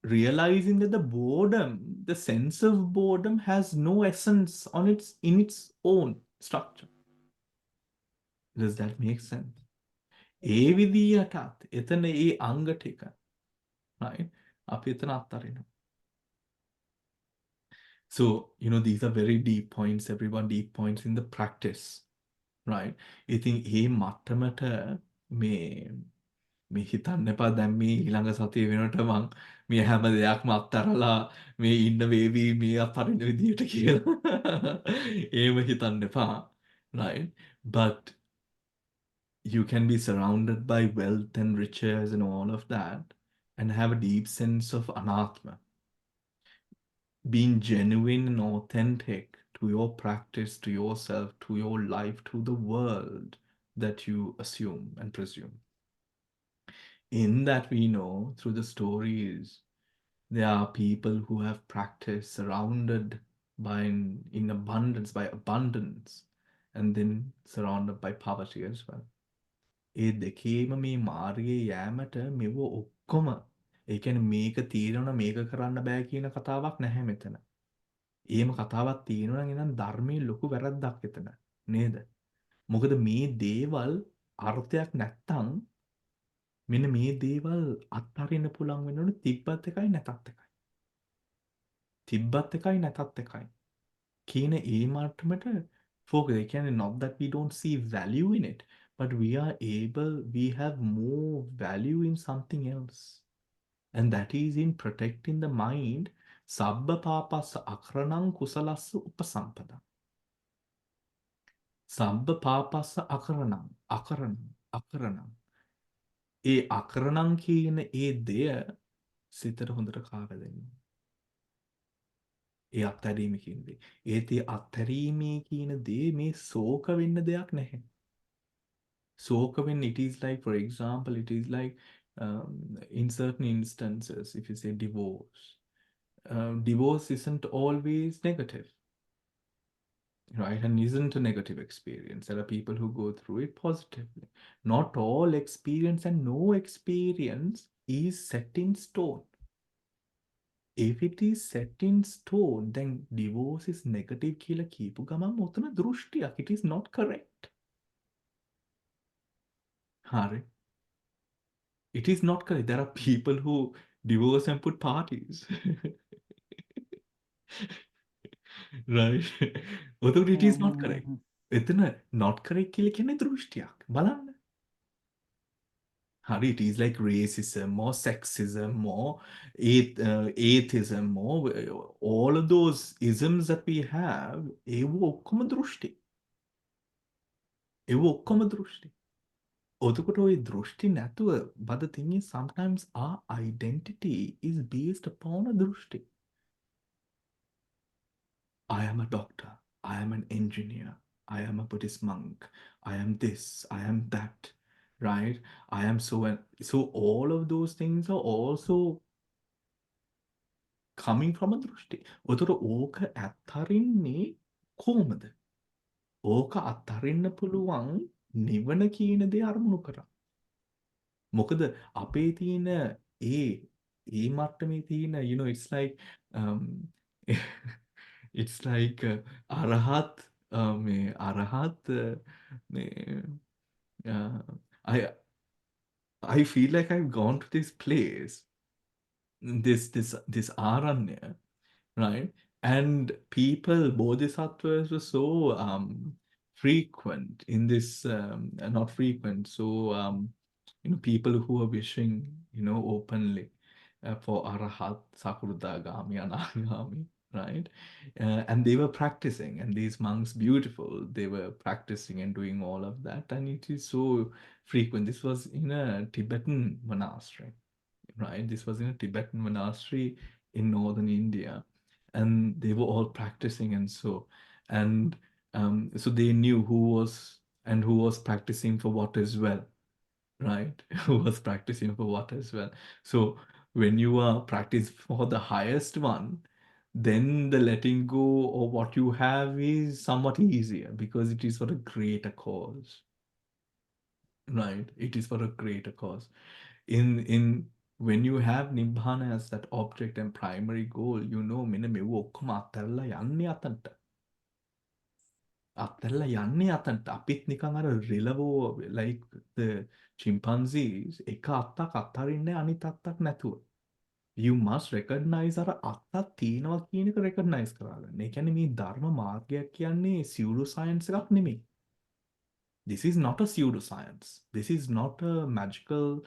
[SPEAKER 1] Realizing that the boredom, the sense of boredom has no essence in its own structure. Does that make sense? ඒ විදියටත් එතන ඒ අංග ටික, right? අපි එතන අත්හරිනවා. So, these are very deep points, everyone, deep points in the practice. Right? ඉතින් ඒ මට්ටමට මේ හිතන්න එපා දැන් මේ ඊළඟ සතිය වෙනකොට මං මේ හැම දෙයක්ම අත්හැරලා මේ ඉන්න වේවි මේ අත්හරින විදියට කියලා. ඒව හිතන්න එපා. Right? But you can be surrounded by wealth and riches and all of that and have a deep sense of anatma. Being genuine and authentic to your practice, to yourself, to your life, to the world that you assume and presume. In that we know through the stories, there are people who have practiced surrounded in abundance, by abundance, and then surrounded by poverty as well. ඒ දෙකේම මේ මාර්ගයේ යෑමට මෙව ඔක්කොම ඒ කියන්නේ මේක තීරණ මේක කරන්න බෑ කියන කතාවක් නැහැ මෙතන. එහෙම කතාවක් තියෙනවා නම් එනම් ධර්මයේ ලොකු වැරද්දක් එතන නේද? මොකද මේ දේවල් අර්ථයක් නැත්තම් මෙන්න මේ දේවල් අත්හරින්න පුළුවන් වෙනවනේ තිබ්බත් එකයි නැතත් එකයි. තිබ්බත් එකයි නැතත් එකයි. කියන ඒ මට්ටමට focus. ඒ කියන්නේ not that we don't see value in it, but we have more value in something else. And that is in protecting the mind. Sabba papassa akranam kusalassa upasampada. Sabba papassa akaranam. ඒ අකරණම් කියන ඒ දෙය සිතට හොඳට කාවැදෙන්න. ඒ අත්හැරීම කියන දේ. ඒත් ඒ අත්හැරීමේ කියන දේ මේ ශෝක වෙන්න දෙයක් නැහැ. ශෝක වෙන්න it is like, for example, it is like in certain instances, if you say divorce, divorce isn't always negative. Right? And isn't a negative experience. There are people who go through it positively. Not all experience and no experience is set in stone. if it is set in stone, then divorce is negative කියලා කියපු ගමන් ඔතන දෘෂ්ටියක්. It is not correct. හරි. It is not correct. There are people who divorce and put parties. Right? Although it is not correct. එතන not correct කියලා කියන්නේ දෘෂ්ටියක්. බලන්න. Hari, it is like racism or sexism or atheism or all of those isms that we have, ඒව ඔක්කොම දෘෂ්ටි. ඒව ඔක්කොම දෘෂ්ටි. ඔතකොට ওই දෘෂ්ටි නැතුව, but the thing is sometimes our identity is based upon a දෘෂ්ටි. I am a doctor. I am an engineer. I am a Buddhist monk. I am this. I am that. Right? I am so and so. All of those things are also coming from a දෘෂ්ටි. ඔතකොට ඕක අත්හරින්නේ කොහොමද? ඕක අත්හරින්න පුළුවන් නිවන කියන දේ අරමුණු කරා. මොකද අපේ තියෙන ඒ මට්ටමේ තියෙන, you know, it's like it's like අරහත් මේ අරහත් මේ I feel like I've gone to this place, this aranya, right? And people, bodhisattvas were so frequent in this, not frequent, so you know, people who are wishing, you know, openly for arahat, sakurdagami, anagami, right? And they were practicing, and these monks, beautiful, they were practicing and doing all of that, and it is so frequent. This was in a Tibetan monastery, right? This was in a Tibetan monastery in northern India, and they were all practicing, and so they knew who was practicing for what as well, right? Who was practicing for what as well. So when you are practicing for the highest one, then the letting go of what you have is somewhat easier because it is for a greater cause, right? It is for a greater cause. In when you have nibbana as that object and primary goal, you know, මෙන්න මෙව ඔක්කොම අත්හැරලා යන්නේ අතන්ට. අත්හැරලා යන්නේ අතන්ට. අපිත් නිකන් අර රිලවෝ, like the chimpanzees, එක අත්තක් අත්හරින්නේ අනිත් අත්තක් නැතුව. You must recognize අර අත්තක් තියෙනවා කියන එක recognize කරගන්න. ඒ කියන්නේ මේ ධර්ම මාර්ගයක් කියන්නේ pseudo science එකක් නෙමෙයි. This is not a pseudoscience. This is not a magical,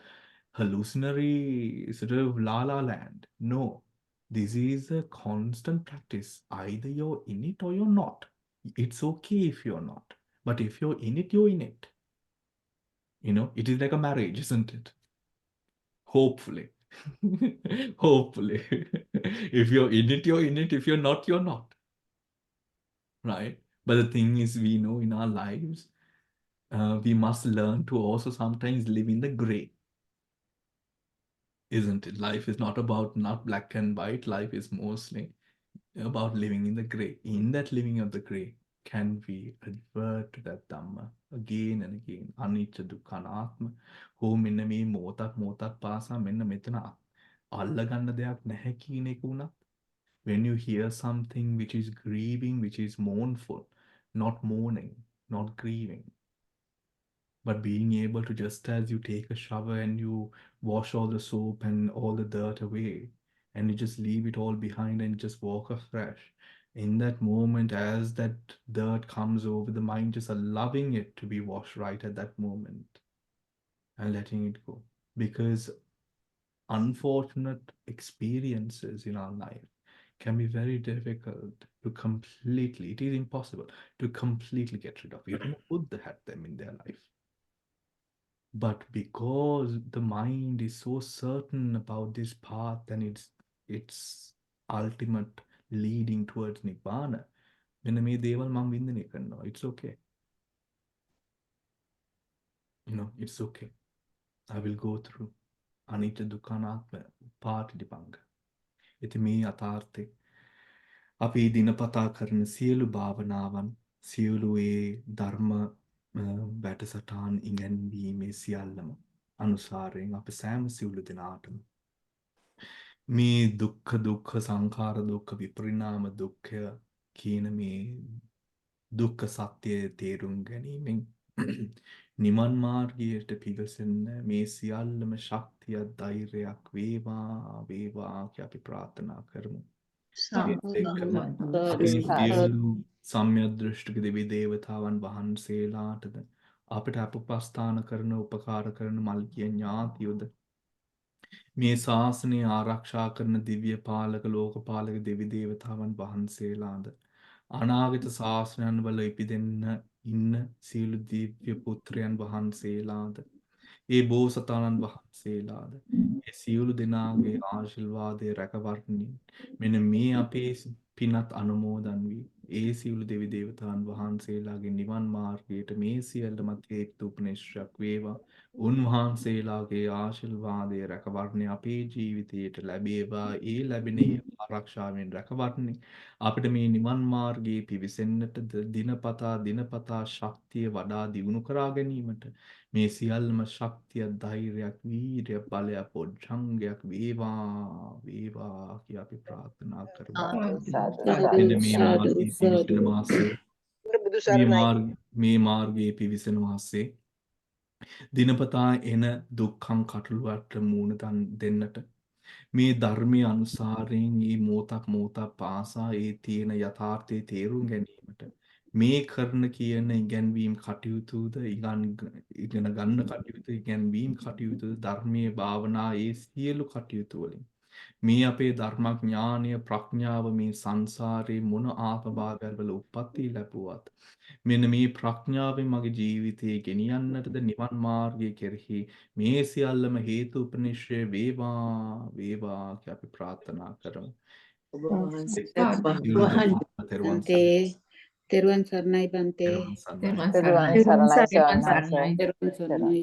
[SPEAKER 1] hallucinatory sort of la la land. No, this is a constant practice. Either you're in it or you're not. It's okay if you're not. But if you're in it, you're in it. You know, it is like a marriage, isn't it? Hopefully. Hopefully. If you're in it, you're in it. If you're not, you're not. Right? But the thing is, we know in our lives, we must learn to also sometimes live in the gray, isn't it? Life is not about not black and white. Life is mostly about living in the gray. In that living of the gray, can we advert to that Dhamma again and again? Anicca dukkha අනාත්ම හෝ මෙන්න මේ මොහොතක් පාසා මෙන්න මෙතන අල්ලගන්න දෙයක් නැහැ කියන එක උනත්, when you hear something which is grieving, which is mournful, not mourning, not grieving, but being able to, just as you take a shower and you wash all the soap and all the dirt away, and you just leave it all behind and just walk afresh. In that moment, as that dirt comes over the mind, just allowing it to be washed right at that moment and letting it go. Because unfortunate experiences in our life can be very difficult to completely, it is impossible to completely get rid of. Even Buddha had them in their life. But because the mind is so certain about this path and its ultimate leading towards Nibbana, මෙන්න මේ දේවල් මම වින්දනය කරනවා. It's okay. You know, it's okay. I will go through අනිත්‍ය දුක්ඛ අනාත්ම පාටිනිපංග. ඉතින් මේ යථාර්ථේ අපි දිනපතා කරන සියලු භාවනාවන්, සියලු ඒ ධර්ම වැටසටහන් ඉගැන්වීමේ සියල්ලම අනුසාරයෙන් අප සෑම සියලු දෙනාටම මේ දුක්ඛ සංඛාර දුක්ඛ විපරිණාම දුක්ඛය කියන මේ දුක්ඛ සත්‍යය තේරුම් ගැනීමෙන් නිවන් මාර්ගයට පිවිසෙන්න මේ සියල්ලම ශක්තියක් ධෛර්යයක් වේවා කියලා අපි ප්‍රාර්ථනා කරමු. මේ සියලු සම්‍යක් දෘෂ්ටික දෙවි දේවතාවන් වහන්සේලාටද අපිට අපපස්ථාන කරන උපකාර කරන මල්කිය ඥාතියොද මේ ශාසනය ආරක්ෂා කරන දිව්‍ය පාලක ලෝකපාලක දෙවි දේවතාවන් වහන්සේලාද අනාගත ශාසනයන් වල ඉපිදෙන්න ඉන්න සියලු දිව්‍ය පුත්‍රයන් වහන්සේලාද ඒ බෝසතාණන් වහන්සේලාද ඒ සියලු දෙනාගේ ආශිර්වාදය රැකවරණින් මෙන්න මේ අපේ පිනත් අනුමෝදන් වී ඒ සියලු දෙවි දේවතාවුන් වහන්සේලාගේ නිවන් මාර්ගයට මේ සියල්ලමත් හේතු උපනිශ්‍රයක් වේවා. උන්වහන්සේලාගේ ආශිර්වාදය රැකවරණය අපේ ජීවිතයට ලැබේවා. ඒ ලැබෙන ආරක්ෂාවෙන් රැකවරණය අපිට මේ නිවන් මාර්ගයේ පිවිසෙන්නට දිනපතා ශක්තිය වඩා දියුණු කරා ගැනීමට මේ සියල්ලම ශක්තිය, ධෛර්යයක්, වීරිය, බලයක්, පොඩ්ජංගයක් වේවා කියලා අපි ප්‍රාර්ථනා කරමු. මේ මාර්ගයේ පිවිසෙන වාසේ දිනපතා එන දුක්ඛං කටළුවට මූණ දෙන්නට මේ ධර්මයේ අනුසාරයෙන් මේ මොහොතක් පාසා ඒ තියෙන යථාර්ථයේ තේරුම් ගැනීමට මේ කරන කියන ඉගැන්වීම් කටයුතුද ඉගෙන ගන්න කටයුතු ඉගැන්වීම් කටයුතු ධර්මයේ භාවනා ඒ සියලු කටයුතු වලින් මේ අපේ ධර්මඥානය ප්‍රඥාව මේ සංසාරේ මොන ආත්මභාවවල උප්පත්ති ලැබුවත් මෙන්න මේ ප්‍රඥාවෙන් මගේ ජීවිතේ ගෙනියන්නටද නිවන් මාර්ගය කෙරෙහි මේ සියල්ලම හේතු උපනිශ්‍රේ වේවා කියලා අපි ප්‍රාර්ථනා කරමු.
[SPEAKER 6] තෙරුවන් සරණයි බන්තේ.
[SPEAKER 3] තෙරුවන් සරණයි.